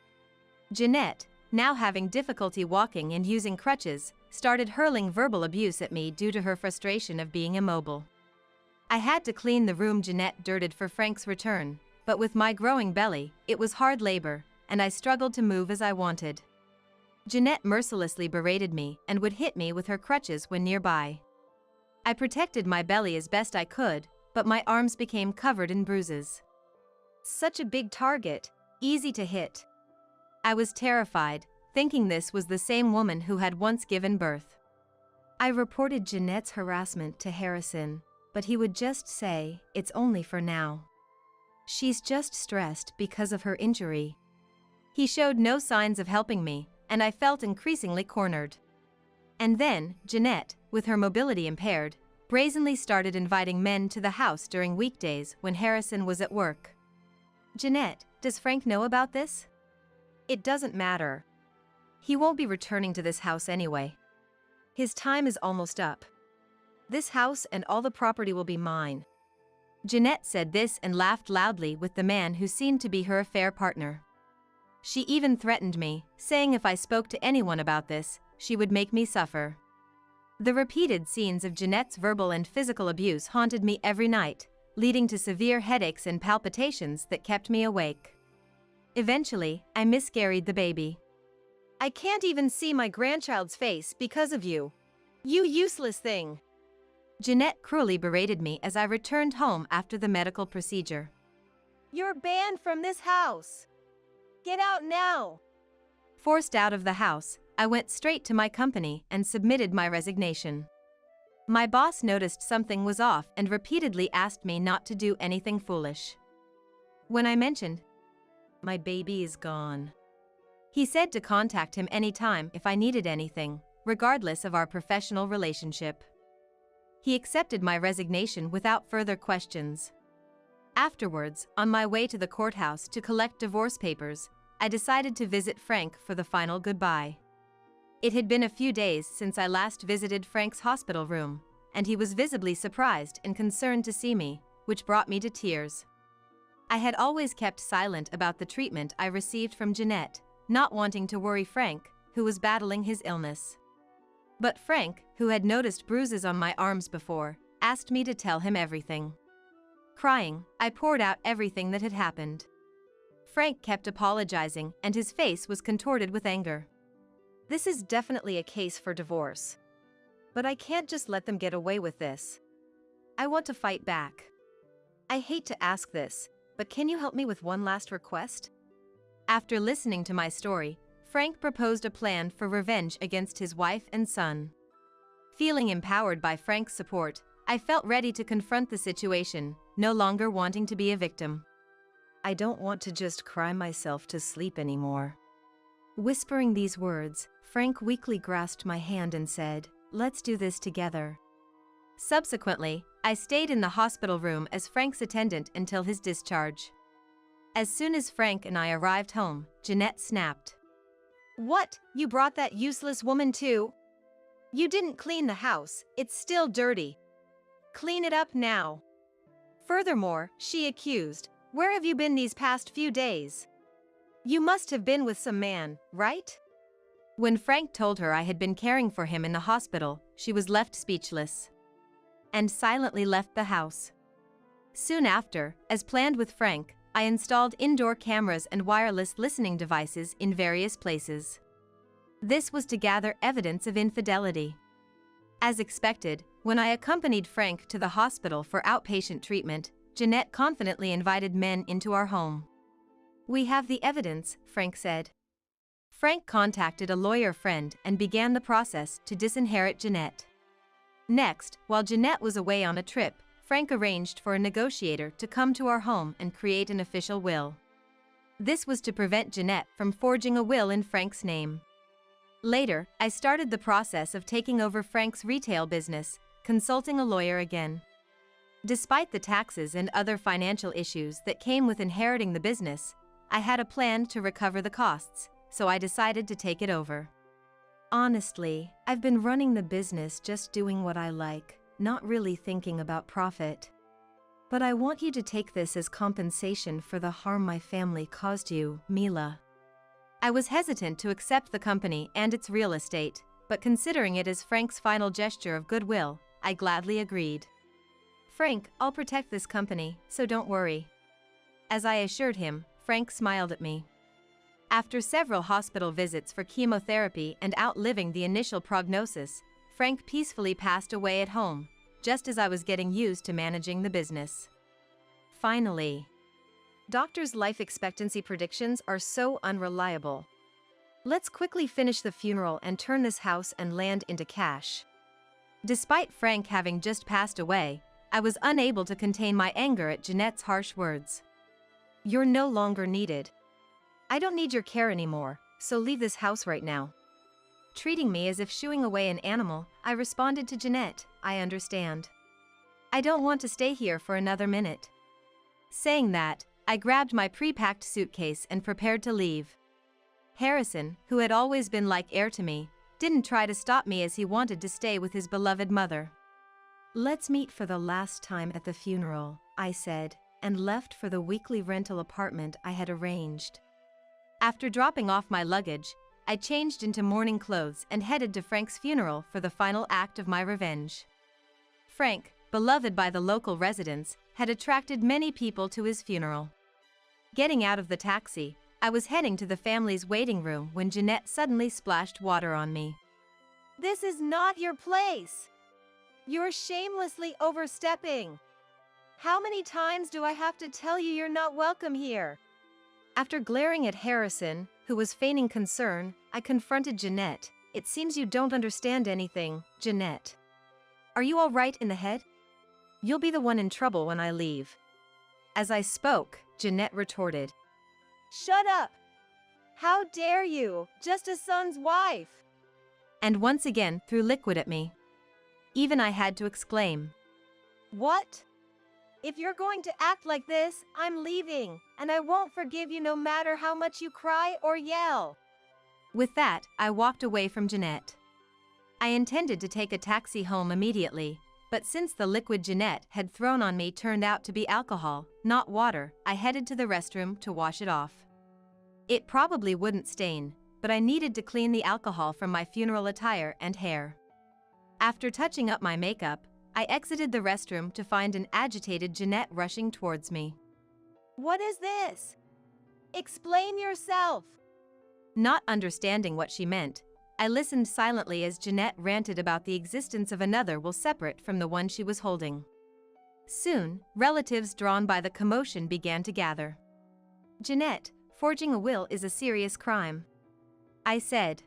Jeanette, now having difficulty walking and using crutches, started hurling verbal abuse at me due to her frustration of being immobile. I had to clean the room Jeanette dirtied for Frank's return, but with my growing belly, it was hard labor, and I struggled to move as I wanted. Jeanette mercilessly berated me and would hit me with her crutches when nearby. I protected my belly as best I could, but my arms became covered in bruises. Such a big target, easy to hit. I was terrified, thinking this was the same woman who had once given birth. I reported Jeanette's harassment to Harrison, but he would just say, "It's only for now. She's just stressed because of her injury." He showed no signs of helping me, and I felt increasingly cornered. And then, Jeanette, with her mobility impaired, brazenly started inviting men to the house during weekdays when Harrison was at work. "Jeanette, does Frank know about this?" "It doesn't matter. He won't be returning to this house anyway. His time is almost up. This house and all the property will be mine." Jeanette said this and laughed loudly with the man who seemed to be her affair partner. She even threatened me, saying if I spoke to anyone about this, she would make me suffer. The repeated scenes of Jeanette's verbal and physical abuse haunted me every night, leading to severe headaches and palpitations that kept me awake. Eventually, I miscarried the baby. "I can't even see my grandchild's face because of you. You useless thing!" Jeanette cruelly berated me as I returned home after the medical procedure. "You're banned from this house. Get out now!" Forced out of the house, I went straight to my company and submitted my resignation. My boss noticed something was off and repeatedly asked me not to do anything foolish. When I mentioned, "My baby is gone," he said to contact him anytime if I needed anything, regardless of our professional relationship. He accepted my resignation without further questions. Afterwards, on my way to the courthouse to collect divorce papers, I decided to visit Frank for the final goodbye. It had been a few days since I last visited Frank's hospital room, and he was visibly surprised and concerned to see me, which brought me to tears. I had always kept silent about the treatment I received from Jeanette, not wanting to worry Frank, who was battling his illness. But Frank, who had noticed bruises on my arms before, asked me to tell him everything. Crying, I poured out everything that had happened. Frank kept apologizing, and his face was contorted with anger. This is definitely a case for divorce. But I can't just let them get away with this. I want to fight back. I hate to ask this, but can you help me with one last request? After listening to my story, Frank proposed a plan for revenge against his wife and son. Feeling empowered by Frank's support, I felt ready to confront the situation, no longer wanting to be a victim. I don't want to just cry myself to sleep anymore. Whispering these words, Frank weakly grasped my hand and said, "Let's do this together." Subsequently, I stayed in the hospital room as Frank's attendant until his discharge. As soon as Frank and I arrived home, Jeanette snapped. "What? You brought that useless woman too? You didn't clean the house, it's still dirty. Clean it up now." Furthermore, she accused, "Where have you been these past few days? You must have been with some man, right?" When Frank told her I had been caring for him in the hospital, she was left speechless and silently left the house. Soon after, as planned with Frank, I installed indoor cameras and wireless listening devices in various places. This was to gather evidence of infidelity. As expected, when I accompanied Frank to the hospital for outpatient treatment, Jeanette confidently invited men into our home. "We have the evidence," Frank said. Frank contacted a lawyer friend and began the process to disinherit Jeanette. Next, while Jeanette was away on a trip, Frank arranged for a negotiator to come to our home and create an official will. This was to prevent Jeanette from forging a will in Frank's name. Later, I started the process of taking over Frank's retail business, consulting a lawyer again. Despite the taxes and other financial issues that came with inheriting the business, I had a plan to recover the costs, so I decided to take it over. Honestly, I've been running the business just doing what I like, not really thinking about profit. But I want you to take this as compensation for the harm my family caused you, Mila." I was hesitant to accept the company and its real estate, but considering it as Frank's final gesture of goodwill, I gladly agreed. "Frank, I'll protect this company, so don't worry." As I assured him, Frank smiled at me. After several hospital visits for chemotherapy and outliving the initial prognosis, Frank peacefully passed away at home, just as I was getting used to managing the business. Finally, doctors' life expectancy predictions are so unreliable. Let's quickly finish the funeral and turn this house and land into cash. Despite Frank having just passed away, I was unable to contain my anger at Jeanette's harsh words. "You're no longer needed. I don't need your care anymore, so leave this house right now." Treating me as if shooing away an animal, I responded to Jeanette, "I understand. I don't want to stay here for another minute." Saying that, I grabbed my pre-packed suitcase and prepared to leave. Harrison, who had always been like air to me, didn't try to stop me as he wanted to stay with his beloved mother. "Let's meet for the last time at the funeral," I said, and left for the weekly rental apartment I had arranged. After dropping off my luggage, I changed into morning clothes and headed to Frank's funeral for the final act of my revenge. Frank, beloved by the local residents, had attracted many people to his funeral. Getting out of the taxi, I was heading to the family's waiting room when Jeanette suddenly splashed water on me. "This is not your place. You're shamelessly overstepping. How many times do I have to tell you you're not welcome here?" After glaring at Harrison, who was feigning concern, I confronted Jeanette. "It seems you don't understand anything, Jeanette. Are you all right in the head? You'll be the one in trouble when I leave." As I spoke, Jeanette retorted, "Shut up! How dare you, just a son's wife!" and once again threw liquid at me. Even I had to exclaim, "What? If you're going to act like this, I'm leaving, and I won't forgive you no matter how much you cry or yell." With that, I walked away from Jeanette. I intended to take a taxi home immediately, but since the liquid Jeanette had thrown on me turned out to be alcohol, not water, I headed to the restroom to wash it off. It probably wouldn't stain, but I needed to clean the alcohol from my funeral attire and hair. After touching up my makeup, I exited the restroom to find an agitated Jeanette rushing towards me. What is this? Explain yourself. Not understanding what she meant, I listened silently as Jeanette ranted about the existence of another will separate from the one she was holding. Soon, relatives drawn by the commotion began to gather. Jeanette, forging a will is a serious crime, I said.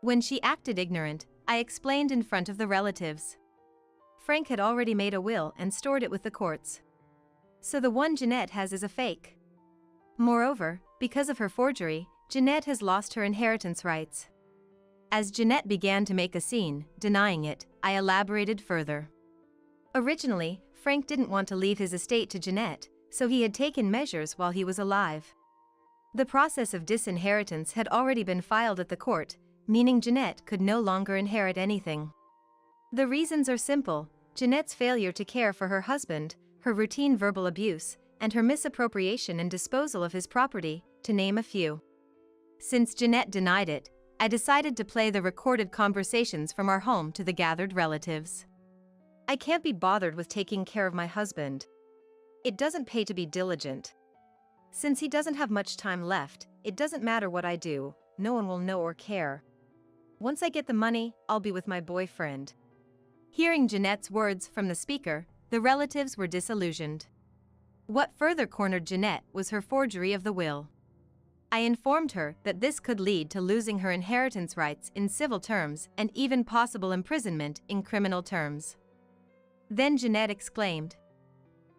When she acted ignorant, I explained in front of the relatives. Frank had already made a will and stored it with the courts. So the one Jeanette has is a fake. Moreover, because of her forgery, Jeanette has lost her inheritance rights. As Jeanette began to make a scene, denying it, I elaborated further. Originally, Frank didn't want to leave his estate to Jeanette, so he had taken measures while he was alive. The process of disinheritance had already been filed at the court, meaning Jeanette could no longer inherit anything. The reasons are simple: Jeanette's failure to care for her husband, her routine verbal abuse, and her misappropriation and disposal of his property, to name a few. Since Jeanette denied it, I decided to play the recorded conversations from our home to the gathered relatives. I can't be bothered with taking care of my husband. It doesn't pay to be diligent. Since he doesn't have much time left, it doesn't matter what I do, no one will know or care. Once I get the money, I'll be with my boyfriend. Hearing Jeanette's words from the speaker, the relatives were disillusioned. What further cornered Jeanette was her forgery of the will. I informed her that this could lead to losing her inheritance rights in civil terms and even possible imprisonment in criminal terms. Then Jeanette exclaimed,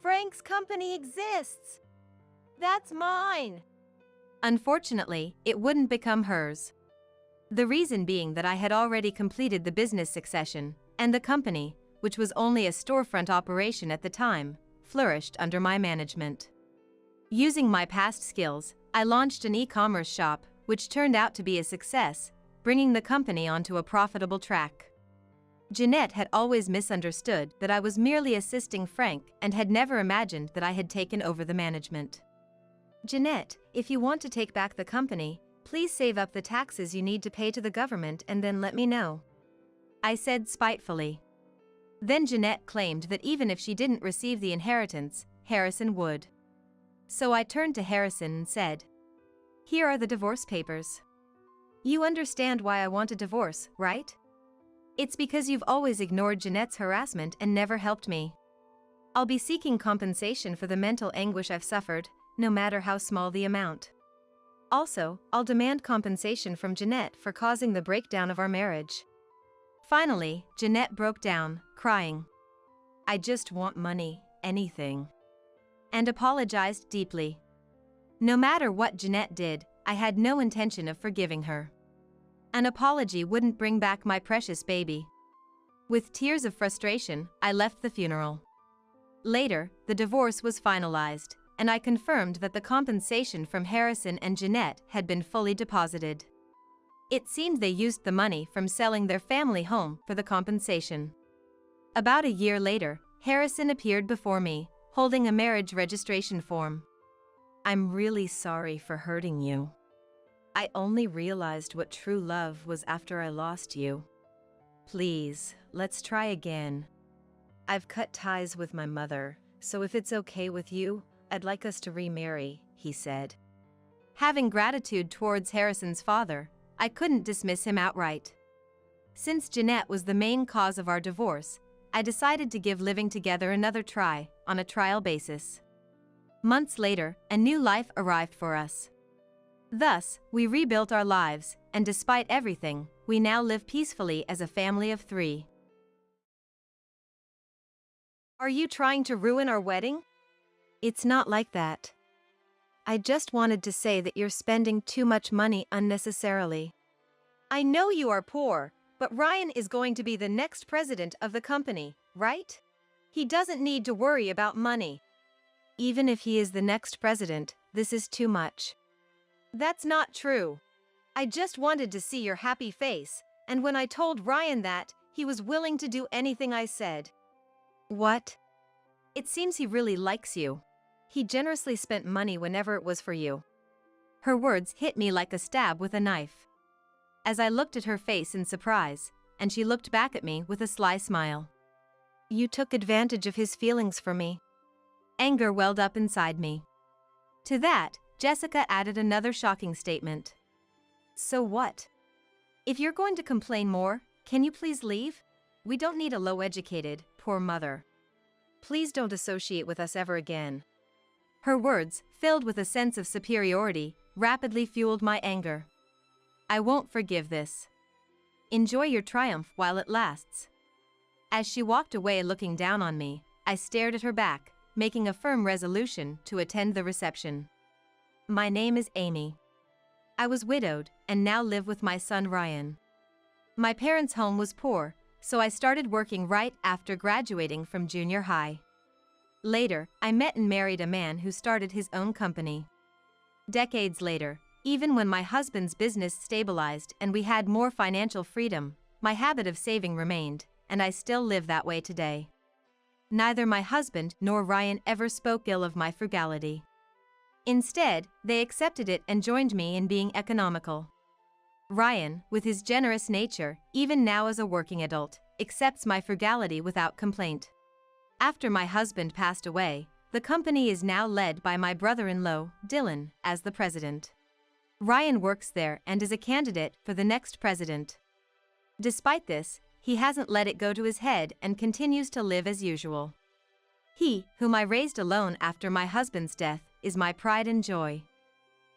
Frank's company exists. That's mine. Unfortunately, it wouldn't become hers. The reason being that I had already completed the business succession, and the company, which was only a storefront operation at the time, flourished under my management. Using my past skills, I launched an e-commerce shop, which turned out to be a success, bringing the company onto a profitable track. Jeanette had always misunderstood that I was merely assisting Frank and had never imagined that I had taken over the management. Jeanette, if you want to take back the company, please save up the taxes you need to pay to the government and then let me know, I said spitefully. Then Jeanette claimed that even if she didn't receive the inheritance, Harrison would. So I turned to Harrison and said, Here are the divorce papers. You understand why I want a divorce, right? It's because you've always ignored Jeanette's harassment and never helped me. I'll be seeking compensation for the mental anguish I've suffered, no matter how small the amount. Also, I'll demand compensation from Jeanette for causing the breakdown of our marriage. Finally, Jeanette broke down, crying, I just want money, anything, and apologized deeply. No matter what Jeanette did, I had no intention of forgiving her. An apology wouldn't bring back my precious baby. With tears of frustration, I left the funeral. Later, the divorce was finalized, and I confirmed that the compensation from Harrison and Jeanette had been fully deposited. It seemed they used the money from selling their family home for the compensation. About a year later, Harrison appeared before me, holding a marriage registration form. I'm really sorry for hurting you. I only realized what true love was after I lost you. Please, let's try again. I've cut ties with my mother, so if it's okay with you, I'd like us to remarry, he said. Having gratitude towards Harrison's father, I couldn't dismiss him outright. Since Jeanette was the main cause of our divorce, I decided to give living together another try, on a trial basis. Months later, a new life arrived for us. Thus, we rebuilt our lives, and despite everything, we now live peacefully as a family of 3. Are you trying to ruin our wedding? It's not like that. I just wanted to say that you're spending too much money unnecessarily. I know you are poor, but Ryan is going to be the next president of the company, right? He doesn't need to worry about money. Even if he is the next president, this is too much. That's not true. I just wanted to see your happy face, and when I told Ryan that, he was willing to do anything I said. What? It seems he really likes you. He generously spent money whenever it was for you. Her words hit me like a stab with a knife. As I looked at her face in surprise, and she looked back at me with a sly smile. You took advantage of his feelings for me. Anger welled up inside me. To that, Jessica added another shocking statement. So what? If you're going to complain more, can you please leave? We don't need a low-educated, poor mother. Please don't associate with us ever again. Her words, filled with a sense of superiority, rapidly fueled my anger. I won't forgive this. Enjoy your triumph while it lasts. As she walked away looking down on me, I stared at her back, making a firm resolution to attend the reception. My name is Amy. I was widowed and now live with my son Ryan. My parents' home was poor, so I started working right after graduating from junior high. Later, I met and married a man who started his own company. Decades later, even when my husband's business stabilized and we had more financial freedom, my habit of saving remained, and I still live that way today. Neither my husband nor Ryan ever spoke ill of my frugality. Instead, they accepted it and joined me in being economical. Ryan, with his generous nature, even now as a working adult, accepts my frugality without complaint. After my husband passed away, the company is now led by my brother-in-law, Dylan, as the president. Ryan works there and is a candidate for the next president. Despite this, he hasn't let it go to his head and continues to live as usual. He, whom I raised alone after my husband's death, is my pride and joy.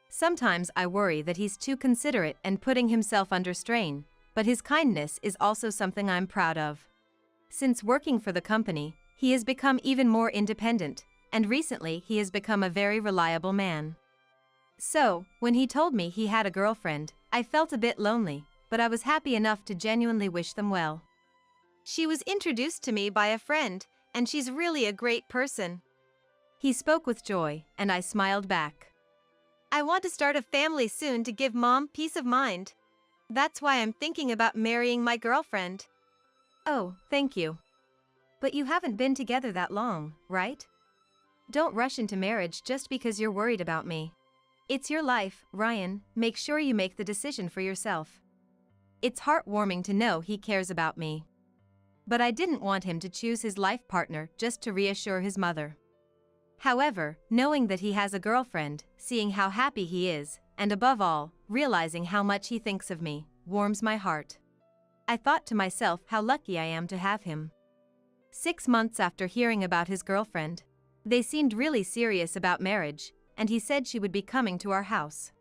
Sometimes I worry that he's too considerate and putting himself under strain, but his kindness is also something I'm proud of. Since working for the company, he has become even more independent, and recently he has become a very reliable man. So, when he told me he had a girlfriend, I felt a bit lonely, but I was happy enough to genuinely wish them well. She was introduced to me by a friend, and she's really a great person. He spoke with joy, and I smiled back. I want to start a family soon to give Mom peace of mind. That's why I'm thinking about marrying my girlfriend. Oh, thank you. But you haven't been together that long, right? Don't rush into marriage just because you're worried about me. It's your life, Ryan, make sure you make the decision for yourself. It's heartwarming to know he cares about me. But I didn't want him to choose his life partner just to reassure his mother. However, knowing that he has a girlfriend, seeing how happy he is, and above all, realizing how much he thinks of me, warms my heart. I thought to myself how lucky I am to have him. 6 months after hearing about his girlfriend, they seemed really serious about marriage, and he said she would be coming to our house.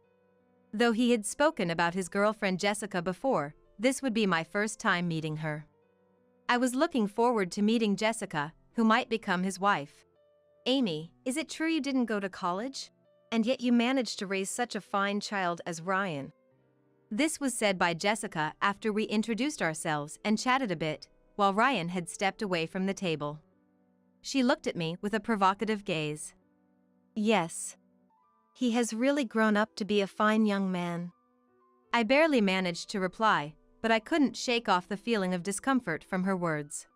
Though he had spoken about his girlfriend Jessica before, this would be my first time meeting her. I was looking forward to meeting Jessica, who might become his wife. Amy, is it true you didn't go to college? And yet you managed to raise such a fine child as Ryan. This was said by Jessica after we introduced ourselves and chatted a bit, while Ryan had stepped away from the table. She looked at me with a provocative gaze. Yes. He has really grown up to be a fine young man. I barely managed to reply, but I couldn't shake off the feeling of discomfort from her words.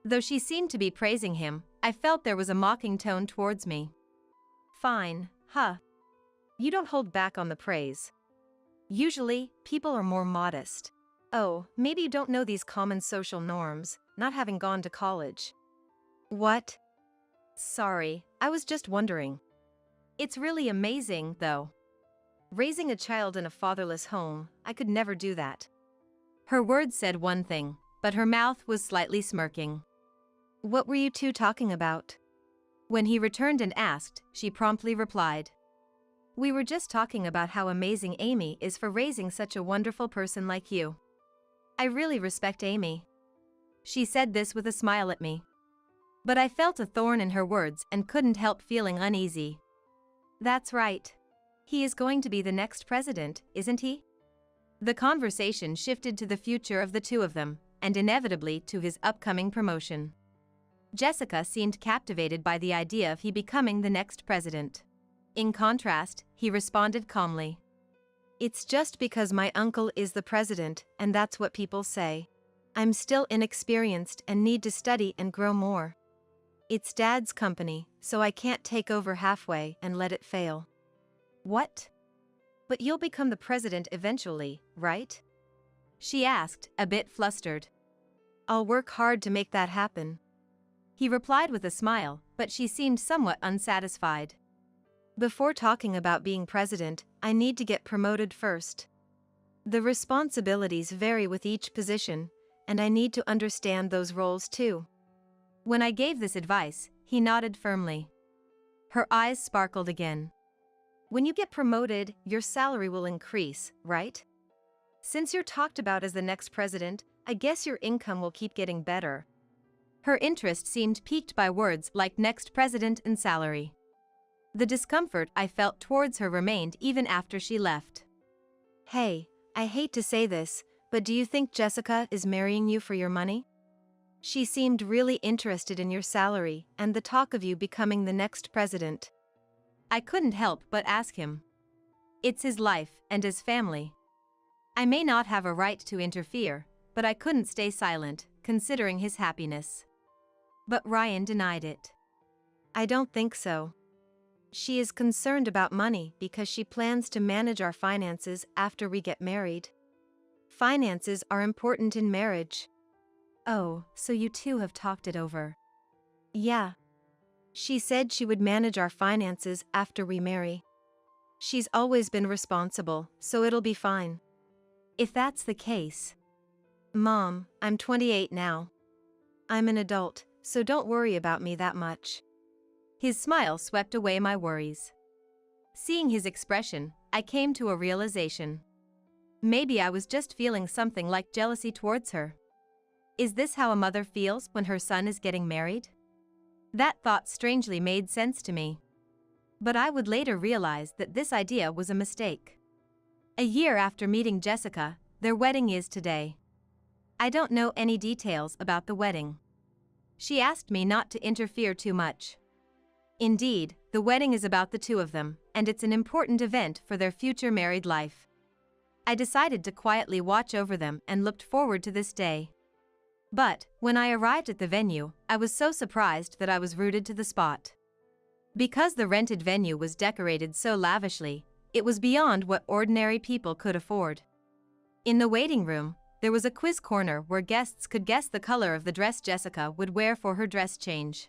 Though she seemed to be praising him, I felt there was a mocking tone towards me. Fine, huh? You don't hold back on the praise. Usually, people are more modest. Oh, maybe you don't know these common social norms, not having gone to college. What? Sorry, I was just wondering. It's really amazing, though. Raising a child in a fatherless home, I could never do that. Her words said one thing, but her mouth was slightly smirking. What were you two talking about? When he returned and asked, she promptly replied. We were just talking about how amazing Amy is for raising such a wonderful person like you. I really respect Amy. She said this with a smile at me. But I felt a thorn in her words and couldn't help feeling uneasy. That's right. He is going to be the next president, isn't he? The conversation shifted to the future of the two of them, and inevitably to his upcoming promotion. Jessica seemed captivated by the idea of he becoming the next president. In contrast, he responded calmly. It's just because my uncle is the president, and that's what people say. I'm still inexperienced and need to study and grow more. It's Dad's company, so I can't take over halfway and let it fail. What? But you'll become the president eventually, right? She asked, a bit flustered. I'll work hard to make that happen. He replied with a smile, but she seemed somewhat unsatisfied. Before talking about being president, I need to get promoted first. The responsibilities vary with each position, and I need to understand those roles too. When I gave this advice, he nodded firmly. Her eyes sparkled again. When you get promoted, your salary will increase, right? Since you're talked about as the next president, I guess your income will keep getting better. Her interest seemed piqued by words like next president and salary. The discomfort I felt towards her remained even after she left. Hey, I hate to say this, but do you think Jessica is marrying you for your money? She seemed really interested in your salary and the talk of you becoming the next president. I couldn't help but ask him. It's his life and his family. I may not have a right to interfere, but I couldn't stay silent, considering his happiness. But Ryan denied it. I don't think so. She is concerned about money because she plans to manage our finances after we get married. Finances are important in marriage. Oh, so you two have talked it over. Yeah. She said she would manage our finances after we marry. She's always been responsible, so it'll be fine. If that's the case. Mom, I'm 28 now. I'm an adult, so don't worry about me that much. His smile swept away my worries. Seeing his expression, I came to a realization. Maybe I was just feeling something like jealousy towards her. Is this how a mother feels when her son is getting married? That thought strangely made sense to me. But I would later realize that this idea was a mistake. A year after meeting Jessica, their wedding is today. I don't know any details about the wedding. She asked me not to interfere too much. Indeed, the wedding is about the two of them, and it's an important event for their future married life. I decided to quietly watch over them and looked forward to this day. But, when I arrived at the venue, I was so surprised that I was rooted to the spot. Because the rented venue was decorated so lavishly, it was beyond what ordinary people could afford. In the waiting room, there was a quiz corner where guests could guess the color of the dress Jessica would wear for her dress change.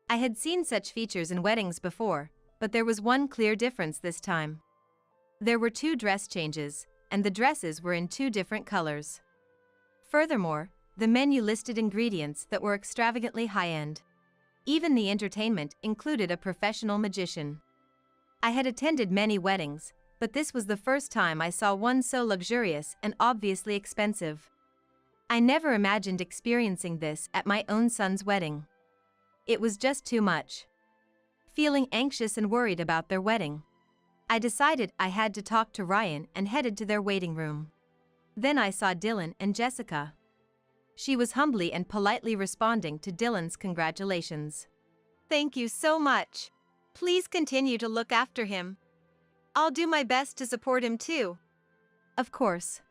I had seen such features in weddings before, but there was one clear difference this time. There were 2 dress changes, and the dresses were in 2 different colors. Furthermore, the menu listed ingredients that were extravagantly high-end. Even the entertainment included a professional magician. I had attended many weddings, but this was the first time I saw one so luxurious and obviously expensive. I never imagined experiencing this at my own son's wedding. It was just too much. Feeling anxious and worried about their wedding, I decided I had to talk to Ryan and headed to their waiting room. Then I saw Dylan and Jessica. She was humbly and politely responding to Dylan's congratulations. Thank you so much. Please continue to look after him. I'll do my best to support him too. Of course.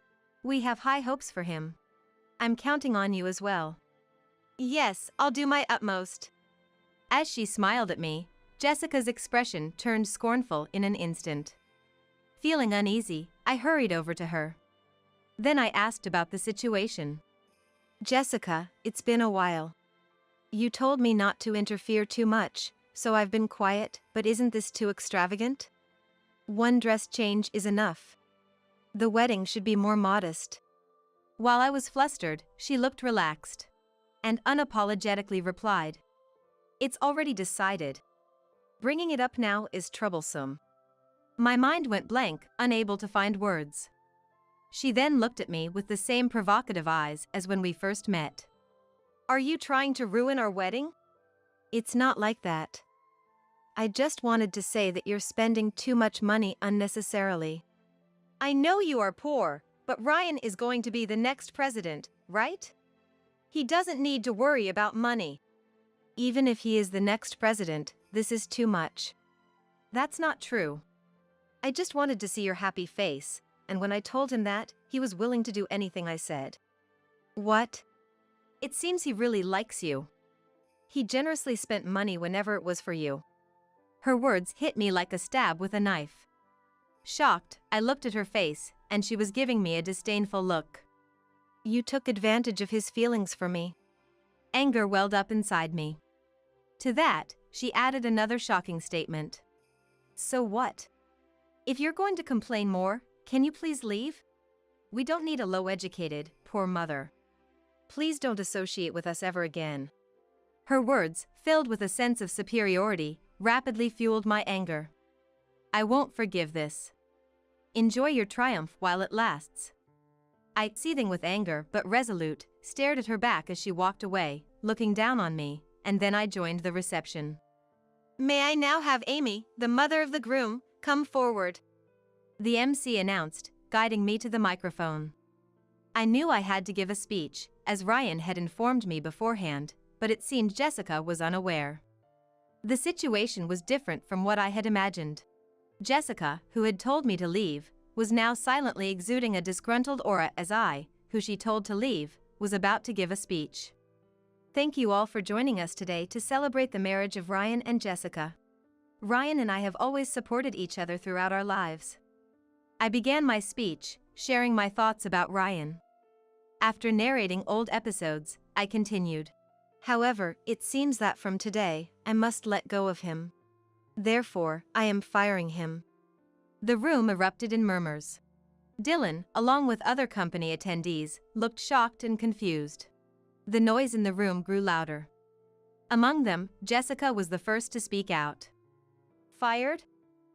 We have high hopes for him. I'm counting on you as well. Yes, I'll do my utmost. As she smiled at me, Jessica's expression turned scornful in an instant. Feeling uneasy, I hurried over to her. Then I asked about the situation. Jessica, it's been a while. You told me not to interfere too much, so I've been quiet, but isn't this too extravagant? One dress change is enough. The wedding should be more modest. While I was flustered, she looked relaxed and unapologetically replied, "It's already decided. Bringing it up now is troublesome." My mind went blank, unable to find words. She then looked at me with the same provocative eyes as when we first met. Are you trying to ruin our wedding? It's not like that. I just wanted to say that you're spending too much money unnecessarily. I know you are poor, but Ryan is going to be the next president, right? He doesn't need to worry about money. Even if he is the next president, this is too much. That's not true. I just wanted to see your happy face, and when I told him that, he was willing to do anything I said. What? It seems he really likes you. He generously spent money whenever it was for you. Her words hit me like a stab with a knife. Shocked, I looked at her face, and she was giving me a disdainful look. You took advantage of his feelings for me. Anger welled up inside me. To that, she added another shocking statement. So what? If you're going to complain more, can you please leave? We don't need a low-educated, poor mother. Please don't associate with us ever again. Her words, filled with a sense of superiority, rapidly fueled my anger. I won't forgive this. Enjoy your triumph while it lasts. I, seething with anger but resolute, stared at her back as she walked away, looking down on me, and then I joined the reception. May I now have Amy, the mother of the groom, come forward? The MC announced, guiding me to the microphone. I knew I had to give a speech, as Ryan had informed me beforehand, but it seemed Jessica was unaware. The situation was different from what I had imagined. Jessica, who had told me to leave, was now silently exuding a disgruntled aura as I, who she told to leave, was about to give a speech. Thank you all for joining us today to celebrate the marriage of Ryan and Jessica. Ryan and I have always supported each other throughout our lives. I began my speech, sharing my thoughts about Ryan. After narrating old episodes, I continued. However, it seems that from today, I must let go of him. Therefore, I am firing him. The room erupted in murmurs. Dylan, along with other company attendees, looked shocked and confused. The noise in the room grew louder. Among them, Jessica was the first to speak out. Fired?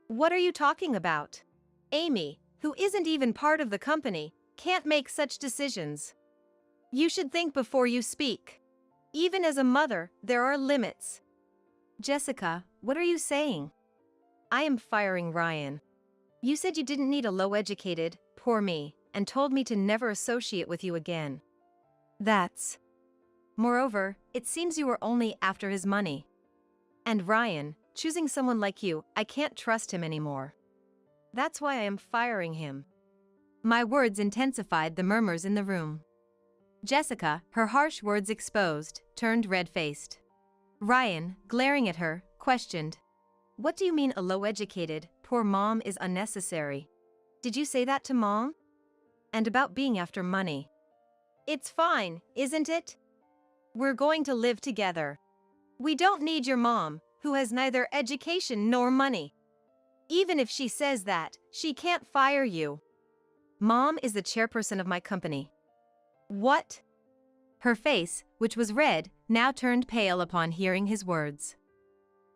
What are you talking about? Amy, who isn't even part of the company, can't make such decisions. You should think before you speak. Even as a mother, there are limits. Jessica, what are you saying? I am firing Ryan. You said you didn't need a low-educated, poor me, and told me to never associate with you again. That's... Moreover, it seems you were only after his money. And Ryan, choosing someone like you, I can't trust him anymore. That's why I am firing him. My words intensified the murmurs in the room. Jessica, her harsh words exposed, turned red-faced. Ryan, glaring at her, questioned. What do you mean a low-educated, poor mom is unnecessary? Did you say that to Mom? And about being after money. It's fine, isn't it? We're going to live together. We don't need your mom, who has neither education nor money. Even if she says that, she can't fire you. Mom is the chairperson of my company. What? Her face, which was red, now turned pale upon hearing his words.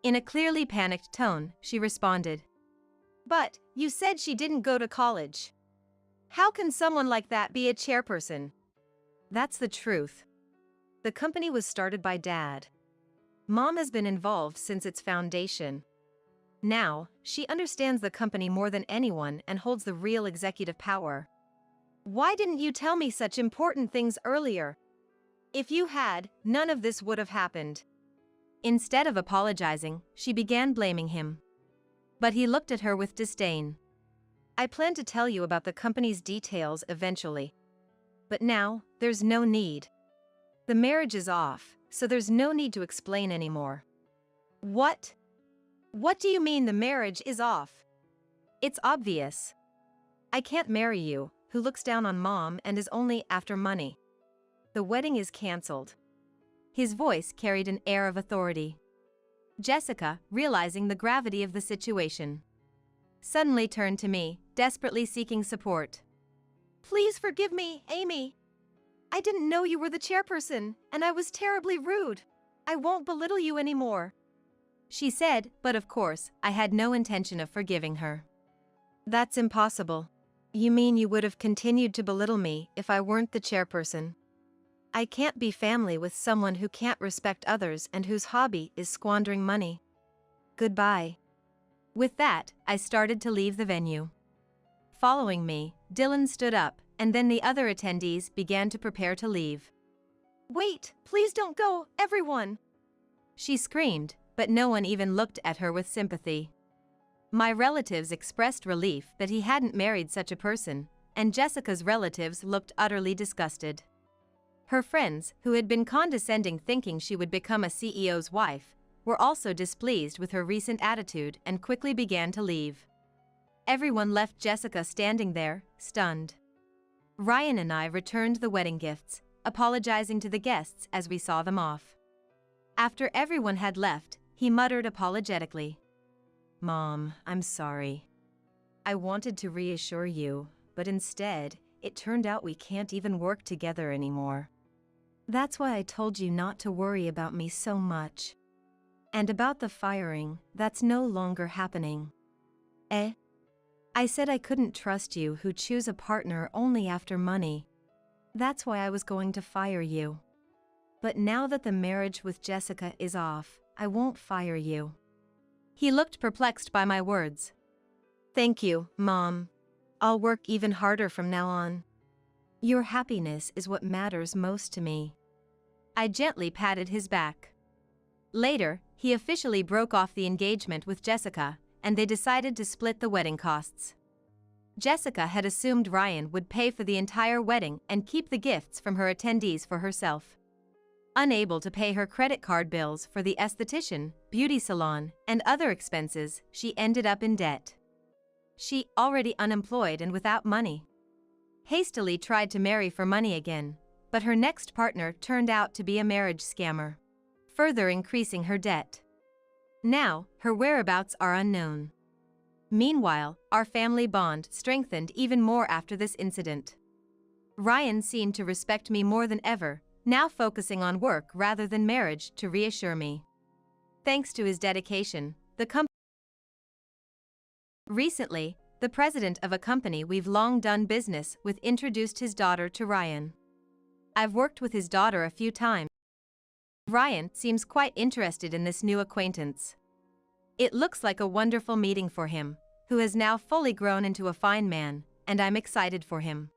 In a clearly panicked tone, she responded. But, you said she didn't go to college. How can someone like that be a chairperson? That's the truth. The company was started by Dad. Mom has been involved since its foundation. Now, she understands the company more than anyone and holds the real executive power. Why didn't you tell me such important things earlier? If you had, none of this would have happened. Instead of apologizing, she began blaming him. But he looked at her with disdain. I plan to tell you about the company's details eventually. But now, there's no need. The marriage is off, so there's no need to explain anymore. What? What do you mean the marriage is off? It's obvious. I can't marry you, who looks down on Mom and is only after money. The wedding is cancelled. His voice carried an air of authority. Jessica, realizing the gravity of the situation, suddenly turned to me, desperately seeking support. Please forgive me, Amy. I didn't know you were the chairperson, and I was terribly rude. I won't belittle you anymore. She said, but of course, I had no intention of forgiving her. That's impossible. You mean you would have continued to belittle me if I weren't the chairperson? I can't be family with someone who can't respect others and whose hobby is squandering money. Goodbye. With that, I started to leave the venue. Following me, Dylan stood up, and then the other attendees began to prepare to leave. Wait, please don't go, everyone! She screamed, but no one even looked at her with sympathy. My relatives expressed relief that he hadn't married such a person, and Jessica's relatives looked utterly disgusted. Her friends, who had been condescending thinking she would become a CEO's wife, were also displeased with her recent attitude and quickly began to leave. Everyone left Jessica standing there, stunned. Ryan and I returned the wedding gifts, apologizing to the guests as we saw them off. After everyone had left, he muttered apologetically. "Mom, I'm sorry. I wanted to reassure you, but instead, it turned out we can't even work together anymore. That's why I told you not to worry about me so much. And about the firing, that's no longer happening." "Eh?" "I said I couldn't trust you who choose a partner only after money. That's why I was going to fire you. But now that the marriage with Jessica is off, I won't fire you." He looked perplexed by my words. "Thank you, Mom. I'll work even harder from now on. Your happiness is what matters most to me." I gently patted his back. Later, he officially broke off the engagement with Jessica, and they decided to split the wedding costs. Jessica had assumed Ryan would pay for the entire wedding and keep the gifts from her attendees for herself. Unable to pay her credit card bills for the esthetician, beauty salon, and other expenses, she ended up in debt. She, already unemployed and without money, hastily tried to marry for money again, but her next partner turned out to be a marriage scammer, further increasing her debt. Now, her whereabouts are unknown. Meanwhile, our family bond strengthened even more after this incident. Ryan seemed to respect me more than ever, now focusing on work rather than marriage to reassure me. Thanks to his dedication, the company. Recently, the president of a company we've long done business with introduced his daughter to Ryan. I've worked with his daughter a few times. Ryan seems quite interested in this new acquaintance. It looks like a wonderful meeting for him, who has now fully grown into a fine man, and I'm excited for him.